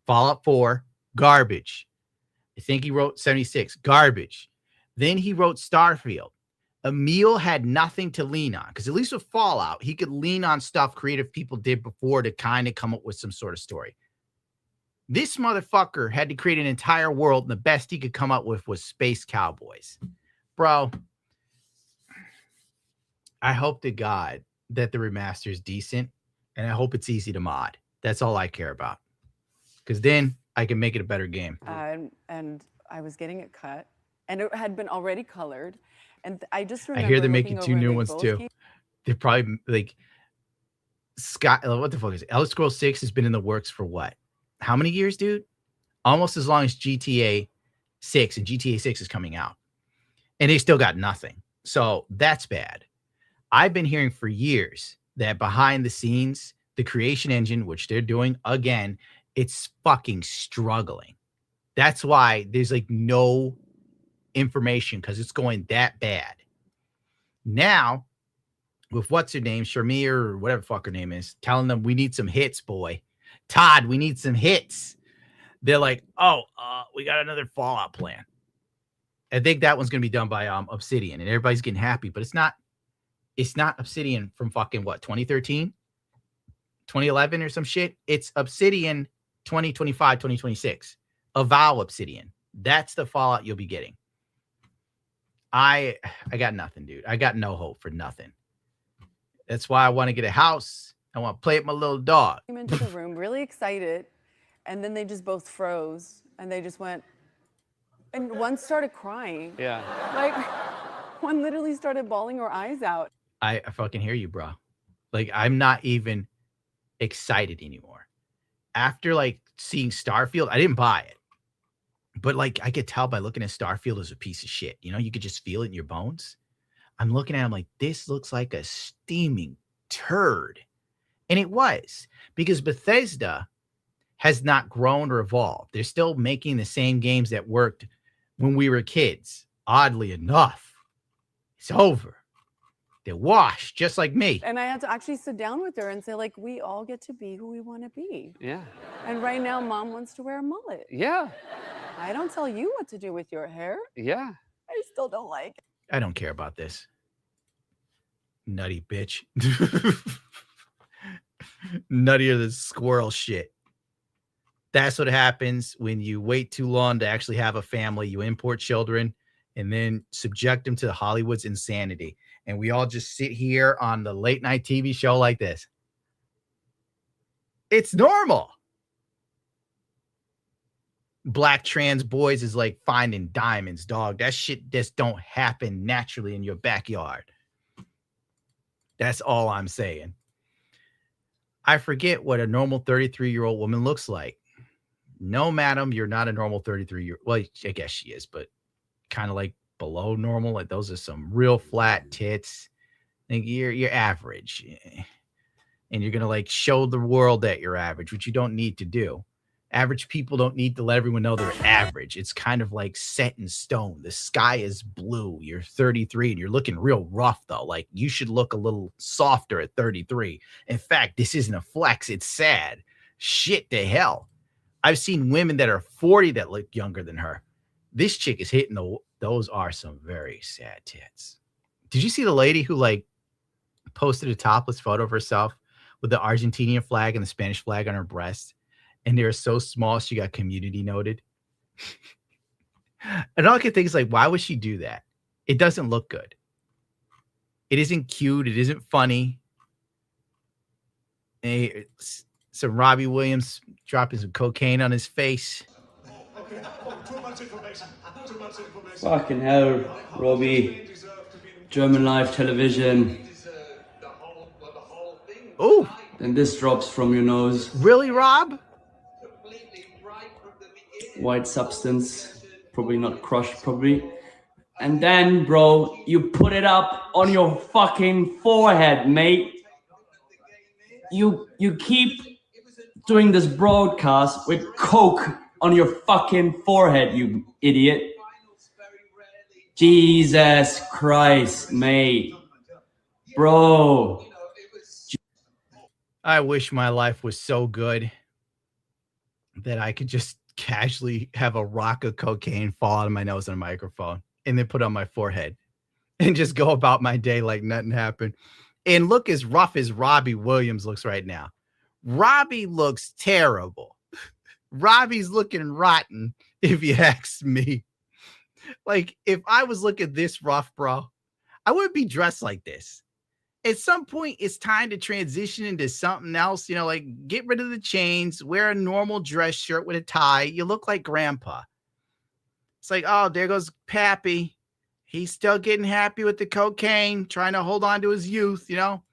Fallout 4, garbage. I think he wrote 76, garbage. Then he wrote Starfield. Emil had nothing to lean on because at least with Fallout, he could lean on stuff creative people did before to kind of come up with some sort of story. This motherfucker had to create an entire world, and the best he could come up with was space cowboys. Bro, I hope to God that the remaster is decent, and I hope it's easy to mod. That's all I care about. Because then I can make it a better game. And I was getting it cut, and it had been already colored. And I just remember I hear they're looking making over 2 and new they ones both too. came- They're probably like what the fuck is it? Elder Scrolls 6 has been in the works for what? How many years, dude? Almost as long as GTA 6, and GTA 6 is coming out. And they still got nothing. So that's bad. I've been hearing for years that behind the scenes, the creation engine, which they're doing again, it's fucking struggling. That's why there's like no information because it's going that bad. Now, with what's her name, Shamir or whatever fuck her name is, telling them we need some hits, boy. Todd, we need some hits. They're like, we got another Fallout plan. I think that one's gonna be done by Obsidian, and everybody's getting happy, but it's not Obsidian from fucking what, 2013, 2011 or some shit. It's Obsidian 2025, 2026. Avow Obsidian. That's the Fallout you'll be getting. I got nothing, dude. I got no hope for nothing. That's why I want to get a house. I want to play with my little dog. Came into the room really excited, and then they just both froze, and they just went, and one started crying. Yeah. Like, one literally started bawling her eyes out. I fucking hear you, bro. Like, I'm not even excited anymore. After like seeing Starfield, I didn't buy it. But like, I could tell by looking at Starfield as a piece of shit. You know, you could just feel it in your bones. I'm looking at him like, this looks like a steaming turd. And it was, because Bethesda has not grown or evolved. They're still making the same games that worked when we were kids. Oddly enough, it's over. They're washed, just like me. And I had to actually sit down with her and say, like, we all get to be who we want to be. Yeah. And right now, Mom wants to wear a mullet. Yeah. I don't tell you what to do with your hair. Yeah. I still don't like it. I don't care about this. Nutty bitch. Nuttier than squirrel shit. That's what happens when you wait too long to actually have a family. You import children and then subject them to Hollywood's insanity. And we all just sit here on the late night TV show like this. It's normal. Black trans boys is like finding diamonds, dog. That shit just don't happen naturally in your backyard. That's all I'm saying. I forget what a normal 33-year-old woman looks like. No, madam, you're not a normal 33-year-old. Well, I guess she is, but kind of like below normal. Like those are some real flat tits. Like you're average. And you're gonna like show the world that you're average, which you don't need to do. Average people don't need to let everyone know they're average. It's kind of like set in stone. The sky is blue. You're 33 and you're looking real rough though. Like you should look a little softer at 33. In fact, this isn't a flex. It's sad. Shit to hell. I've seen women that are 40 that look younger than her. This chick is hitting those are some very sad tits. Did you see the lady who like posted a topless photo of herself with the Argentinian flag and the Spanish flag on her breast? And they're so small, she got community noted. And all I can think is like, why would she do that? It doesn't look good. It isn't cute. It isn't funny. Some Robbie Williams dropping some cocaine on his face. Okay. Too much information. Too much information. Fucking hell, Robbie. German live television. Oh. And this drops from your nose. Really, Rob? White substance. Probably not crushed, probably. And then, bro, you put it up on your fucking forehead, mate. You keep doing this broadcast with coke on your fucking forehead, you idiot. Jesus Christ, mate. Bro. I wish my life was so good that I could just casually have a rock of cocaine fall out of my nose on a microphone and then put it on my forehead and just go about my day like nothing happened. And look as rough as Robbie Williams looks right now. Robbie looks terrible. Robbie's looking rotten, if you ask me. Like, if I was looking this rough, bro, I wouldn't be dressed like this. At some point, it's time to transition into something else. You know, like get rid of the chains, wear a normal dress shirt with a tie. You look like grandpa. It's like, oh, there goes Pappy. He's still getting happy with the cocaine, trying to hold on to his youth, you know,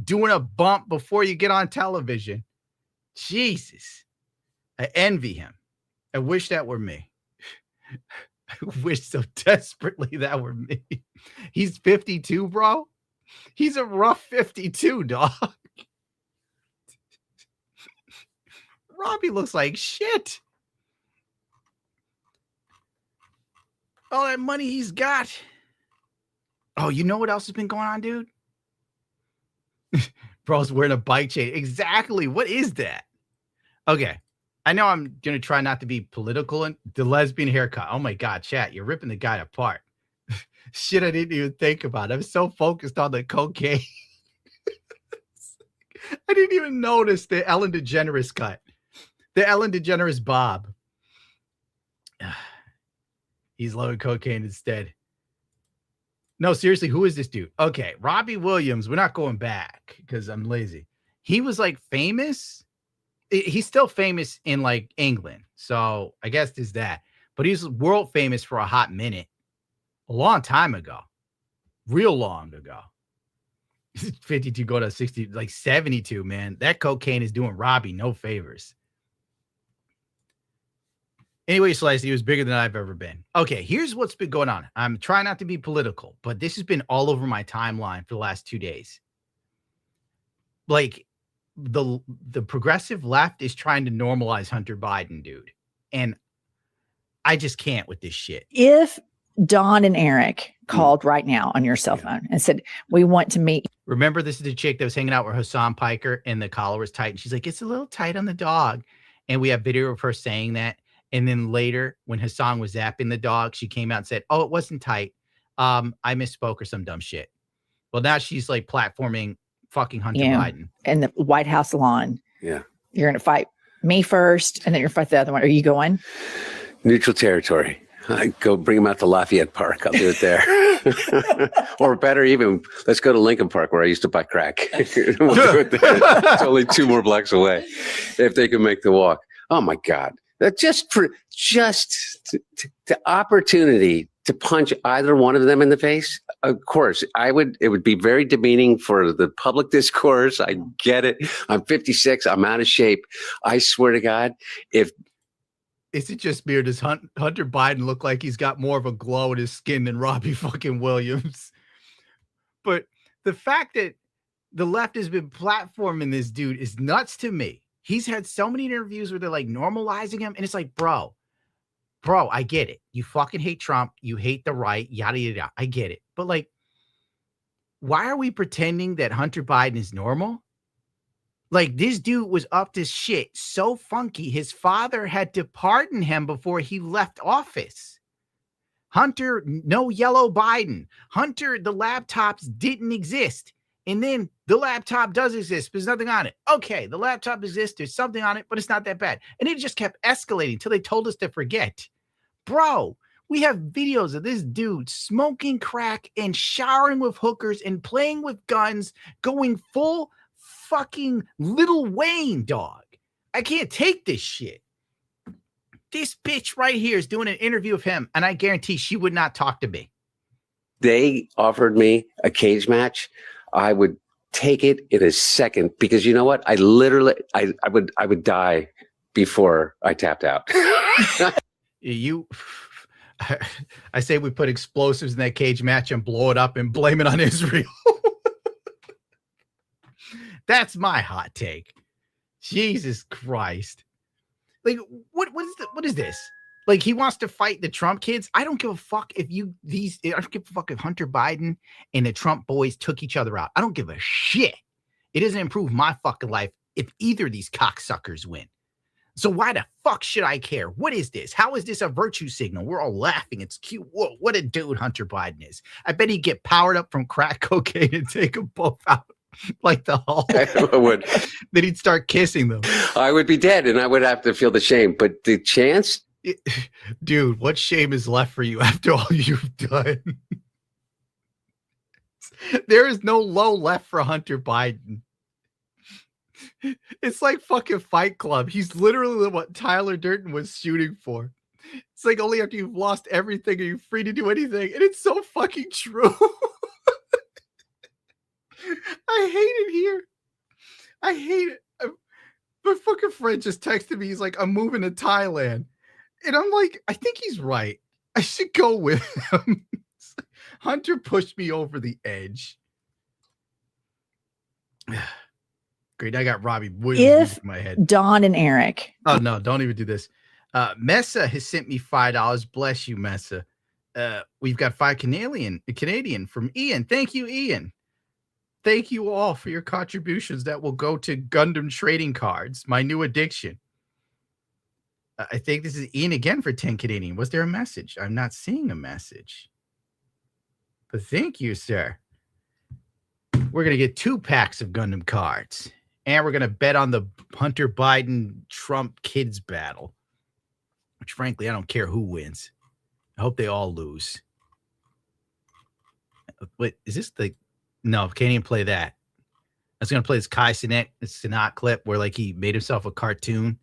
doing a bump before you get on television. Jesus. I envy him. I wish that were me. I wish so desperately that were me. He's 52, bro. He's a rough 52, dog. Robbie looks like shit. All that money he's got. Oh, you know what else has been going on, dude? Bro's wearing a bike chain. Exactly. What is that? Okay. I know I'm going to try not to be political. And the lesbian haircut. Oh, my God, chat. You're ripping the guy apart. Shit, I didn't even think about it. I'm so focused on the cocaine. I didn't even notice the Ellen DeGeneres cut. The Ellen DeGeneres bob. He's loading cocaine instead. No, seriously, who is this dude? Okay, Robbie Williams. We're not going back because I'm lazy. He was like famous. He's still famous in like England. So I guess there's that. But he's world famous for a hot minute. A long time ago. Real long ago. 52 go to 60, like 72, man. That cocaine is doing Robbie no favors. Anyway, Slice, he was bigger than I've ever been. Okay, here's what's been going on. I'm trying not to be political, but this has been all over my timeline for the last 2 days. Like, the progressive left is trying to normalize Hunter Biden, dude. And I just can't with this shit. If Don and Eric called right now on your cell phone and said, we want to meet. Remember, this is the chick that was hanging out with Hassan Piker and the collar was tight. And she's like, it's a little tight on the dog. And we have video of her saying that. And then later, when Hassan was zapping the dog, she came out and said, oh, it wasn't tight. I misspoke or some dumb shit. Well, now she's like platforming fucking Hunter You know, Biden. and the White House lawn. Yeah. You're going to fight me first, and then you're going to fight the other one. Are you going? Neutral territory. I go bring him out to Lafayette Park. I'll do it there. Or better even, let's go to Lincoln Park where I used to buy crack. We'll do it there. It's only 2 more blocks away if they can make the walk. Oh my God. That just the opportunity to punch either one of them in the face. Of course, it would be very demeaning for the public discourse. I get it. I'm 56. I'm out of shape. I swear to God, if Is it just me, or does Hunter Biden look like he's got more of a glow in his skin than Robbie fucking Williams? But the fact that the left has been platforming this dude is nuts to me. He's had so many interviews where they're like normalizing him, and it's like, bro, I get it. You fucking hate Trump. You hate the right, yada, yada, yada. I get it. But like, why are we pretending that Hunter Biden is normal? Like, this dude was up to shit so funky, his father had to pardon him before he left office. Hunter, no yellow Biden. Hunter, the laptops didn't exist. And then the laptop does exist, but there's nothing on it. Okay, the laptop exists, there's something on it, but it's not that bad. And it just kept escalating until they told us to forget. Bro, we have videos of this dude smoking crack and showering with hookers and playing with guns, going full fucking Lil Wayne, dog. I can't take this shit. This bitch right here is doing an interview with him, and I guarantee she would not talk to me. they offered me a cage match, I would take it in a second, because you know what? I would die before I tapped out. I say we put explosives in that cage match and blow it up and blame it on Israel. That's my hot take. Jesus Christ. Like, what is this? Like, he wants to fight the Trump kids. I don't give a fuck if I don't give a fuck if Hunter Biden and the Trump boys took each other out. I don't give a shit. It doesn't improve my fucking life if either of these cocksuckers win. So why the fuck should I care? What is this? How is this a virtue signal? We're all laughing. It's cute. Whoa, what a dude Hunter Biden is. I bet he'd get powered up from crack cocaine and take them both out like the Hulk. I would. Then he'd start kissing them. I would be dead and I would have to feel the shame. But the chance? Dude, what shame is left for you after all you've done? There is no low left for Hunter Biden. It's like fucking Fight Club. He's literally what Tyler Durden was shooting for. It's like only after you've lost everything are you free to do anything. And it's so fucking true. I hate it here. I hate it. My fucking friend just texted me. He's like, I'm moving to Thailand. And I'm like, I think he's right. I should go with him. Hunter pushed me over the edge. Great. I got Robbie Williams in my head. Don and Eric. Oh, no, don't even do this. Messa has sent me $5. Bless you, Messa. We've got Canadian from Ian. Thank you, Ian. Thank you all for your contributions that will go to Gundam trading cards, my new addiction. I think this is Ian again for 10 Canadian. Was there a message? I'm not seeing a message. But thank you, sir. We're going to get 2 packs of Gundam cards. And we're going to bet on the Hunter Biden Trump kids battle. Which, frankly, I don't care who wins. I hope they all lose. Wait, is this the... No, can't even play that. I was going to play this Kai Cenat clip where, like, he made himself a cartoon.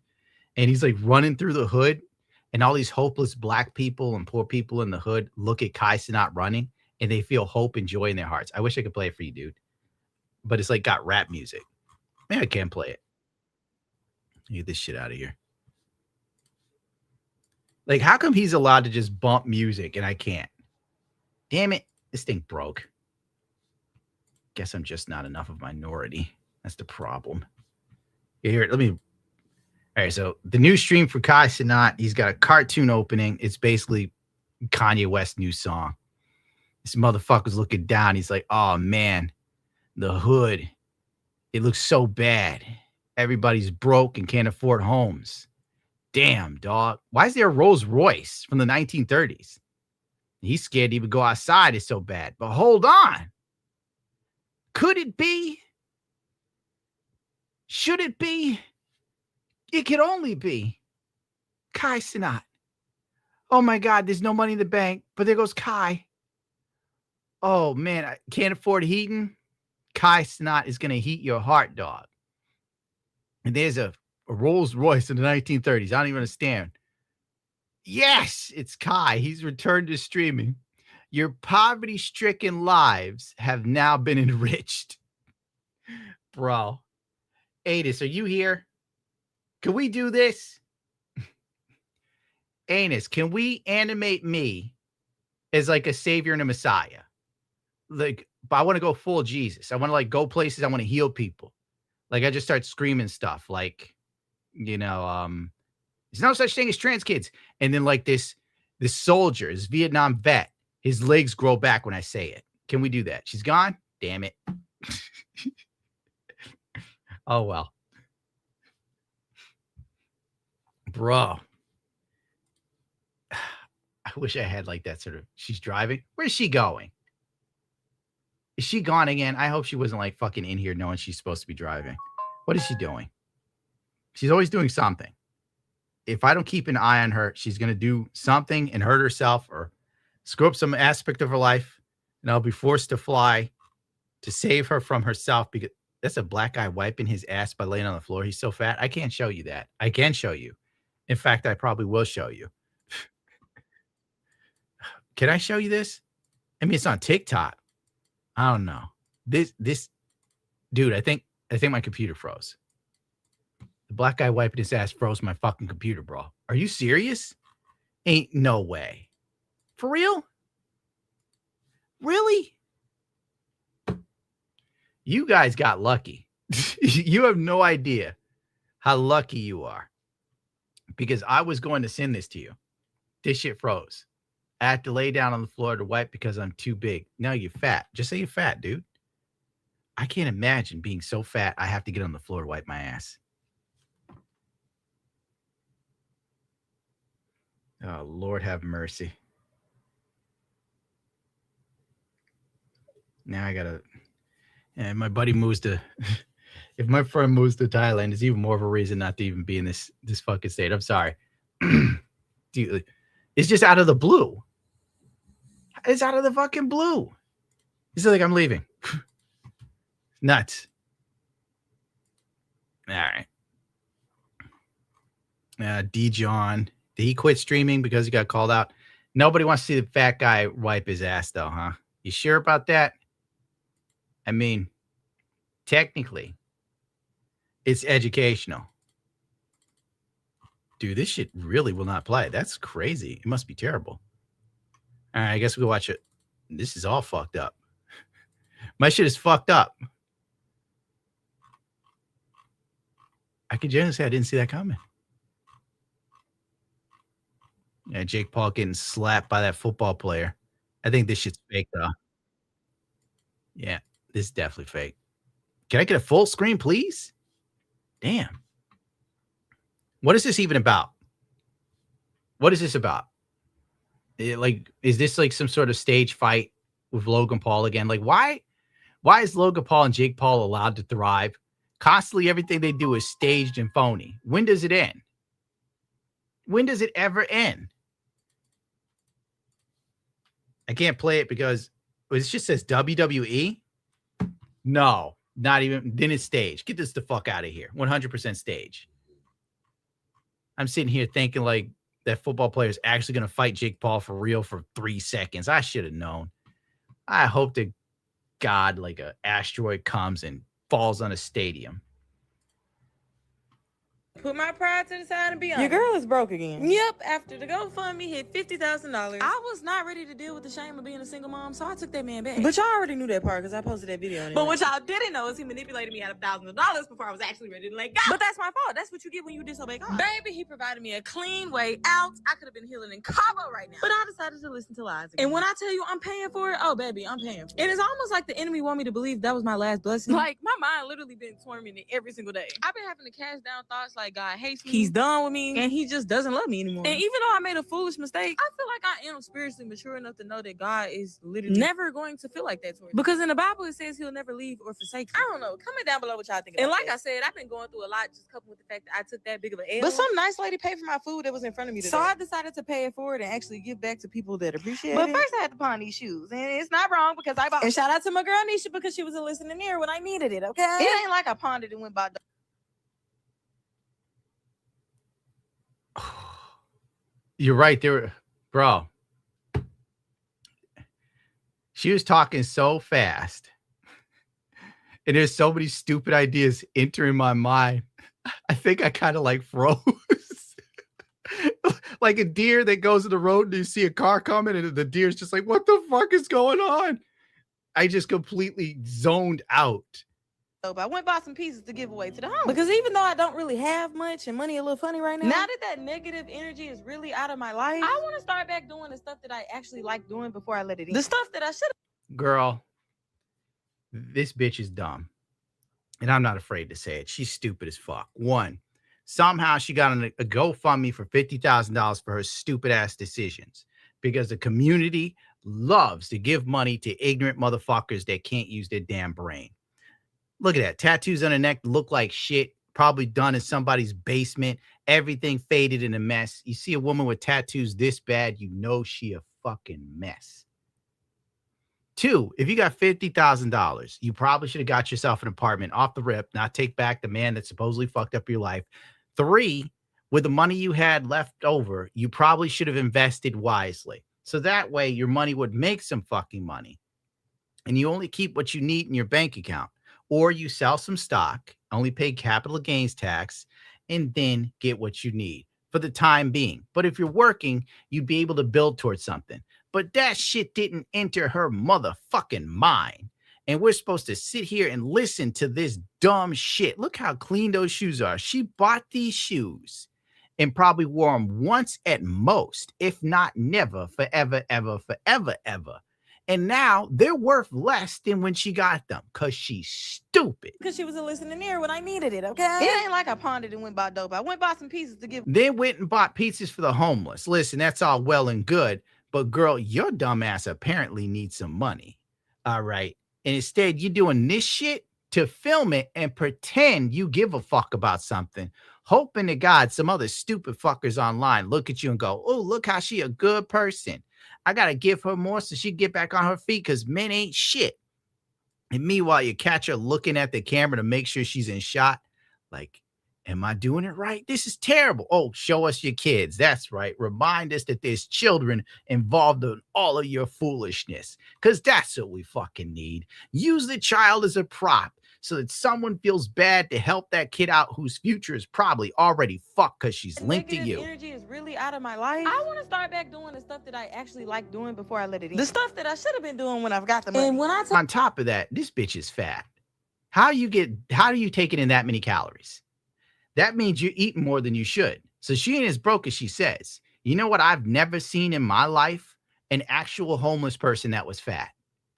And he's, like, running through the hood. And all these hopeless black people and poor people in the hood look at Kai Cenat running. And they feel hope and joy in their hearts. I wish I could play it for you, dude. But it's, like, got rap music. Maybe I can't play it. Get this shit out of here. Like, how come he's allowed to just bump music and I can't? Damn it. This thing broke. Guess I'm just not enough of a minority. That's the problem. Here, let me... All right, so the new stream for Kai Cenat, he's got a cartoon opening. It's basically Kanye West's new song. This motherfucker's looking down. He's like, oh, man, the hood, it looks so bad. Everybody's broke and can't afford homes. Damn, dog. Why is there a Rolls Royce from the 1930s? He's scared to even go outside. It's so bad. But hold on. Could it be? Should it be? It could only be Kai Cenat. Oh my God, there's no money in the bank, but there goes Kai. Oh man, I can't afford heating. Kai Cenat is going to heat your heart, dog. And there's a Rolls Royce in the 1930s. I don't even understand. Yes, it's Kai. He's returned to streaming. Your poverty-stricken lives have now been enriched. Bro. Adis, are you here? Can we do this? Anus, can we animate me as like a savior and a messiah? Like, but I want to go full Jesus. I want to like go places. I want to heal people. Like I just start screaming stuff like, there's no such thing as trans kids. And then like this soldier, this Vietnam vet, his legs grow back when I say it. Can we do that? She's gone? Damn it. Oh, well. Bro. I wish I had like that sort of, she's driving. Where's she going? Is she gone again? I hope she wasn't like fucking in here knowing she's supposed to be driving. What is she doing? She's always doing something. If I don't keep an eye on her, she's going to do something and hurt herself or screw up some aspect of her life. And I'll be forced to fly to save her from herself because that's a black guy wiping his ass by laying on the floor. He's so fat. I can't show you that. I can show you. In fact, I probably will show you. Can I show you this? I mean, it's on TikTok. I don't know. This dude, I think my computer froze. The black guy wiping his ass froze my fucking computer, bro. Are you serious? Ain't no way. For real? Really? You guys got lucky. You have no idea how lucky you are. Because I was going to send this to you. This shit froze. I had to lay down on the floor to wipe because I'm too big. No, you're fat. Just say you're fat, dude. I can't imagine being so fat I have to get on the floor to wipe my ass. Oh, Lord have mercy. Now I gotta. And my buddy moves to. If my friend moves to Thailand, it's even more of a reason not to even be in this fucking state. I'm sorry. Dude, it's just out of the blue. It's out of the fucking blue. It's like I'm leaving. Nuts. All right. D. John. Did he quit streaming because he got called out? Nobody wants to see the fat guy wipe his ass, though, huh? You sure about that? I mean, technically, it's educational. Dude, this shit really will not play. That's crazy. It must be terrible. All right, I guess we'll watch it. This is all fucked up. My shit is fucked up. I can generally say I didn't see that coming. Yeah, Jake Paul getting slapped by that football player. I think this shit's fake, though. Yeah, this is definitely fake. Can I get a full screen, please? Damn. What is this even about? What is this about? Is this like some sort of stage fight with Logan Paul again? Like, why is Logan Paul and Jake Paul allowed to thrive? Constantly, everything they do is staged and phony. When does it end? When does it ever end? I can't play it because it just says WWE. No, not even. Then it's staged. Get this the fuck out of here. 100% stage. I'm sitting here thinking like that football player is actually going to fight Jake Paul for real for 3 seconds. I should have known. I hope to God like an asteroid comes and falls on a stadium. Put my pride to the side and be honest. Your girl is broke again. Yep, after the GoFundMe hit $50,000. I was not ready to deal with the shame of being a single mom, so I took that man back. But y'all already knew that part because I posted that video. Anyway. But what y'all didn't know is he manipulated me out of $1,000 before I was actually ready to let go. But that's my fault. That's what you get when you disobey God. Baby, he provided me a clean way out. I could have been healing in Cabo right now. But I decided to listen to lies again. And when I tell you I'm paying for it, oh, baby, I'm paying for it. And it's almost like the enemy want me to believe that was my last blessing. Like, my mind literally been tormented every single day. I've been having to cast down thoughts like, like God hates me. He's done with me, and he just doesn't love me anymore. And even though I made a foolish mistake, I feel like I am spiritually mature enough to know that God is literally never going to feel like that towards me. Because in the Bible it says he'll never leave or forsake you. I don't know. Comment down below what y'all think. And like I said, I've been going through a lot, just coupled with the fact that I took that big of an L. But some nice lady paid for my food that was in front of me today. So I decided to pay it forward and actually give back to people that appreciate it. But first I had to pawn these shoes, and it's not wrong because I bought. And shout out to my girl Nisha because she was a listening ear when I needed it. Okay, it ain't like I pawned it and went by. You're right there, bro. She was talking so fast, and there's so many stupid ideas entering my mind. I think I kind of like froze. Like a deer that goes to the road and you see a car coming and the deer's just like, what the fuck is going on? I just completely zoned out. I went bought some pieces to give away to the homeless. Because even though I don't really have much and money a little funny right now that negative energy is really out of my life, I want to start back doing the stuff that I actually like doing before I let it in. The stuff that I should have. Girl, this bitch is dumb. And I'm not afraid to say it. She's stupid as fuck. One, somehow she got a GoFundMe for $50,000 for her stupid ass decisions because the community loves to give money to ignorant motherfuckers that can't use their damn brain. Look at that. Tattoos on her neck look like shit. Probably done in somebody's basement. Everything faded in a mess. You see a woman with tattoos this bad, you know she a fucking mess. Two, if you got $50,000, you probably should have got yourself an apartment off the rip, not take back the man that supposedly fucked up your life. Three, with the money you had left over, you probably should have invested wisely. So that way your money would make some fucking money. And you only keep what you need in your bank account. Or you sell some stock, only pay capital gains tax, and then get what you need for the time being. But if you're working, you'd be able to build towards something. But that shit didn't enter her motherfucking mind. And we're supposed to sit here and listen to this dumb shit. Look how clean those shoes are. She bought these shoes and probably wore them once at most, if not never, forever, ever, forever, ever. And now they're worth less than when she got them because she's stupid. Because she was a listening ear when I needed it, okay? It ain't like I pawned it and went bought dope. I went bought some pieces to give. Then went and bought pizzas for the homeless. Listen, that's all well and good. But girl, your dumb ass apparently needs some money. All right. And instead, you're doing this shit to film it and pretend you give a fuck about something. Hoping to God some other stupid fuckers online look at you and go, oh, look how she a good person. I got to give her more so she get back on her feet because men ain't shit. And meanwhile, you catch her looking at the camera to make sure she's in shot. Like, am I doing it right? This is terrible. Oh, show us your kids. That's right. Remind us that there's children involved in all of your foolishness because that's what we fucking need. Use the child as a prop so that someone feels bad to help that kid out whose future is probably already fucked because she's linked to you. Energy is really out of my life. I want to start back doing the stuff that I actually like doing before I let it in. The stuff that I should have been doing when I've got the money. And when on top of that, this bitch is fat. How do you take it in that many calories? That means you're eating more than you should. So she ain't as broke as she says. You know what I've never seen in my life? An actual homeless person that was fat.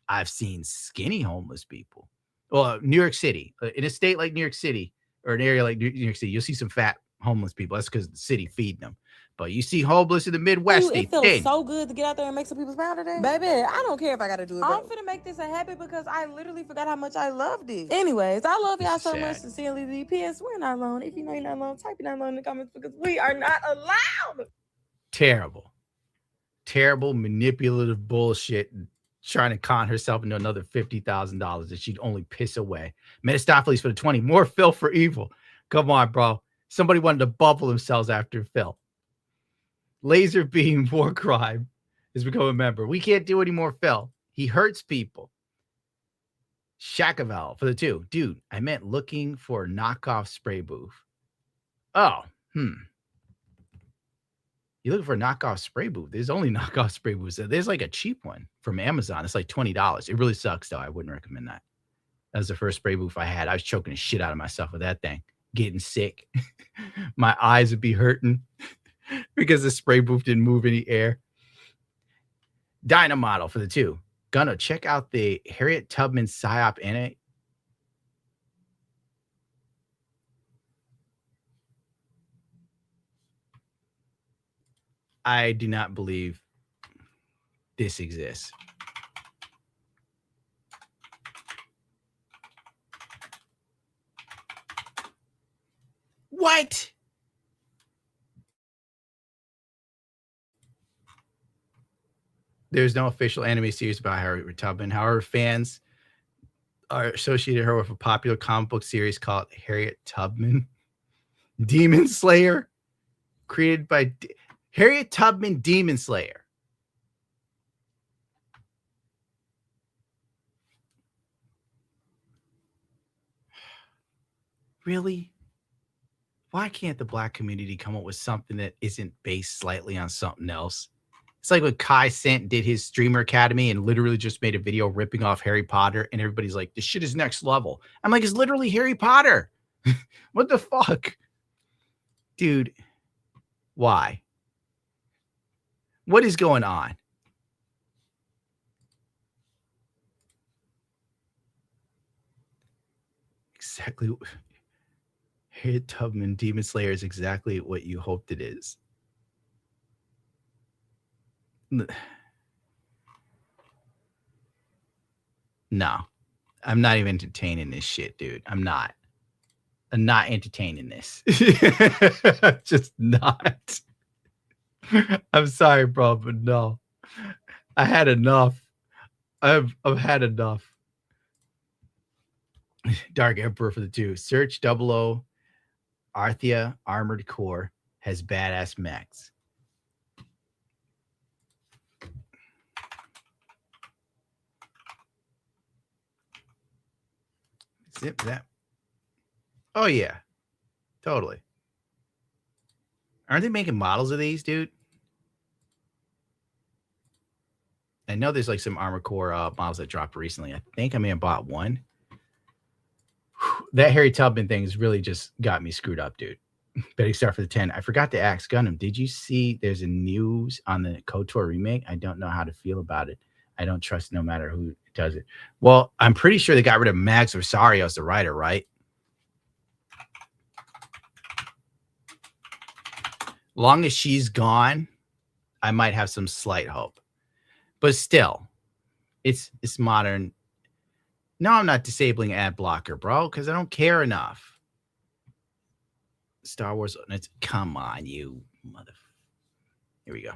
I've seen skinny homeless people. Well, New York City, in a state like New York City or an area like New York City, you'll see some fat homeless people. That's because the city feeding them. But you see homeless in the Midwest, it feels so good to get out there and make some people smile today. Baby, I don't care if I got to do it. I'm finna make this a habit because I literally forgot how much I loved it. Anyways, I love y'all so much. Sincerely, DPS. We're not alone. If you know you're not alone, type you're not alone in the comments because we are not allowed. Terrible manipulative bullshit. Trying to con herself into another $50,000 that she'd only piss away. Mephistopheles for the 20. More Phil for evil. Come on, bro. Somebody wanted to bubble themselves after Phil. Laser Beam War Crime has become a member. We can't do any more Phil. He hurts people. Shakaval for the 2. Dude, I meant looking for knockoff spray booth. Oh, You're looking for a knockoff spray booth. There's only knockoff spray booths. There's like a cheap one from Amazon. It's like $20. It really sucks, though. I wouldn't recommend that. That was the first spray booth I had. I was choking the shit out of myself with that thing. Getting sick. My eyes would be hurting because the spray booth didn't move any air. Dynamodel for the 2. Gonna check out the Harriet Tubman PSYOP in it. I do not believe this exists. What? There's no official anime series about Harriet Tubman. However, fans are associated her with a popular comic book series called Harriet Tubman Demon Slayer, created by Harriet Tubman Demon Slayer. Really? Why can't the black community come up with something that isn't based slightly on something else? It's like when Kai Sant did his Streamer Academy and literally just made a video ripping off Harry Potter, and everybody's like, this shit is next level. I'm like, it's literally Harry Potter. What the fuck? Dude, why? What is going on? Exactly. Harriet Tubman Demon Slayer is exactly what you hoped it is. No, I'm not even entertaining this shit, dude. I'm not entertaining this. Just not. I'm sorry, bro, but no. I had enough. I've had enough. Dark Emperor for the 2. Search 00 Arthea Armored Core has badass mechs. Zip that. Oh, yeah. Totally. Aren't they making models of these, dude? I know there's like some Armored Core models that dropped recently. I think I may have bought one. That Harry Tubman thing has really just got me screwed up, dude. Betting star for the 10. I forgot to ask Gundam. Did you see there's a news on the KOTOR remake? I don't know how to feel about it. I don't trust no matter who does it. Well, I'm pretty sure they got rid of Max Rosario as the writer, right? Long as she's gone, I might have some slight hope. But still, it's modern. No, I'm not disabling ad blocker, bro, because I don't care enough. Star Wars. Come on, you mother. Here we go.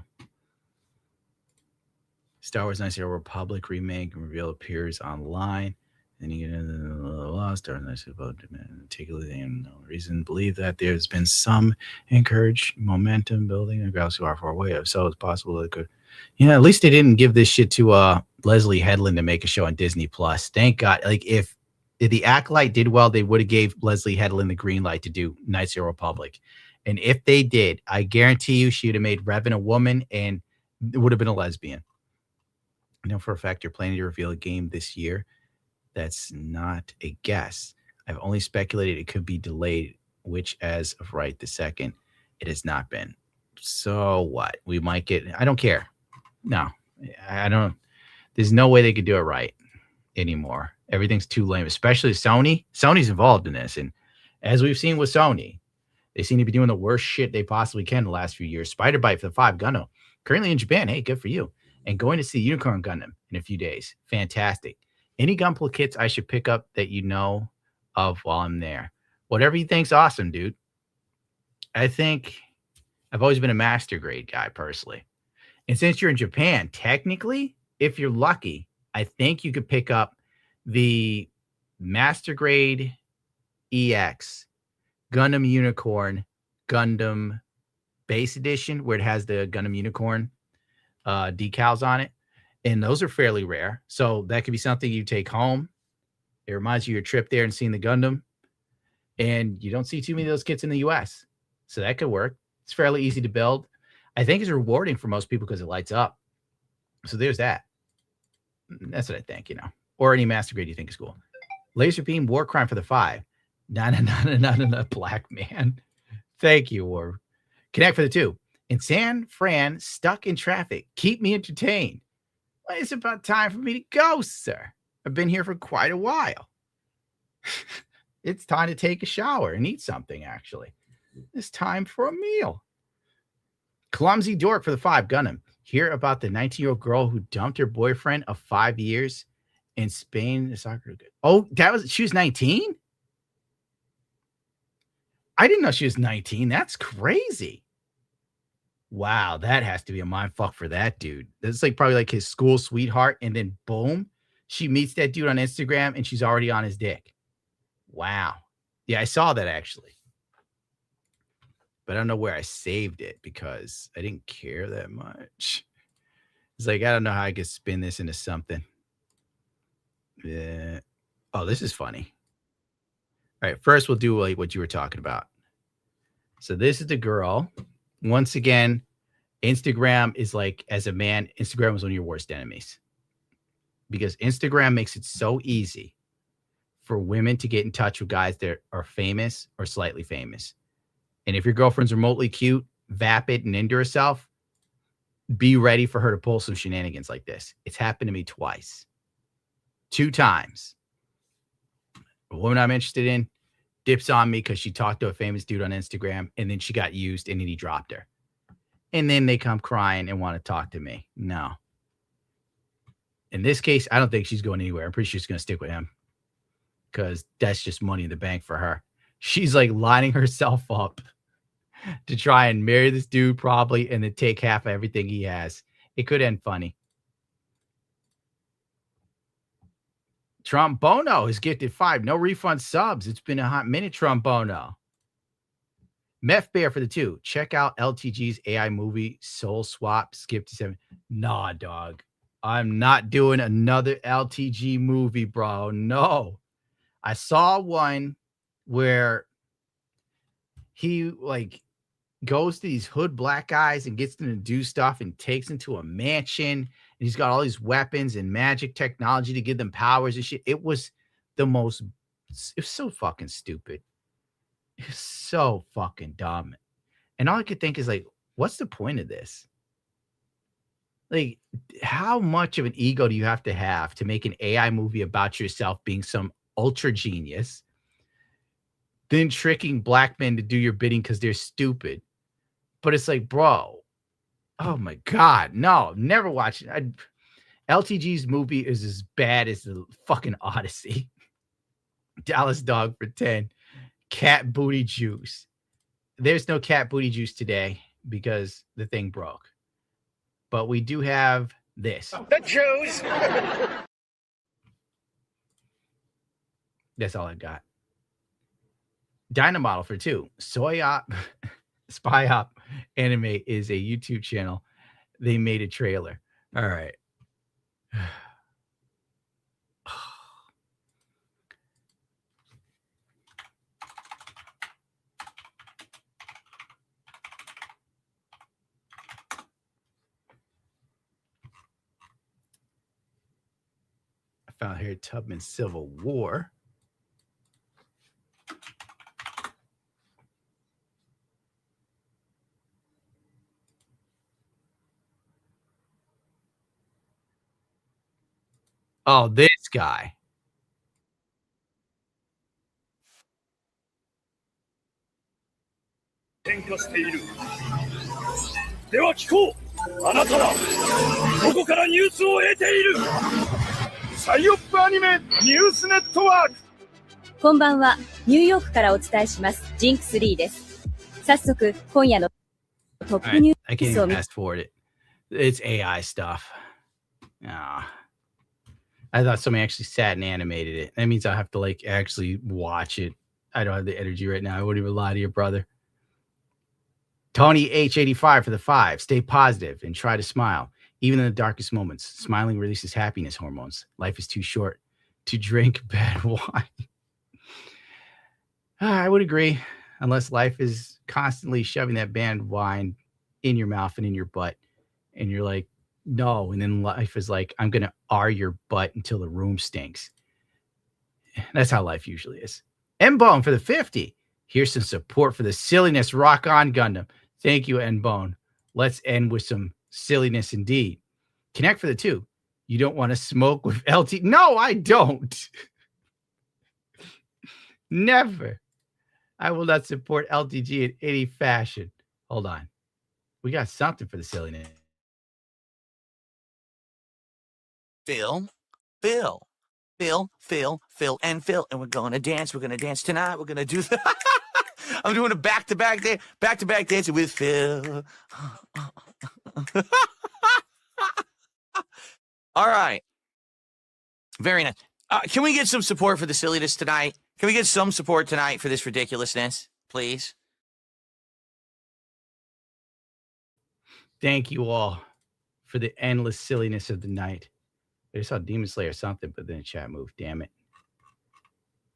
Star Wars Knights of the Republic remake reveal appears online. Then you get into the Lost Star Knights of the Republic. Particularly, no reason to believe that there's been some encouraged momentum building in Galaxy War far away. So it's possible that it could. Yeah, at least they didn't give this shit to Leslie Headland to make a show on Disney Plus. Thank God. Like if the Acolyte did well, they would have gave Leslie Headland the green light to do Knights of the Republic. And if they did, I guarantee you she would have made Revan a woman and it would have been a lesbian. I know for a fact you're planning to reveal a game this year. That's not a guess. I've only speculated it could be delayed, which as of right this second, it has not been. So what? We might get, I don't care. No, I don't. There's no way they could do it right anymore. Everything's too lame, especially Sony. Sony's involved in this. And as we've seen with Sony, they seem to be doing the worst shit they possibly can the last few years. Spider Bite for the 5 Gundam. Currently in Japan. Hey, good for you. And going to see Unicorn Gundam in a few days. Fantastic. Any Gunpla kits I should pick up that you know of while I'm there? Whatever you think's awesome, dude. I think I've always been a master grade guy personally. And since you're in Japan, technically, if you're lucky, I think you could pick up the Master Grade EX Gundam Unicorn Gundam Base Edition, where it has the Gundam Unicorn decals on it. And those are fairly rare. So that could be something you take home. It reminds you of your trip there and seeing the Gundam. And you don't see too many of those kits in the US. So that could work. It's fairly easy to build. I think it's rewarding for most people because it lights up. So there's that. That's what I think, you know. Or any Master Grade you think is cool. Laser Beam War Crime for the 5. Not black man. Thank you, War. Connect for the 2. In San Fran, stuck in traffic. Keep me entertained. Well, it's about time for me to go, sir. I've been here for quite a while. It's time to take a shower and eat something, actually. It's time for a meal. Clumsy Dork for the 5. Gunham. Hear about the 19-year-old girl who dumped her boyfriend of 5 years in Spain. Oh, she was 19? I didn't know she was 19. That's crazy. Wow, that has to be a mind fuck for that dude. That's like probably like his school sweetheart, and then boom, she meets that dude on Instagram and she's already on his dick. Wow. Yeah, I saw that actually. But I don't know where I saved it because I didn't care that much. It's like, I don't know how I could spin this into something. Yeah. Oh, this is funny. All right, first we'll do like what you were talking about. So this is the girl. Once again, Instagram is like, as a man, Instagram is one of your worst enemies. Because Instagram makes it so easy for women to get in touch with guys that are famous or slightly famous. And if your girlfriend's remotely cute, vapid and into herself, be ready for her to pull some shenanigans like this. It's happened to me twice. 2 times. A woman I'm interested in dips on me because she talked to a famous dude on Instagram, and then she got used, and then he dropped her. And then they come crying and want to talk to me. No. In this case, I don't think she's going anywhere. I'm pretty sure she's going to stick with him because that's just money in the bank for her. She's like lining herself up to try and marry this dude probably and then take half of everything he has. It could end funny. Trombono is gifted 5. No refund subs. It's been a hot minute, Trombono. Meth Bear for the 2. Check out LTG's AI movie Soul Swap. Skip to 7. Nah, dog. I'm not doing another LTG movie, bro. No. I saw one where he like goes to these hood black guys and gets them to do stuff and takes them to a mansion. And he's got all these weapons and magic technology to give them powers and shit. It was so fucking stupid. It's so fucking dumb. And all I could think is like, what's the point of this? Like, how much of an ego do you have to make an AI movie about yourself being some ultra genius, then tricking black men to do your bidding because they're stupid? But it's like, bro, oh my God, no, never watch it. LTG's movie is as bad as the fucking Odyssey. Dallas Dog for 10. Cat booty juice. There's no cat booty juice today because the thing broke. But we do have this. The Jews. That's all I've got. Dynamodel for 2. Spy Op Anime is a YouTube channel. They made a trailer. All right. I found Harriet Tubman Civil War. Oh, this guy. All こんばんは。ニューヨークからお伝えします。ジンクス・リーです。早速、今夜のトップニュ I can't ースを even 見 fast forward it. It's AI stuff. I thought somebody actually sat and animated it. That means I have to like actually watch it. I don't have the energy right now. I wouldn't even lie to your brother. Tony H85 for the 5. Stay positive and try to smile. Even in the darkest moments, smiling releases happiness hormones. Life is too short to drink bad wine. I would agree, unless life is constantly shoving that bad wine in your mouth and in your butt. And you're like, no. And then life is like, I'm going to R your butt until the room stinks. That's how life usually is. M-Bone for the 50. Here's some support for the silliness. Rock on, Gundam. Thank you, M-Bone. Let's end with some silliness indeed. Connect for the 2. You don't want to smoke with LT. No, I don't. Never. I will not support LTG in any fashion. Hold on. We got something for the silliness. Phil, and Phil. And we're going to dance. We're going to dance tonight. We're going to do I'm doing a back-to-back dancing with Phil. All right. Very nice. Can we get some support for the silliness tonight? Can we get some support tonight for this ridiculousness, please? Thank you all for the endless silliness of the night. I saw Demon Slayer something, but then the chat moved. Damn it.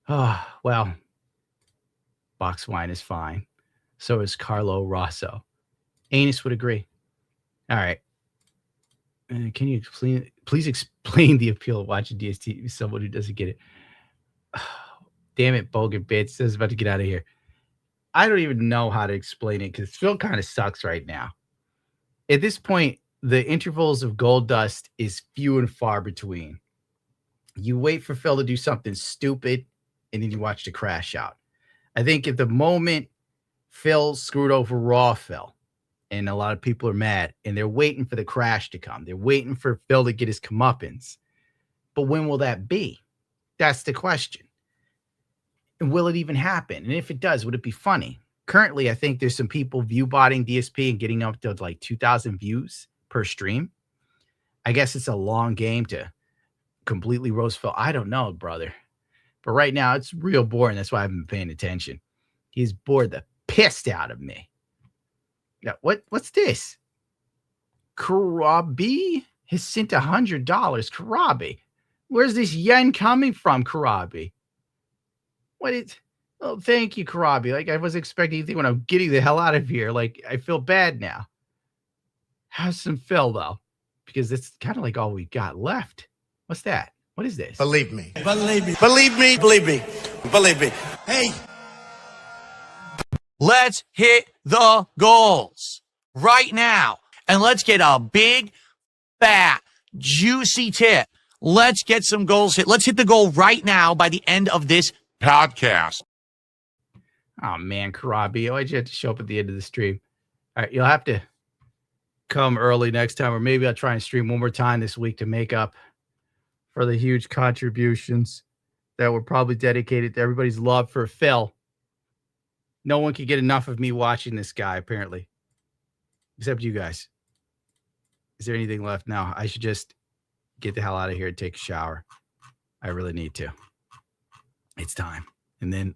Oh, well, box wine is fine. So is Carlo Rosso. Anus would agree. All right. Can you please explain the appeal of watching DST to someone who doesn't get it? Oh, damn it, Bogan Bits. I was about to get out of here. I don't even know how to explain it because Phil kind of sucks right now. At this point, the intervals of gold dust is few and far between. You wait for Phil to do something stupid, and then you watch the crash out. I think at the moment, Phil screwed over Raw Phil, and a lot of people are mad, and they're waiting for the crash to come. They're waiting for Phil to get his comeuppance. But when will that be? That's the question. And will it even happen? And if it does, would it be funny? Currently, I think there's some people view-botting DSP and getting up to like 2,000 views per stream. I guess it's a long game to completely roast Phil. I don't know, brother. But right now, it's real boring. That's why I haven't been paying attention. He's bored the piss out of me. Yeah, what's this? Karabi has sent $100. Karabi. Where's this yen coming from, Karabi? What is... Oh, thank you, Karabi. Like, I was expecting anything when I'm getting the hell out of here. Like, I feel bad now. Have some Phil, though, because that's kind of like all we got left. What's that? What is this? Believe me. Hey. Let's hit the goals right now. And let's get a big, fat, juicy tip. Let's get some goals hit. Let's hit the goal right now by the end of this podcast. Oh, man, Karabi. Why'd you have to show up at the end of the stream? All right, you'll have to come early next time, or maybe I'll try and stream one more time this week to make up for the huge contributions that were probably dedicated to everybody's love for Phil. No one could get enough of me watching this guy, apparently, except you guys. Is there anything left? No, I should just get the hell out of here and take a shower. I really need to. It's time. And then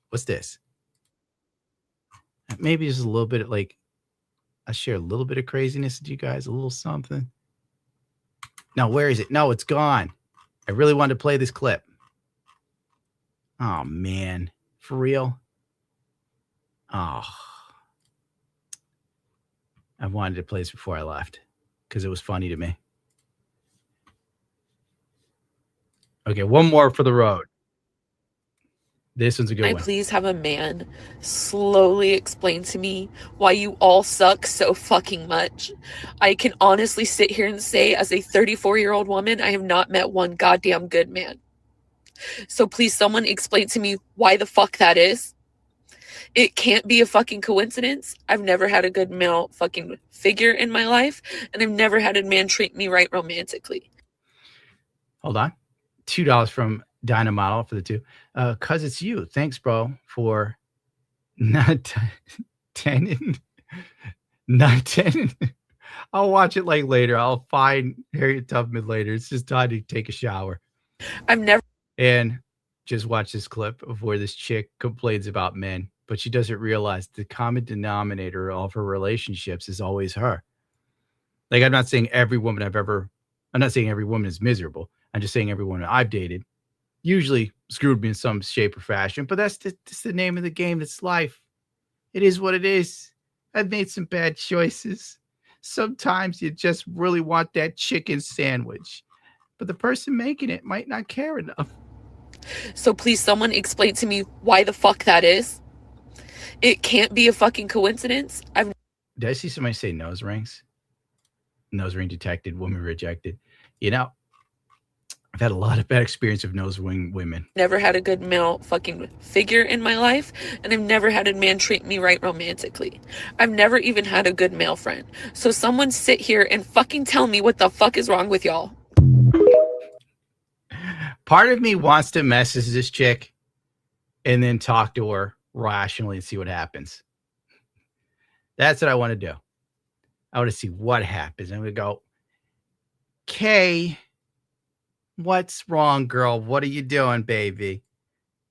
what's this? Maybe just a little bit of I share a little bit of craziness with you guys, a little something. No, where is it? No, it's gone. I really wanted to play this clip. Oh, man. For real? Oh. I wanted to play this before I left because it was funny to me. Okay, one more for the road. This one's a good one. Please have a man slowly explain to me why you all suck so fucking much. I can honestly sit here and say, as a 34-year-old woman, I have not met one goddamn good man. So please, someone explain to me why the fuck that is. It can't be a fucking coincidence. I've never had a good male fucking figure in my life, and I've never had a man treat me right romantically. Hold on. $2 from Dynamodel for the two. Cause it's you. Thanks, bro, for not 10. I'll watch it later. I'll find Harriet Tubman later. It's just time to take a shower. I've never. And just watch this clip of where this chick complains about men, but she doesn't realize the common denominator of her relationships is always her. Like, I'm not saying every woman I'm not saying every woman is miserable. I'm just saying every woman I've dated usually screwed me in some shape or fashion, but that's the name of the game. That's life. It is what it is. I've made some bad choices. Sometimes you just really want that chicken sandwich, but the person making it might not care enough. So please, someone explain to me why the fuck that is. It can't be a fucking coincidence. Did I see somebody say nose rings? Nose ring detected, woman rejected. You know, I've had a lot of bad experience with nose-wing women. Never had a good male fucking figure in my life, and I've never had a man treat me right romantically. I've never even had a good male friend. So someone sit here and fucking tell me what the fuck is wrong with y'all. Part of me wants to message this chick and then talk to her rationally and see what happens. That's what I want to do. I want to see what happens. I'm going to go, Kay, what's wrong, girl? What are you doing, baby?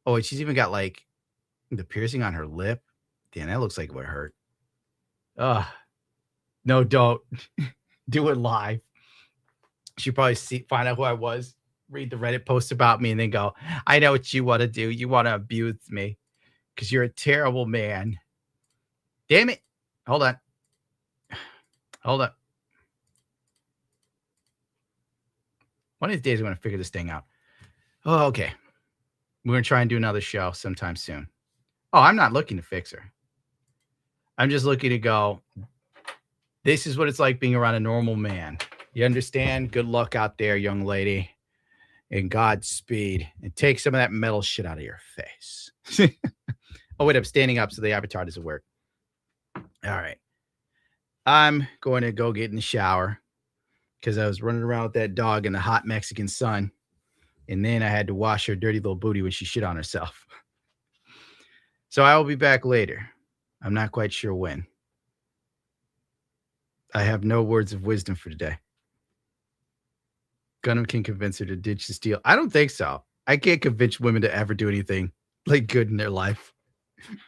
Oh, and she's even got like the piercing on her lip. Damn, that looks like it would hurt. No, don't. Do it live. She'll probably find out who I was, read the Reddit post about me, and then go, I know what you want to do. You want to abuse me because you're a terrible man. Damn it. Hold on. Hold on. One of these days, I'm going to figure this thing out. Oh, okay. We're going to try and do another show sometime soon. Oh, I'm not looking to fix her. I'm just looking to go, this is what it's like being around a normal man. You understand? Good luck out there, young lady. And Godspeed. And take some of that metal shit out of your face. Oh, wait, I'm standing up so the avatar doesn't work. All right. I'm going to go get in the shower because I was running around with that dog in the hot Mexican sun. And then I had to wash her dirty little booty when she shit on herself. So I will be back later. I'm not quite sure when. I have no words of wisdom for today. Gunham can convince her to ditch the steal. I don't think so. I can't convince women to ever do anything like good in their life.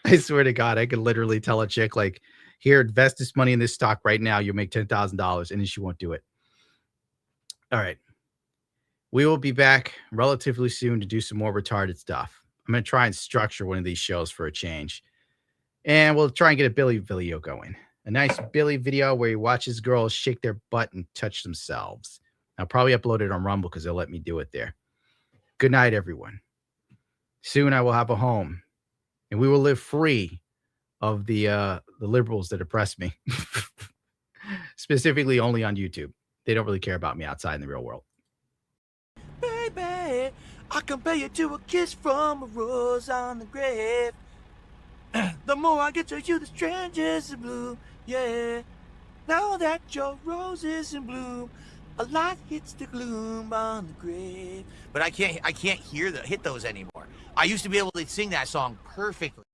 I swear to God, I could literally tell a chick like, here, invest this money in this stock right now. You'll make $10,000, and then she won't do it. All right. We will be back relatively soon to do some more retarded stuff. I'm going to try and structure one of these shows for a change. And we'll try and get a Billy video going. A nice Billy video where he watches girls shake their butt and touch themselves. I'll probably upload it on Rumble because they'll let me do it there. Good night, everyone. Soon I will have a home. And we will live free of the liberals that oppress me. Specifically only on YouTube. They don't really care about me outside in the real world. Baby, I compare you to a kiss from a rose on the grave. The more I get to you, the strangers in bloom. Yeah. Now that your rose is in bloom, a light hits the gloom on the grave. But I can't hit those anymore. I used to be able to sing that song perfectly.